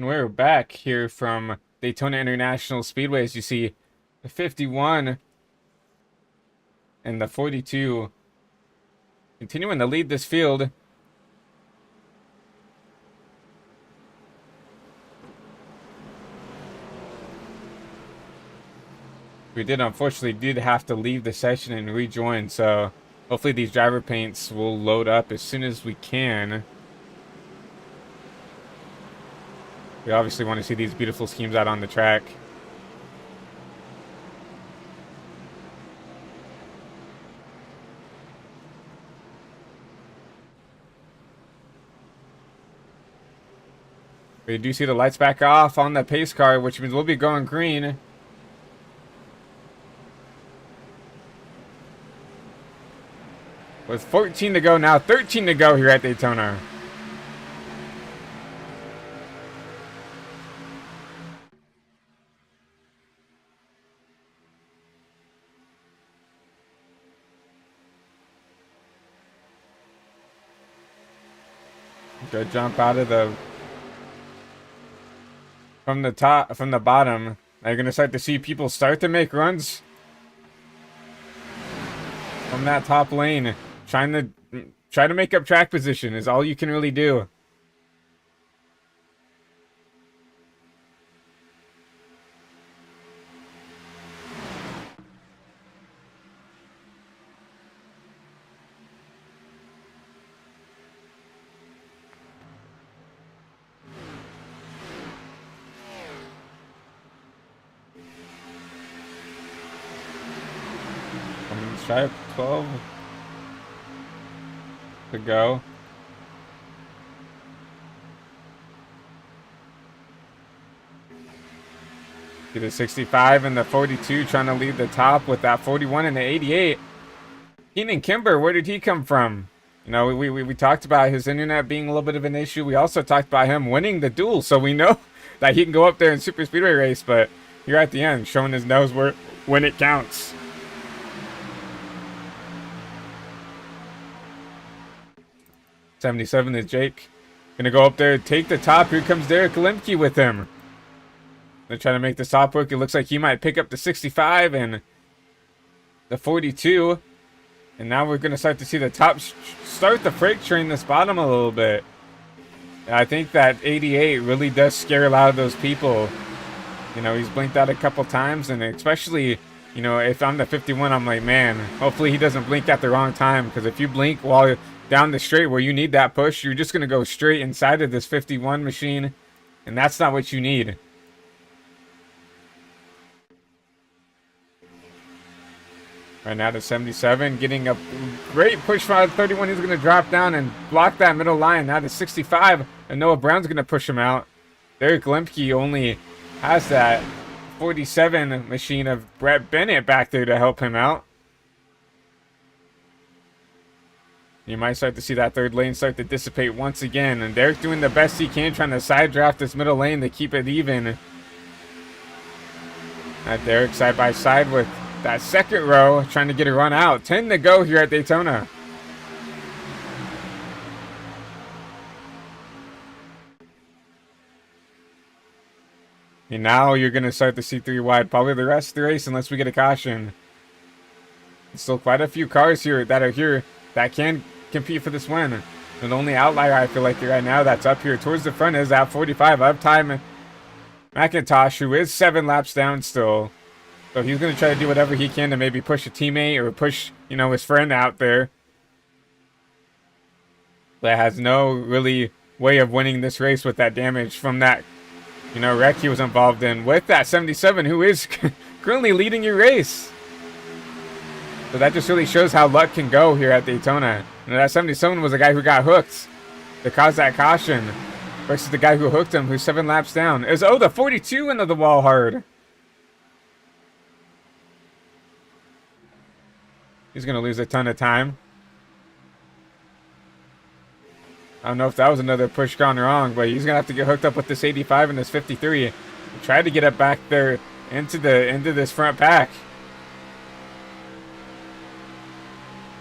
Speaker 1: And we're back here from Daytona International Speedway. As you see, the 51 and the 42 continuing to lead this field. We unfortunately have to leave the session and rejoin, so hopefully these driver paints will load up as soon as we can. We obviously want to see these beautiful schemes out on the track. We do see the lights back off on the pace car, which means we'll be going green. With 14 to go now, 13 to go here at Daytona. Good jump out of the from the bottom. Now you're gonna start to see people start to make runs from that top lane. Try to make up track position is all you can really do. Try 12 to go. See the 65 and the 42 trying to lead the top with that 41 and the 88. Keenan Kimber, where did he come from? You know, we talked about his internet being a little bit of an issue. We also talked about him winning the duel, so we know that he can go up there in Super Speedway race, but here at the end, showing his nose when it counts. 77 is Jake. Gonna go up there, take the top. Here comes Derek Lemke with him. They're trying to make the top work. It looks like he might pick up the 65 and the 42. And now we're gonna start to see the top start the freight train this bottom a little bit. I think that 88 really does scare a lot of those people. You know, he's blinked out a couple times, and especially, you know, if I'm the 51, I'm like, man, hopefully he doesn't blink at the wrong time, because if you blink while down the straight where you need that push, you're just going to go straight inside of this 51 machine, and that's not what you need. Right now to 77, getting a great push from 31. He's going to drop down and block that middle line. Now to 65, and Noah Brown's going to push him out. Derek Lemke only has that 47 machine of Brett Bennett back there to help him out. You might start to see that third lane start to dissipate once again. And Derek doing the best he can, trying to side draft this middle lane to keep it even. Derek side by side with that second row, trying to get a run out. 10 to go here at Daytona. And now you're going to start to see 3 wide, probably the rest of the race, unless we get a caution. There's still quite a few cars here that can compete for this win. The only outlier I feel like right now that's up here towards the front is that 45 up time McIntosh, who is 7 laps down still. So he's going to try to do whatever he can to maybe push a teammate or push, you know, his friend out there. But has no really way of winning this race with that damage from that, you know, wreck he was involved in with that 77, who is currently leading your race. So that just really shows how luck can go here at Daytona. And that 77 was the guy who got hooked to cause that caution versus the guy who hooked him, who's 7 laps down. Is the 42 into the wall hard. He's going to lose a ton of time. I don't know if that was another push gone wrong, but he's going to have to get hooked up with this 85 and this 53. Try to get it back there into this front pack.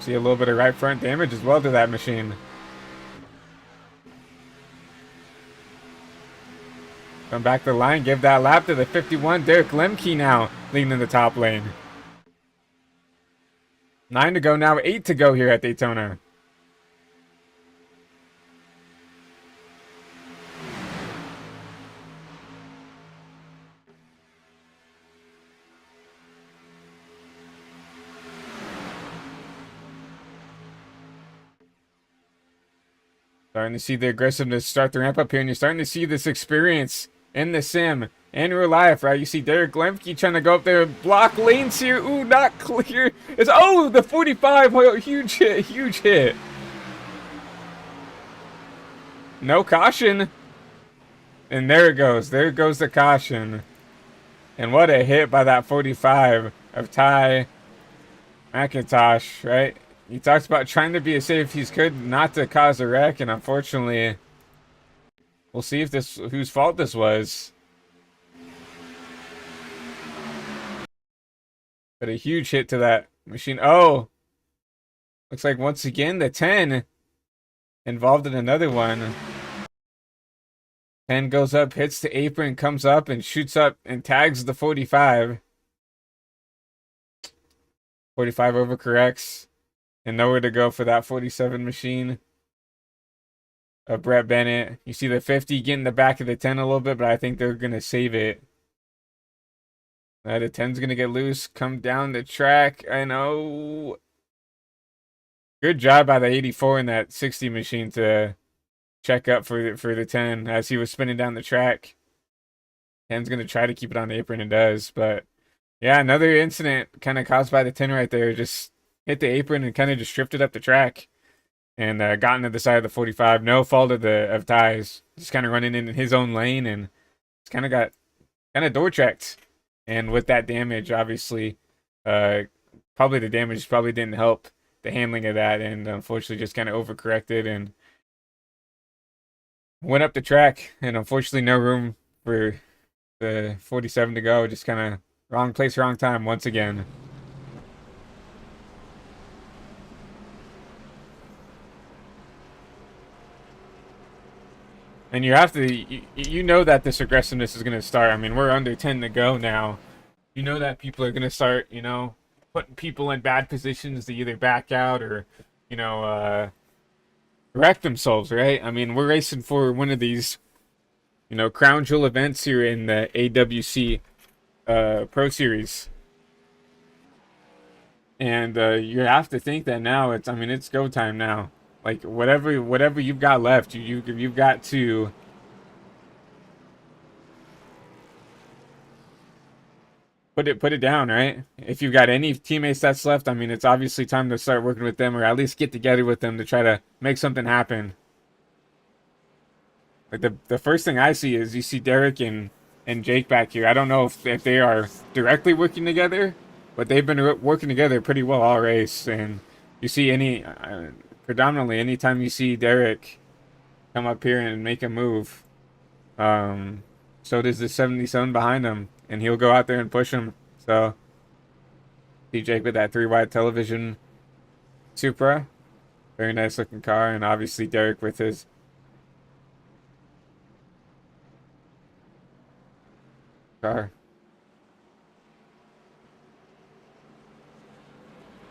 Speaker 1: See a little bit of right front damage as well to that machine. Come back to the line, give that lap to the 51. Derek Lemke now leading in the top lane. 9 to go now, 8 to go here at Daytona. Starting to see the aggressiveness start to ramp up here, and you're starting to see this experience in the sim, in real life, right? You see Derek Lemke trying to go up there, block lanes here. Ooh, not clear. It's, oh, the 45, oh, huge hit, huge hit. No caution. And there it goes. There goes the caution. And what a hit by that 45 of Ty McIntosh, right? He talks about trying to be as safe as he could, not to cause a wreck, and unfortunately, we'll see if this whose fault this was. But a huge hit to that machine. Oh, looks like once again the 10 involved in another one. 10 goes up, hits the apron, comes up and shoots up and tags the 45. 45 overcorrects. And nowhere to go for that 47 machine of Brett Bennett. You see the 50 getting the back of the 10 a little bit, but I think they're going to save it. The 10's going to get loose, come down the track. I know. Good job by the 84 in that 60 machine to check up for the 10 as he was spinning down the track. 10's going to try to keep it on the apron and does, but yeah, another incident kind of caused by the 10 right there. Just hit the apron and kind of just drifted up the track and got into the side of the 45. No fault of Ty's. Just kind of running in his own lane and it's kind of door checked. And with that damage, obviously, probably the damage probably didn't help the handling of that, and unfortunately just kind of overcorrected and went up the track. And unfortunately, no room for the 47 to go. Just kind of wrong place, wrong time once again. And you have to, you know that this aggressiveness is going to start. I mean, we're under 10 to go now. You know that people are going to start, you know, putting people in bad positions to either back out or, you know, wreck themselves, right? I mean, we're racing for one of these, you know, crown jewel events here in the AWC Pro Series. And you have to think that now it's, I mean, it's go time now. Like whatever you've got left, you've got to put it down, right? If you've got any teammates that's left, I mean, it's obviously time to start working with them or at least get together with them to try to make something happen. Like the first thing I see is you see Derek and Jake back here. I don't know if they are directly working together, but they've been working together pretty well all race. And you see predominantly anytime you see Derek come up here and make a move, so does the 77 behind him, and he'll go out there and push him. So see Jake with that 3-wide television Supra, very nice looking car, and obviously Derek with his car.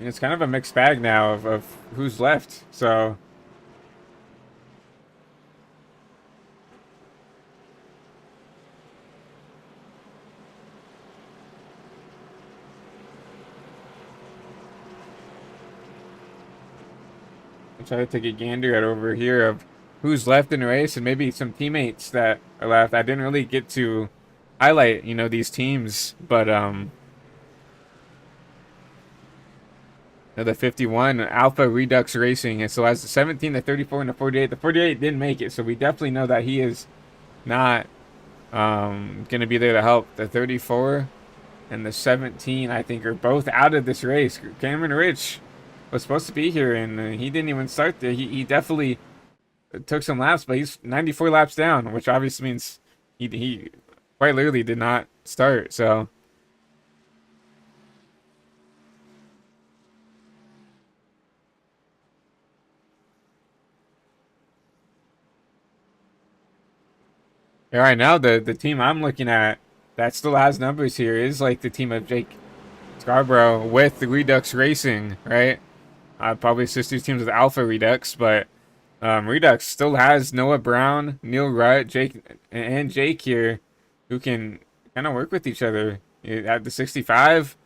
Speaker 1: And it's kind of a mixed bag now of who's left. So I try to take a gander at over here of who's left in the race and maybe some teammates that are left. I didn't really get to highlight, you know, these teams, but the 51 Alpha Redux Racing, and so as the 17, the 34, and the 48. The 48 didn't make it, so we definitely know that he is not going to be there to help. The 34 and the 17, I think, are both out of this race. Cameron Rich was supposed to be here, and he didn't even start there. He definitely took some laps, but he's 94 laps down, which obviously means he quite literally did not start. So Yeah, right now the team I'm looking at that still has numbers here is like the team of Jake Scarborough with the Redux Racing, right? Probably sister teams with Alpha Redux, but Redux still has Noah Brown, Neil Rutt, Jake, and Jake here, who can kind of work with each other at the 65.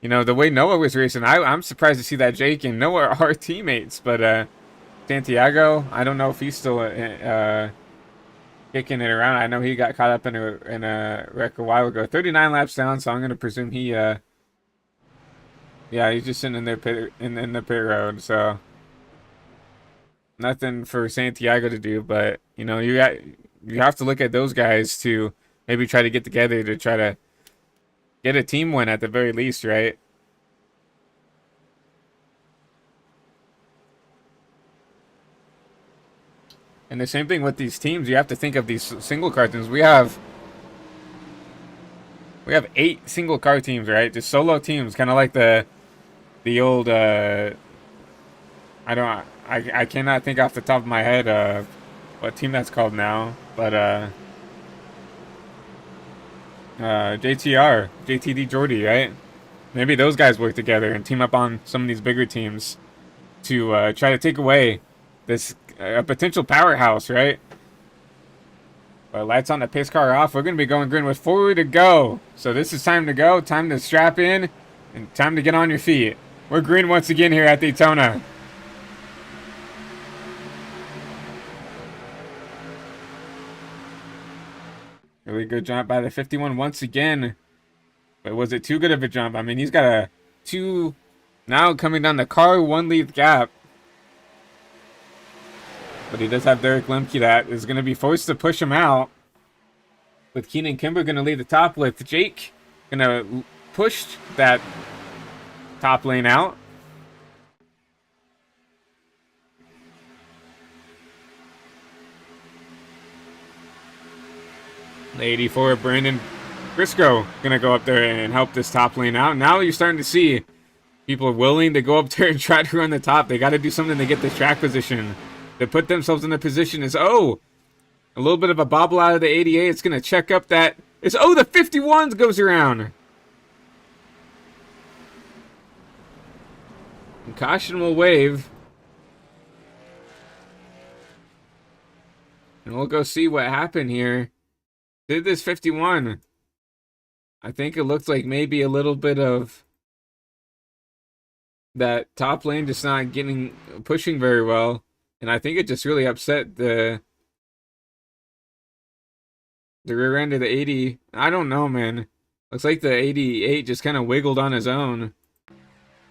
Speaker 1: You know, the way Noah was racing, I'm surprised to see that Jake and Noah are teammates. But Santiago, I don't know if he's still kicking it around. I know he got caught up in a wreck a while ago. 39 laps down, so I'm gonna presume he yeah, he's just sitting in their pit in the pit road. So nothing for Santiago to do. But you know, you have to look at those guys to maybe try to get together to try to get a team win at the very least, right? And the same thing with these teams. You have to think of these single car teams. We have 8 single car teams, right? Just solo teams, kind of like the old. I cannot think off the top of my head what team that's called now, but JTR, JTD Jordy, right? Maybe those guys work together and team up on some of these bigger teams to try to take away this potential powerhouse, right? But lights on, the pace car off. We're going to be going green with 4 to go. So this is time to go, time to strap in, and time to get on your feet. We're green once again here at Daytona. Really good jump by the 51 once again. But was it too good of a jump? I mean, he's got a 2 now coming down the car, 1 lead gap. But he does have Derek Lemke that is going to be forced to push him out. With Keenan Kimber going to lead the top, with Jake going to push that top lane out. The 84, Brandon Briscoe going to go up there and help this top lane out. Now you're starting to see people are willing to go up there and try to run the top. They got to do something to get this track position. To put themselves in the position is, oh, a little bit of a bobble out of the 88. It's going to check up that. It's, oh, the 51 goes around. And caution will wave. And we'll go see what happened here. Did this 51. I think it looks like maybe a little bit of that top lane just not pushing very well. And I think it just really upset the rear end of the 80. I don't know, man. Looks like the 88 just kind of wiggled on his own.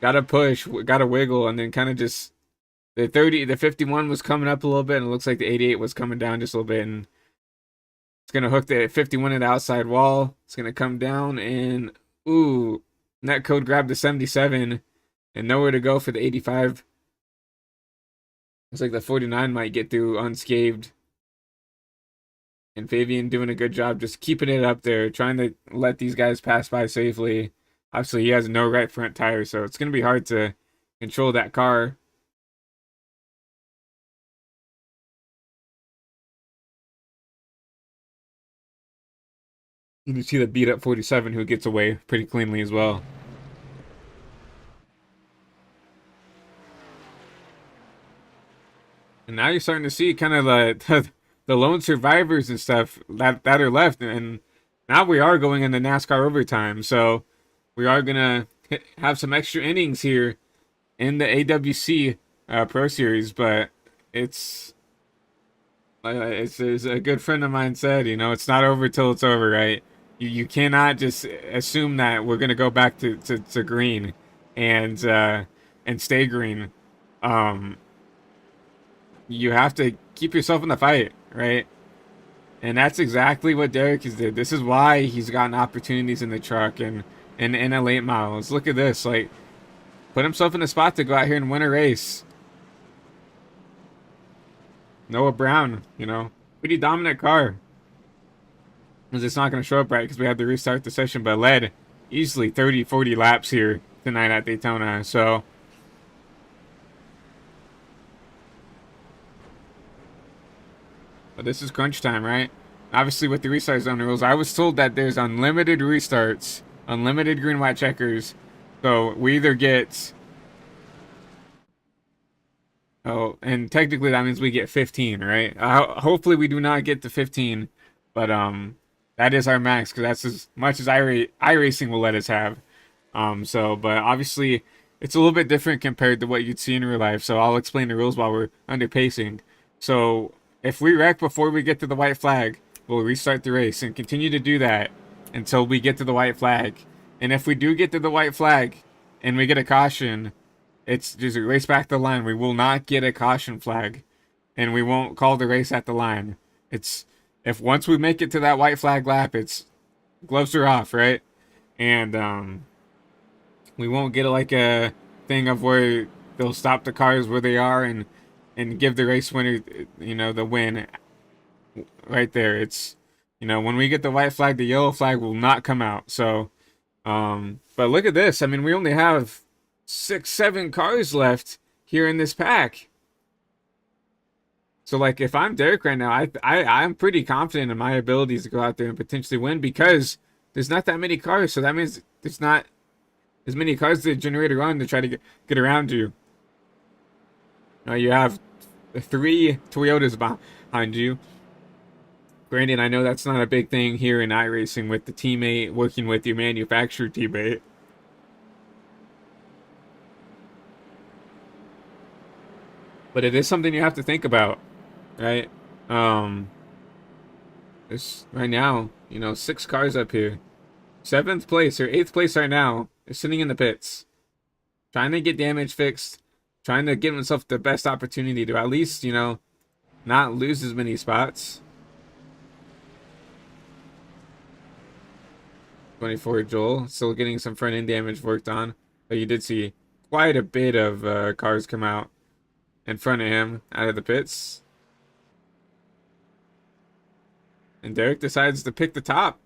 Speaker 1: Got to push, got to wiggle, and then kind of just the 51 was coming up a little bit, and it looks like the 88 was coming down just a little bit, and it's gonna hook the 51 in the outside wall. It's gonna come down, and ooh, net code grabbed the 77, and nowhere to go for the 85. Looks like the 49 might get through unscathed. And Fabian doing a good job just keeping it up there, trying to let these guys pass by safely. Obviously, he has no right front tire, so it's going to be hard to control that car. You can see the beat up 47 who gets away pretty cleanly as well. And now you're starting to see kind of the lone survivors and stuff that are left. And now we are going into NASCAR overtime. So we are going to have some extra innings here in the AWC Pro Series. But it's as a good friend of mine said, you know, it's not over till it's over, right? You cannot just assume that we're going to go back to green and stay green. You have to keep yourself in the fight, right? And that's exactly what Derek has did. This is why he's gotten opportunities in the truck and in a late models. Look at this, like, put himself in a spot to go out here and win a race. Noah Brown, you know, pretty dominant car. It's just not going to show up right because we had to restart the session, but led easily 30, 40 laps here tonight at Daytona. So but this is crunch time, right? Obviously, with the restart zone rules, I was told that there's unlimited restarts, unlimited green white checkers. So we either get, oh, and technically that means we get 15, right? Hopefully we do not get to 15, but that is our max because that's as much as iRacing will let us have. But obviously it's a little bit different compared to what you'd see in real life. So I'll explain the rules while we're under pacing. So if we wreck before we get to the white flag, we'll restart the race and continue to do that until we get to the white flag. And if we do get to the white flag and we get a caution, it's just a race back the line. We will not get a caution flag, and we won't call the race at the line. It's if once we make it to that white flag lap, it's gloves are off, right? And we won't get like a thing of where they'll stop the cars where they are and give the race winner, the win right there. It's, when we get the white flag, the yellow flag will not come out. So, but look at this. I mean, we only have 6-7 cars left here in this pack. So, like, if I'm Derek right now, I'm pretty confident in my abilities to go out there and potentially win because there's not that many cars. So that means there's not as many cars to generate a run to try to get around you. Now you have 3 Toyotas behind you. Granted, I know that's not a big thing here in iRacing with the teammate working with your manufacturer teammate. But it is something you have to think about, right? This right now, 6 cars up here. 7th place or 8th place right now is sitting in the pits. Trying to get damage fixed. Trying to give himself the best opportunity to at least, not lose as many spots. 24 Joel, still getting some front end damage worked on. But you did see quite a bit of cars come out in front of him out of the pits. And Derek decides to pick the top.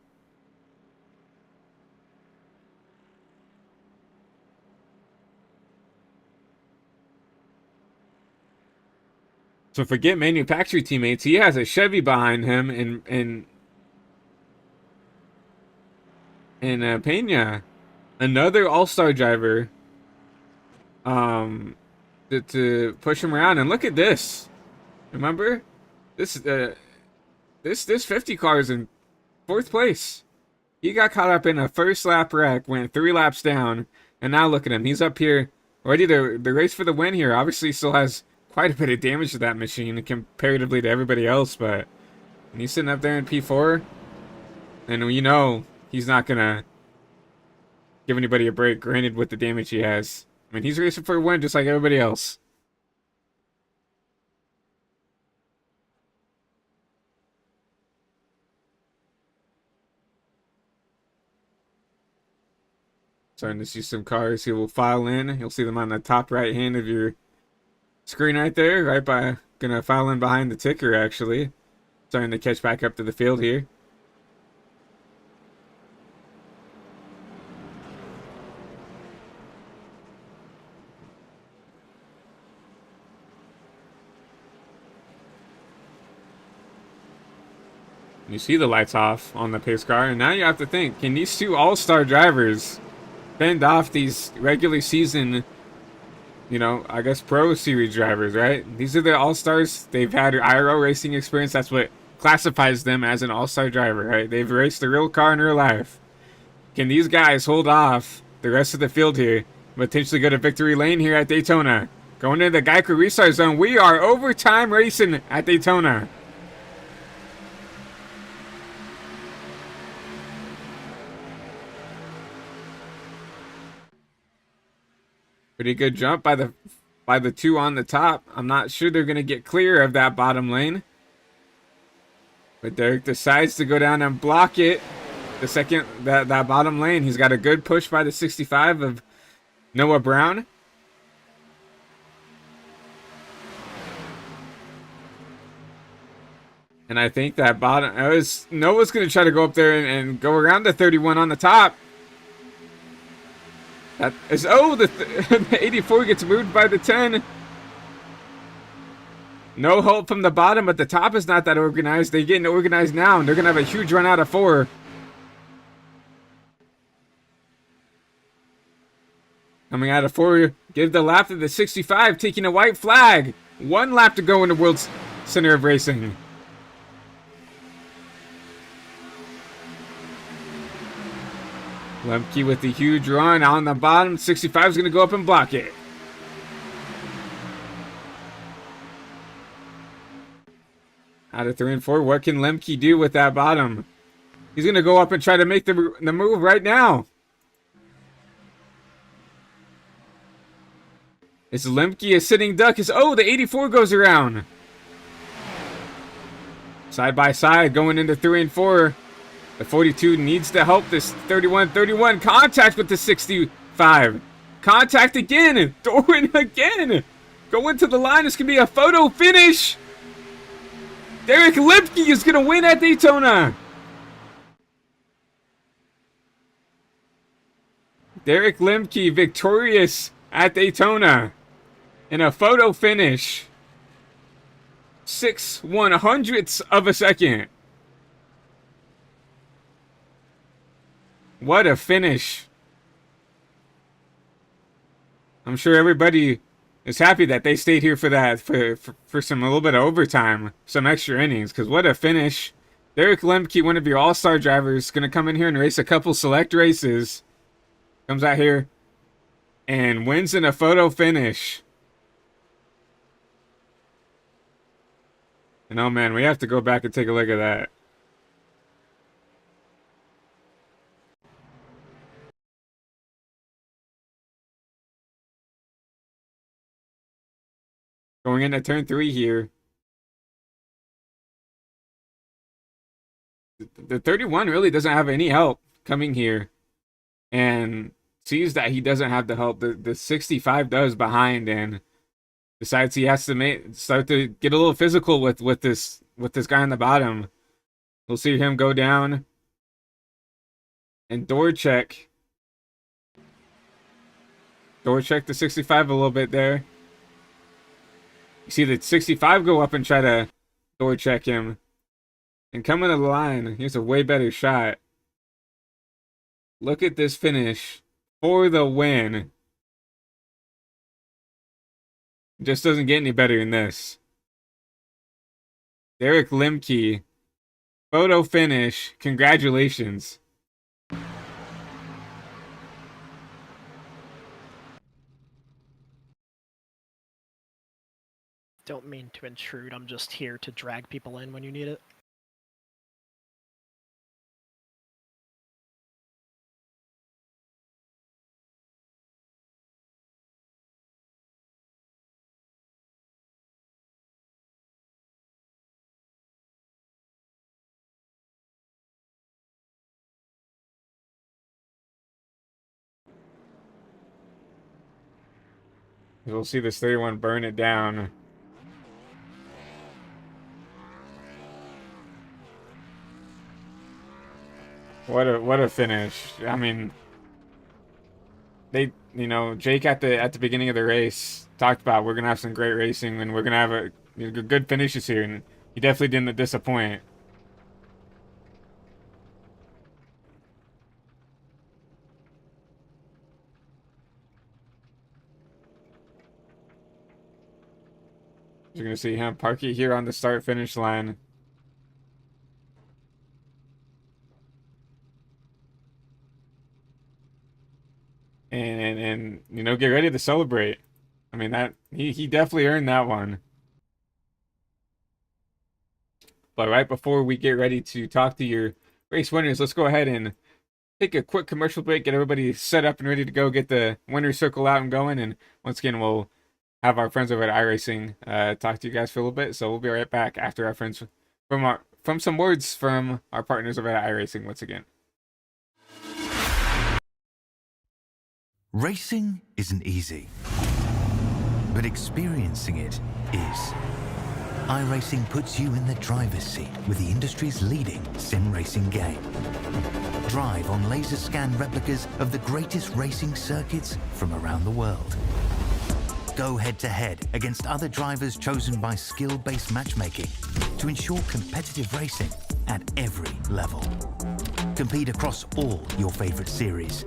Speaker 1: So forget manufacturer teammates. He has a Chevy behind him and Pena, another all-star driver, to push him around. And look at this. Remember, this 50 car is in 4th place. He got caught up in a first lap wreck, went 3 laps down, and now look at him. He's up here ready to race for the win here. Obviously, still has quite a bit of damage to that machine comparatively to everybody else, but when he's sitting up there in P4, and he's not gonna give anybody a break, granted with the damage he has. I mean, he's racing for a win just like everybody else. Starting to see some cars. He will file in. You'll see them on the top right hand of your screen right there. Gonna file in behind the ticker, actually. Starting to catch back up to the field here. You see the lights off on the pace car, and now you have to think, can these 2 all-star drivers fend off these regular season, I guess Pro Series drivers, right? These are the all-stars. They've had IRL racing experience. That's what classifies them as an all-star driver, right? They've raced a real car in real life. Can these guys hold off the rest of the field here, potentially go to victory lane here at Daytona? Going into the Geico restart zone. We are overtime racing at Daytona. Pretty good jump by the 2 on the top. I'm not sure they're going to get clear of that bottom lane. But Derek decides to go down and block it. The second, that bottom lane. He's got a good push by the 65 of Noah Brown. And I think that Noah's going to try to go up there and go around the 31 on the top. That is, the 84 gets moved by the 10. No hope from the bottom, but the top is not that organized. They're getting organized now, and they're going to have a huge run out of 4. Coming out of 4, give the lap to the 65, taking a white flag. 1 lap to go in the World Center of Racing. Lemke with the huge run on the bottom. 65 is going to go up and block it. Out of 3 and 4, what can Lemke do with that bottom? He's going to go up and try to make the move right now. It's Lemke, a sitting duck. Oh, the 84 goes around. Side by side, going into 3 and 4. The 42 needs to help this 31. Contact with the 65. Contact again. Doran again. Going to the line. This can be a photo finish. Derek Lemke is going to win at Daytona. Derek Lemke victorious at Daytona in a photo finish. 6/100ths of a second. What a finish. I'm sure everybody is happy that they stayed here for that, for some a little bit of overtime, some extra innings, because what a finish. Derek Lemke, one of your all-star drivers, going to come in here and race a couple select races. Comes out here and wins in a photo finish. And oh man, we have to go back and take a look at that. Going into turn 3 here. The 31 really doesn't have any help coming here. And sees that he doesn't have the help. The 65 does behind and decides he has to start to get a little physical with this guy on the bottom. We'll see him go down. And door check the 65 a little bit there. You see the 65 go up and try to door check him. And coming to the line, here's a way better shot. Look at this finish for the win. Just doesn't get any better than this. Derek Lemke, photo finish. Congratulations.
Speaker 2: Don't mean to intrude. I'm just here to drag people in when you need it.
Speaker 1: We'll see this 31 burn it down. What a finish. I mean, Jake at the beginning of the race talked about we're gonna have some great racing and we're gonna have a good finishes here, and he definitely didn't disappoint. You're gonna see him park it here on the start finish line. And get ready to celebrate. I mean, that he definitely earned that one. But right before we get ready to talk to your race winners, let's go ahead and take a quick commercial break, get everybody set up and ready to go, get the winner's circle out and going, and once again we'll have our friends over at iRacing talk to you guys for a little bit. So we'll be right back after our friends from some words from our partners over at iRacing once again.
Speaker 3: Racing isn't easy, but experiencing it is. iRacing puts you in the driver's seat with the industry's leading sim racing game. Drive on laser scan replicas of the greatest racing circuits from around the world. Go head-to-head against other drivers chosen by skill-based matchmaking to ensure competitive racing at every level. Compete across all your favorite series.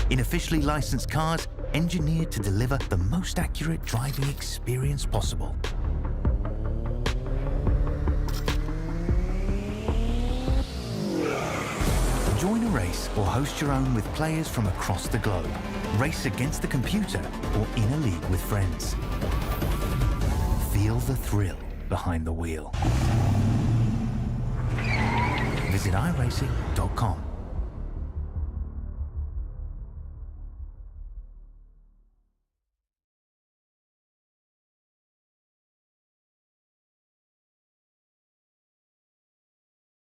Speaker 3: In officially licensed cars, engineered to deliver the most accurate driving experience possible. Join a race or host your own with players from across the globe. Race against the computer or in a league with friends. Feel the thrill behind the wheel. Visit iRacing.com.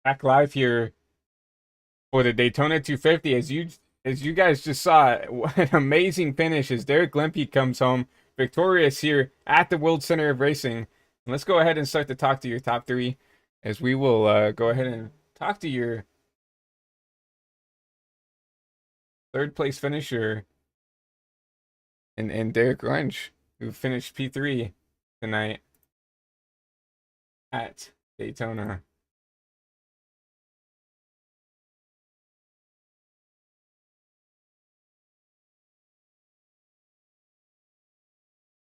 Speaker 1: Back live here for the Daytona 250. As you guys just saw, what an amazing finish as Derek Lemke comes home victorious here at the World Center of Racing. And let's go ahead and start to talk to your top three, as we will go ahead and talk to your third place finisher and Derek Lunch, who finished P3 tonight at Daytona.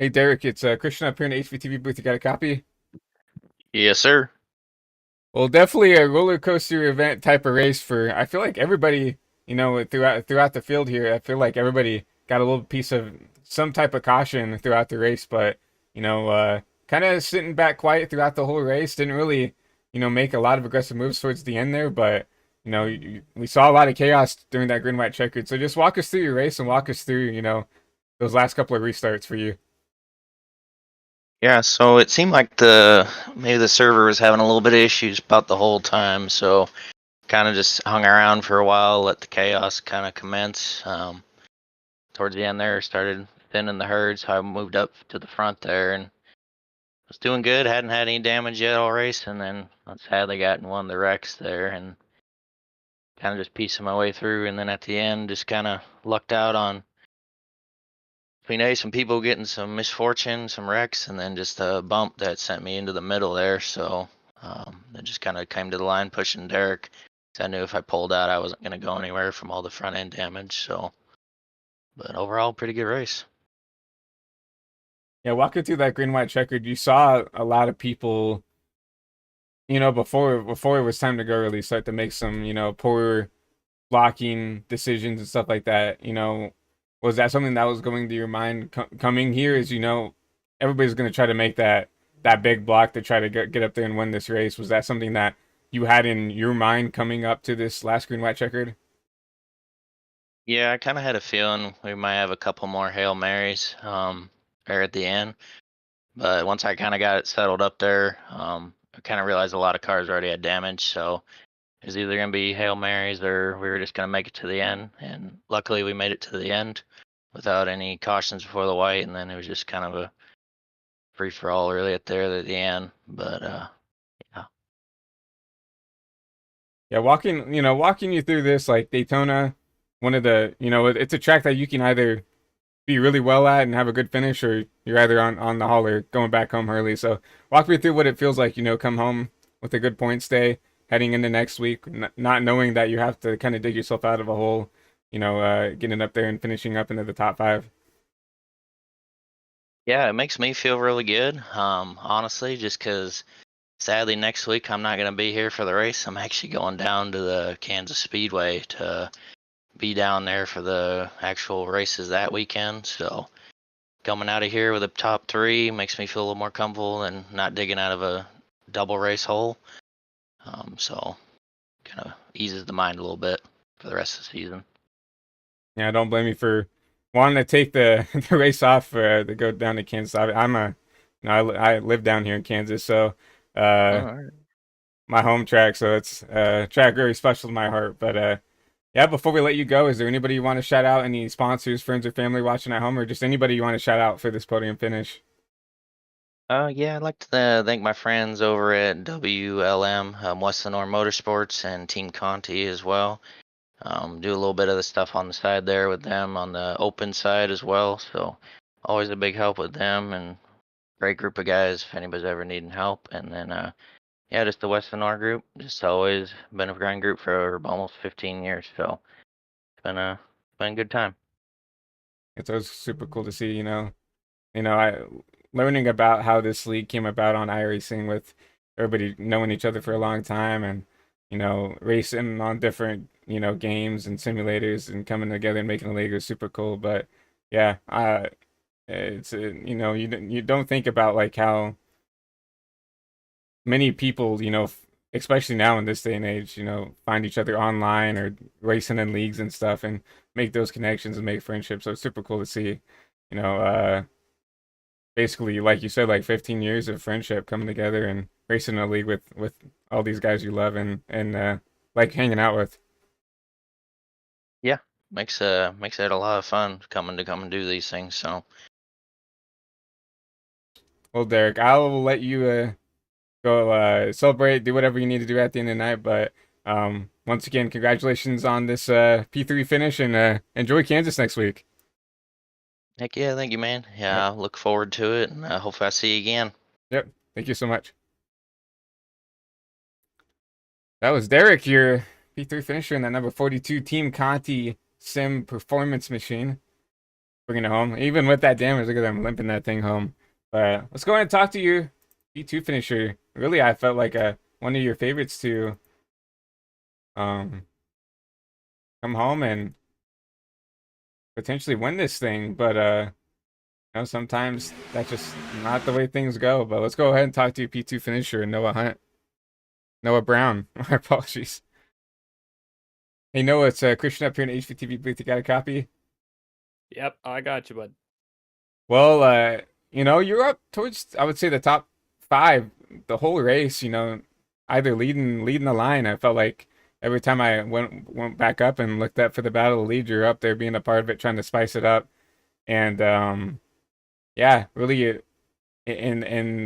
Speaker 1: Hey Derek, it's Christian up here in the HVTV booth. You got a copy?
Speaker 5: Yes, sir.
Speaker 1: Well, definitely a roller coaster event type of race for, I feel like everybody, throughout the field here. I feel like everybody got a little piece of some type of caution throughout the race, but kind of sitting back quiet throughout the whole race. Didn't really, make a lot of aggressive moves towards the end there, but we saw a lot of chaos during that green white checkered. So just walk us through your race and walk us through, those last couple of restarts for you.
Speaker 5: Yeah, so it seemed like maybe the server was having a little bit of issues about the whole time, so kind of just hung around for a while, let the chaos kind of commence. Towards the end there, started thinning the herd, so I moved up to the front there and was doing good. Hadn't had any damage yet all race, and then sadly got in one of the wrecks there and kind of just piecing my way through, and then at the end just kind of lucked out on some people getting some misfortune, some wrecks, and then just a bump that sent me into the middle there. So I just kind of came to the line pushing Derek. I knew if I pulled out, I wasn't going to go anywhere from all the front end damage. So, but overall, pretty good race.
Speaker 1: Yeah, walking through that green white checkered, you saw a lot of people, before it was time to go, really start to make some, poor blocking decisions and stuff like that. Was that something that was going to your mind coming here? As everybody's going to try to make that big block to try to get up there and win this race. Was that something that you had in your mind coming up to this last green white checkered?
Speaker 5: Yeah, I kind of had a feeling we might have a couple more Hail Marys there at the end. But once I kind of got it settled up there, I kind of realized a lot of cars already had damage. So it was either going to be Hail Marys or we were just going to make it to the end. And luckily we made it to the end without any cautions before the white. And then it was just kind of a free-for-all really at the end. But, yeah.
Speaker 1: Yeah, walking you through this, like Daytona, one of the, it's a track that you can either be really well at and have a good finish, or you're either on the hauler going back home early. So walk me through what it feels like, come home with a good points day, heading into next week, not knowing that you have to kind of dig yourself out of a hole, getting up there and finishing up into the top 5.
Speaker 5: Yeah, it makes me feel really good, honestly, just because sadly next week I'm not going to be here for the race. I'm actually going down to the Kansas Speedway to be down there for the actual races that weekend. So coming out of here with a top 3 makes me feel a little more comfortable and not digging out of a double race hole. So kind of eases the mind a little bit for the rest of the season.
Speaker 1: Yeah, don't blame me for wanting to take the race off to go down to Kansas. I live down here in Kansas, so
Speaker 5: Right.
Speaker 1: my home track, so it's a track very special to my heart. But yeah, before we let you go, is there anybody you want to shout out? Any sponsors, friends, or family watching at home, or just anybody you want to shout out for this podium finish?
Speaker 5: Yeah, I'd like to thank my friends over at WLM, West Lenore Motorsports, and Team Conti as well. Do a little bit of the stuff on the side there with them on the open side as well. So always a big help with them, and great group of guys if anybody's ever needing help. And then yeah, just the West Lenore group, just always been a grind group for almost 15 years. So it's been a good time.
Speaker 1: It's always super cool to see, I learning about how this league came about on iRacing with everybody knowing each other for a long time and racing on different games and simulators and coming together and making a league is super cool. But yeah, it's you don't think about like how many people especially now in this day and age find each other online or racing in leagues and stuff and make those connections and make friendships. So it's super cool to see you know uh basically, like you said, like 15 years of friendship coming together and racing in a league with all these guys you love and like hanging out with.
Speaker 5: Yeah, makes it a lot of fun coming to come and do these things. So
Speaker 1: Well, Derek, I'll let you go celebrate, do whatever you need to do at the end of the night. But once again, congratulations on this P3 finish and enjoy Kansas next week.
Speaker 5: heck yeah, thank you, man. Yeah,
Speaker 1: Yep.
Speaker 5: I look forward to it, and hopefully I see you again.
Speaker 1: Yep. Thank you so much. That was Derek, your P3 finisher in that number 42 Team Conti Sim Performance Machine. Bringing it home. Even with that damage, look at them limping that thing home. But let's go ahead and talk to you, P2 finisher. Really, I felt like one of your favorites to come home and potentially win this thing. But sometimes that's just not the way things go. But let's go ahead and talk to you, P2 finisher, Noah Brown. My apologies. Hey Noah, it's Christian up here in the HVTV booth. You got a copy?
Speaker 6: Yep, I got you, bud.
Speaker 1: Well, you're up towards, I would say, the top 5 the whole race. Either leading the line. I felt like every time I went back up and looked up for the battle of the lead, you're up there being a part of it, trying to spice it up. And yeah, really, in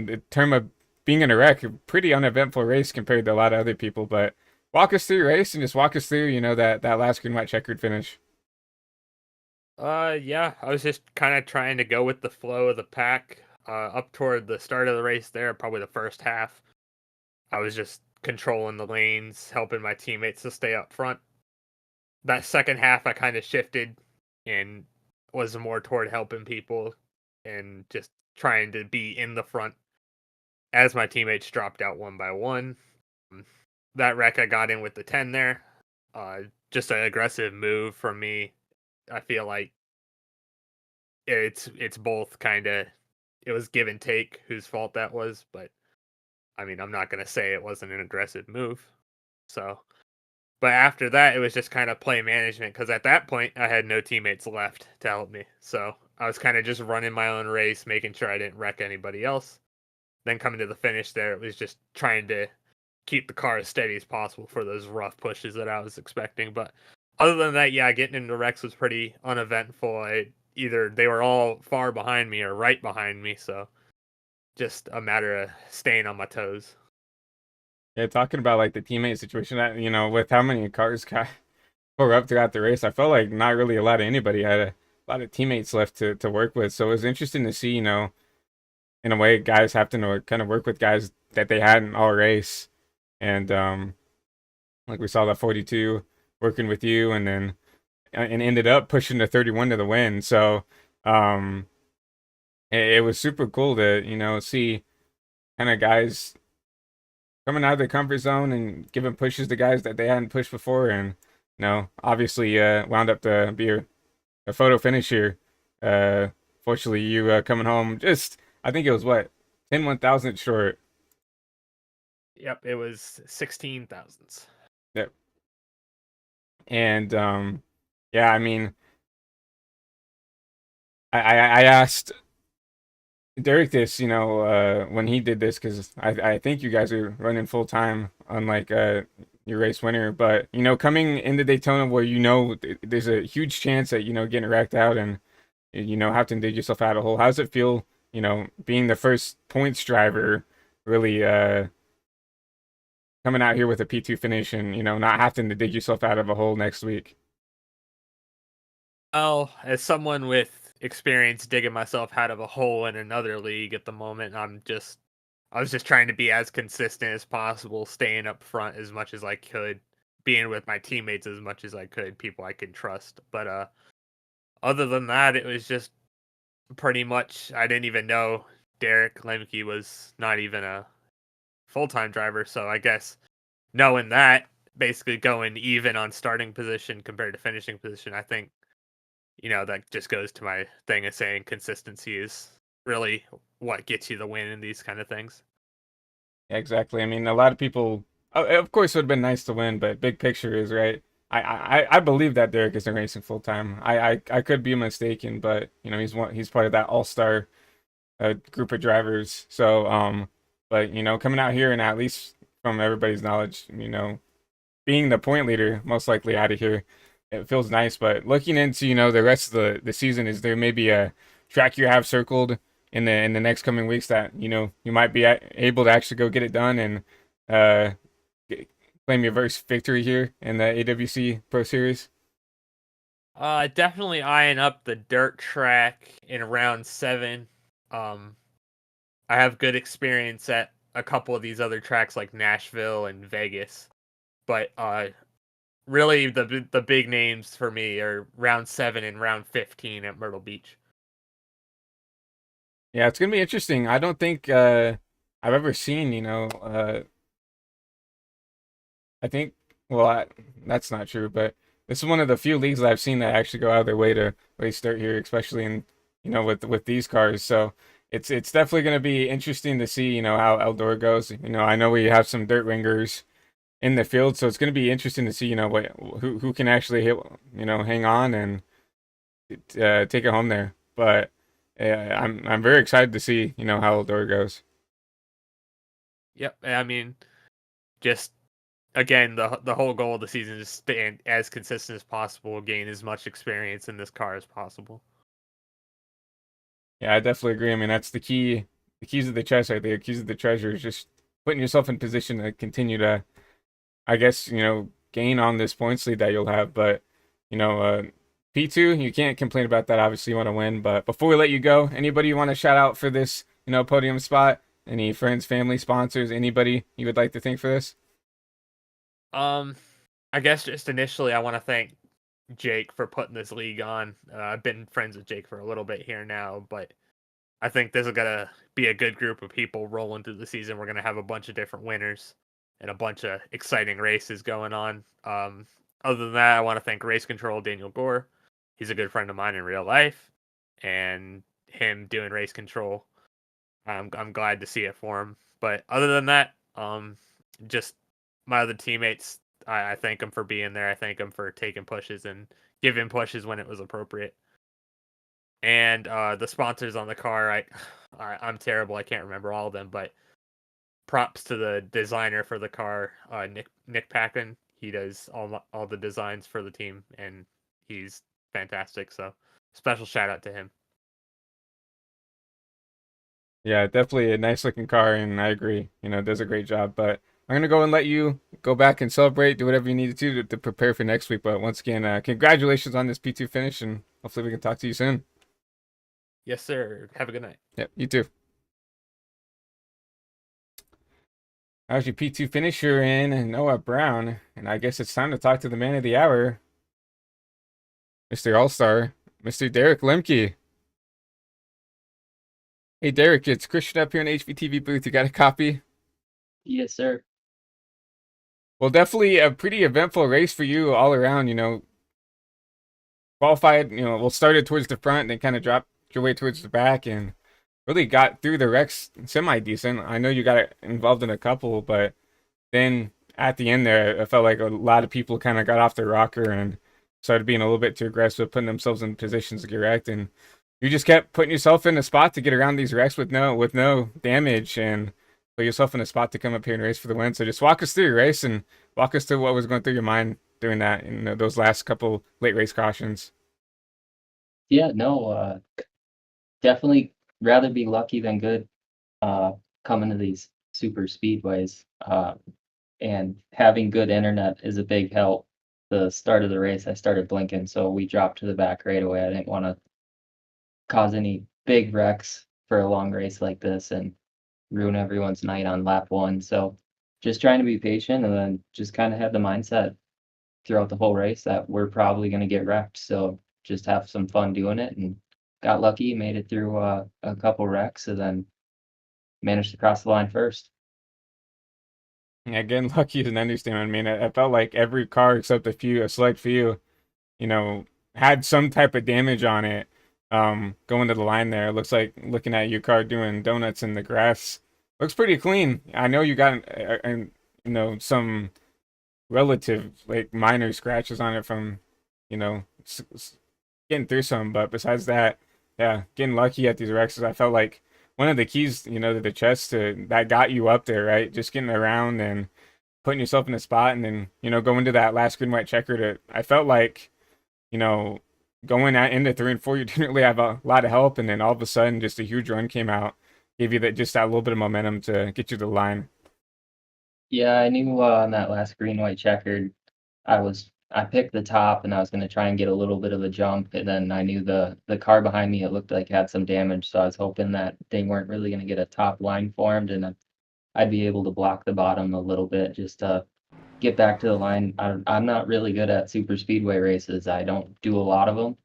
Speaker 1: the term of being in a wreck, a pretty uneventful race compared to a lot of other people. But walk us through your race and just walk us through, that last green white checkered finish.
Speaker 6: Yeah, I was just kind of trying to go with the flow of the pack. Up toward the start of the race there, probably the first half, I was just controlling the lanes, helping my teammates to stay up front. That second half, I kind of shifted and was more toward helping people and just trying to be in the front as my teammates dropped out one by one. That wreck I got in with the 10 there. Just an aggressive move from me. I feel like it's both kind of, it was give and take whose fault that was, but I mean, I'm not going to say it wasn't an aggressive move. So, but after that, it was just kind of play management because at that point, I had no teammates left to help me. So I was kind of just running my own race, making sure I didn't wreck anybody else. Then coming to the finish there, it was just trying to keep the car as steady as possible for those rough pushes that I was expecting. But other than that, yeah, getting into wrecks was pretty uneventful. Either they were all far behind me or right behind me, so just a matter of staying on my toes.
Speaker 1: Yeah, talking about like the teammate situation, that with how many cars got tore up throughout the race, I felt like not really a lot of anybody had a lot of teammates left to work with. So it was interesting to see, in a way, guys have to kind of work with guys that they hadn't all race, and like we saw that 42 working with you, and then and ended up pushing the 31 to the win. So it was super cool to see kind of guys coming out of their comfort zone and giving pushes to guys that they hadn't pushed before, and obviously wound up to be a photo finish here. Fortunately, you coming home just, I think it was what, 10 1,000 short.
Speaker 6: Yep, it was 16 thousandths.
Speaker 1: Yep. And yeah, I mean, I asked Derek this, when he did this, because I think you guys are running full time, unlike your race winner. But coming into Daytona, where there's a huge chance that getting wrecked out and having to dig yourself out of a hole. How does it feel, being the first points driver, really coming out here with a P2 finish and not having to dig yourself out of a hole next week?
Speaker 6: Well, as someone with experience digging myself out of a hole in another league at the moment. I was just trying to be as consistent as possible, staying up front as much as I could, being with my teammates as much as I could, people I could trust. But other than that, it was just pretty much I didn't even know Derek Lemke was not even a full-time driver, so I guess knowing that, basically going even on starting position compared to finishing position, I think that just goes to my thing of saying consistency is really what gets you the win in these kind of things.
Speaker 1: Yeah, exactly. I mean, a lot of people, of course, it would have been nice to win, but big picture is right. I believe that Derek isn't racing full time. I could be mistaken, but he's part of that all star group of drivers. So but coming out here and at least from everybody's knowledge, being the point leader, most likely out of here, it feels nice. But looking into the rest of the season, is there maybe a track you have circled in the next coming weeks that you might be able to actually go get it done and uh claim your first victory here in the AWC Pro Series?
Speaker 6: Definitely eyeing up the dirt track in round 7. Um, I have good experience at a couple of these other tracks like Nashville and Vegas, but really the big names for me are round 7 and round 15 at Myrtle Beach.
Speaker 1: Yeah, it's gonna be interesting. I don't think I've ever seen I think, well, that's not true, but this is one of the few leagues that I've seen that actually go out of their way to race dirt here, especially in, with these cars. So it's definitely going to be interesting to see, how Eldora goes. I know we have some dirt ringers in the field, so it's going to be interesting to see, who can actually hit, hang on and take it home there. But I'm very excited to see, how Eldora goes.
Speaker 6: Yep, I mean, just again, the whole goal of the season is stay as consistent as possible, gain as much experience in this car as possible.
Speaker 1: Yeah, I definitely agree. I mean, that's the key, the keys of the chest right there, keys of the treasure is just putting yourself in position to continue to, I guess, gain on this points lead that you'll have. But, you know, uh, P2, you can't complain about that. Obviously, you want to win. But before we let you go, anybody you want to shout out for this, podium spot? Any friends, family, sponsors, anybody you would like to thank for this?
Speaker 6: Um, I guess just initially, I want to thank Jake for putting this league on. I've been friends with Jake for a little bit here now, but I think this is gonna be a good group of people rolling through the season. We're gonna have a bunch of different winners and a bunch of exciting races going on. Other than that, I want to thank Race Control Daniel Gore. He's a good friend of mine in real life, and him doing Race Control, I'm glad to see it for him. But other than that, just my other teammates, I thank them for being there. I thank them for taking pushes and giving pushes when it was appropriate. And the sponsors on the car, I'm terrible. I can't remember all of them, but props to the designer for the car, Nick Packin. He does all the designs for the team, and he's fantastic. So special shout out to him.
Speaker 1: Yeah, definitely a nice looking car, and I agree. It does a great job. But I'm gonna go and let you go back and celebrate, do whatever you need to do to prepare for next week. But once again, congratulations on this P2 finish, and hopefully we can talk to you soon.
Speaker 6: Yes, sir. Have a good night.
Speaker 1: Yep, you too. How's your P2 finisher in Noah Brown? And I guess it's time to talk to the man of the hour, Mr. All-Star, Mr. Derek Lemke. Hey, Derek, it's Christian up here in the HVTV booth. You got a copy?
Speaker 7: Yes, sir.
Speaker 1: Well, definitely a pretty eventful race for you all around. Qualified, well, started towards the front and then kind of dropped your way towards the back and really got through the wrecks semi-decent. I know you got involved in a couple, but then at the end there, I felt like a lot of people kind of got off their rocker and started being a little bit too aggressive, putting themselves in positions to get wrecked, and you just kept putting yourself in a spot to get around these wrecks with no damage and put yourself in a spot to come up here and race for the win. So just walk us through your race and walk us through what was going through your mind doing that in those last couple late race cautions.
Speaker 7: Yeah, no, definitely rather be lucky than good coming to these super speedways. And having good internet is a big help. The start of the race, I started blinking, so we dropped to the back right away. I didn't want to cause any big wrecks for a long race like this and ruin everyone's night on lap one. So just trying to be patient and then just kind of have the mindset throughout the whole race that we're probably going to get wrecked. So just have some fun doing it, and got lucky, made it through a couple wrecks, and then managed to cross the line first.
Speaker 1: Yeah, getting lucky is an understatement. I mean, I felt like every car except a select few, had some type of damage on it. Going to the line there, it looks like looking at your car doing donuts in the grass. Looks pretty clean. I know you got, some relative like minor scratches on it from, getting through some. But besides that, yeah, getting lucky at these wrecks. I felt like one of the keys, to the chess that got you up there, right? Just getting around and putting yourself in a spot, and then going to that last green white checker. I felt like, going into 3 and 4, you didn't really have a lot of help, and then all of a sudden, just a huge run came out, gave you that little bit of momentum to get you to the line.
Speaker 7: Yeah, I knew on that last green white checkered, I picked the top and I was going to try and get a little bit of a jump, and then I knew the car behind me, it looked like it had some damage, so I was hoping that they weren't really going to get a top line formed, and I'd be able to block the bottom a little bit just to get back to the line. I'm not really good at super speedway races. I don't do a lot of them.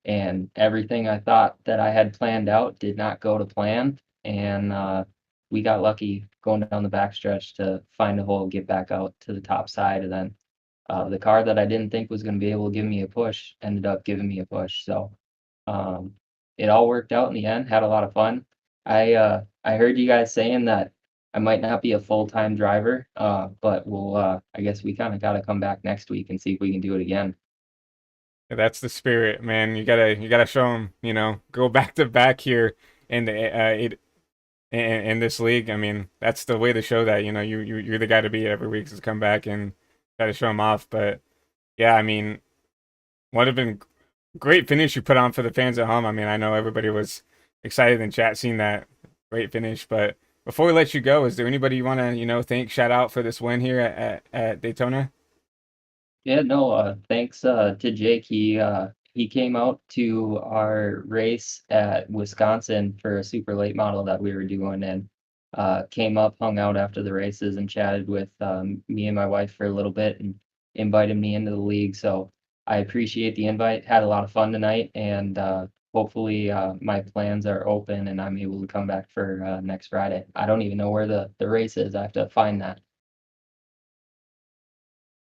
Speaker 7: And everything I thought that I had planned out did not go to plan. And we got lucky going down the backstretch to find a hole, get back out to the top side. And then the car that I didn't think was going to be able to give me a push ended up giving me a push. So it all worked out in the end. Had a lot of fun. I heard you guys saying that I might not be a full-time driver, but I guess we kind of got to come back next week and see if we can do it again.
Speaker 1: That's the spirit, man. You gotta show them, go back to back here in the in this league. I mean, that's the way to show that, you're the guy to beat every week, is to come back and try to show them off. But yeah, I mean, would have been great finish you put on for the fans at home. I mean, I know everybody was excited in chat seeing that great finish. But before we let you go, is there anybody you want to, thank, shout out for this win here at Daytona?
Speaker 7: Yeah, no, thanks to Jake. He came out to our race at Wisconsin for a super late model that we were doing, and came up, hung out after the races, and chatted with me and my wife for a little bit, and invited me into the league. So I appreciate the invite. Had a lot of fun tonight, and hopefully my plans are open and I'm able to come back for next Friday. I don't even know where the race is. I have to find that.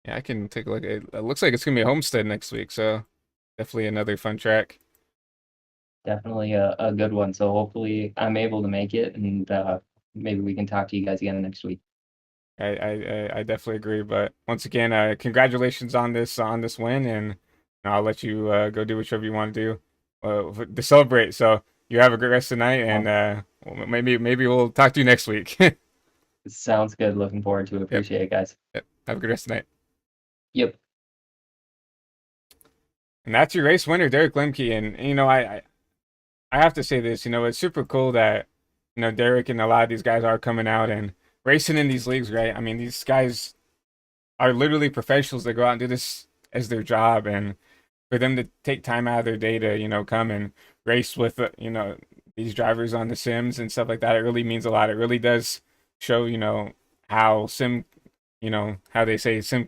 Speaker 1: Yeah, I can take a look. It looks like it's gonna be a Homestead next week, so definitely another fun track.
Speaker 7: Definitely a good one. So hopefully I'm able to make it, and maybe we can talk to you guys again next week.
Speaker 1: I definitely agree. But once again, congratulations on this win, and I'll let you go do whatever you want to do to celebrate. So you have a great rest of the night, and maybe we'll talk to you next week.
Speaker 7: Sounds good. Looking forward to it. Appreciate it, guys.
Speaker 1: Yep. Have a good rest of the night.
Speaker 7: Yep.
Speaker 1: And that's your race winner, Derek Lemke. And I have to say this, it's super cool that Derek and a lot of these guys are coming out and racing in these leagues, right? I mean, these guys are literally professionals that go out and do this as their job, and for them to take time out of their day to come and race with these drivers on the sims and stuff like that, it really means a lot. It really does show how how they say sim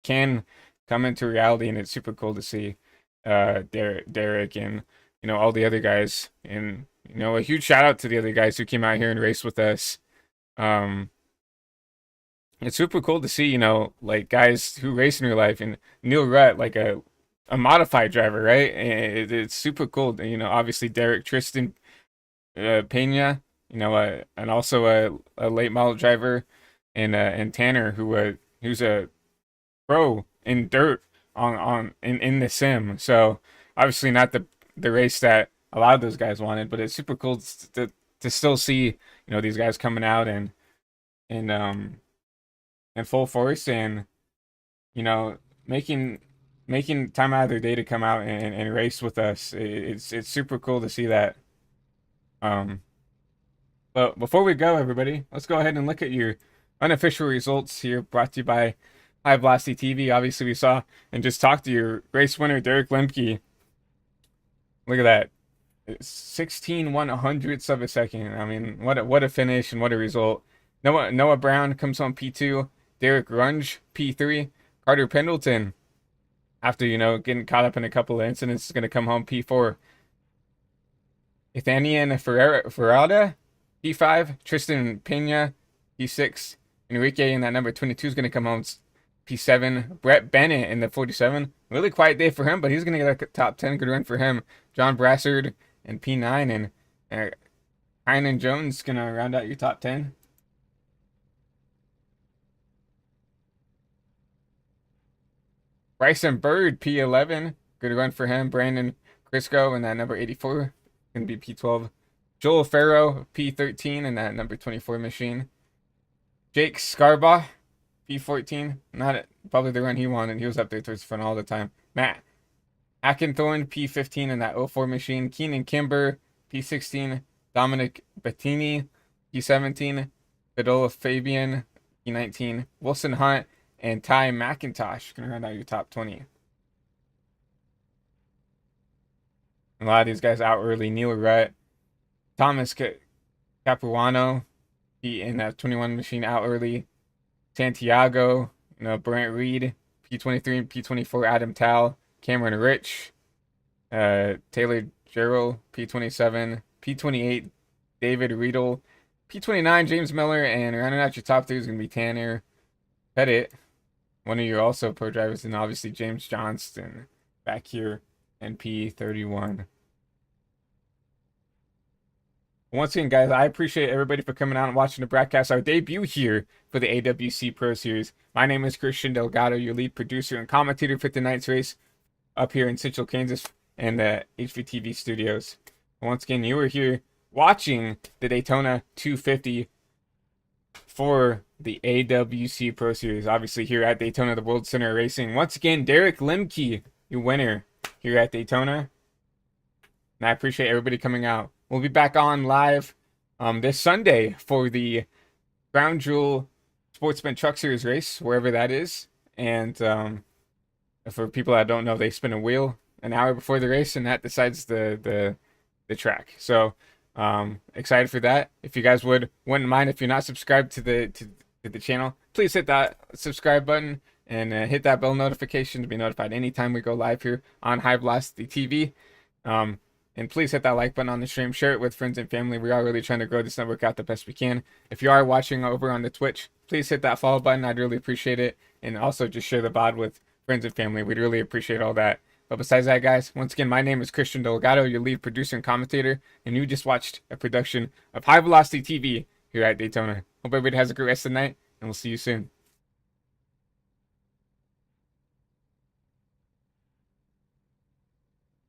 Speaker 1: can come into reality, and it's super cool to see Derek and all the other guys, and a huge shout out to the other guys who came out here and raced with us. It's super cool to see like guys who race in real life, and Neil Rutt, like a modified driver, right? And it's super cool. Obviously Derek, Tristan Pena, and also a late model driver, and Tanner, who's a pro in dirt in the sim. So obviously not the race that a lot of those guys wanted, but it's super cool to still see these guys coming out and in full force, and making time out of their day to come out and race with us. It's super cool to see that. But before we go, everybody, let's go ahead and look at your unofficial results here, brought to you by High Velocity TV. Obviously, we saw and just talked to your race winner, Derek Lemke, Look at that. 16/100ths of a second. I mean, what a finish and what a result. Noah Brown comes home P2. Derek Runge P3. Carter Pendleton, after getting caught up in a couple of incidents, is going to come home P4. Ethanian Ferrada P5. Tristan Pena P6. Enrique in that number 22 is going to come home P7. Brett Bennett in the 47. Really quiet day for him, but he's going to get a top 10. Good run for him. John Brassard and P9, and Kynan Jones going to round out your top 10. Bryson Bird, P11. Good run for him. Brandon Crisco in that number 84. Going to be P12. Joel Farrow, P13 in that number 24 machine. Jake Scarbaugh, P14. Not probably the run he wanted. He was up there towards the front all the time. Matt Ackenthorn, P15 in that 04 machine. Keenan Kimber, P16. Dominic Bettini, P17. Bedola Fabian, P19. Wilson Hunt and Ty McIntosh going to round out your top 20. A lot of these guys out early. Neil Rutt, Thomas Capuano, he in that 21 machine out early. Santiago, Brent Reed, P23 and P24. Adam Tal, Cameron Rich, Taylor Gerald, P27, P28, David Riedel, P29, James Miller, and rounding out your top 3 is going to be Tanner Pettit, one of your also pro drivers, and obviously James Johnston back here, and P31. Once again, guys, I appreciate everybody for coming out and watching the broadcast. Our debut here for the AWC Pro Series. My name is Christian Delgado, your lead producer and commentator for tonight's race up here in Central Kansas and the HVTV studios. Once again, you are here watching the Daytona 250 for the AWC Pro Series. Obviously here at Daytona, the World Center of Racing. Once again, Derek Lemke, your winner here at Daytona. And I appreciate everybody coming out. We'll be back on live this Sunday for the Crown Jewel Sportsman Truck Series race, wherever that is. And for people that don't know, they spin a wheel an hour before the race, and that decides the track. So excited for that. If you guys wouldn't mind, if you're not subscribed to the channel, please hit that subscribe button and hit that bell notification to be notified anytime we go live here on High Velocity TV. And please hit that like button on the stream. Share it with friends and family. We are really trying to grow this network out the best we can. If you are watching over on the Twitch, please hit that follow button. I'd really appreciate it. And also just share the VOD with friends and family. We'd really appreciate all that. But besides that, guys, once again, my name is Christian Delgado, your lead producer and commentator. And you just watched a production of High Velocity TV here at Daytona. Hope everybody has a great rest of the night, and we'll see you soon.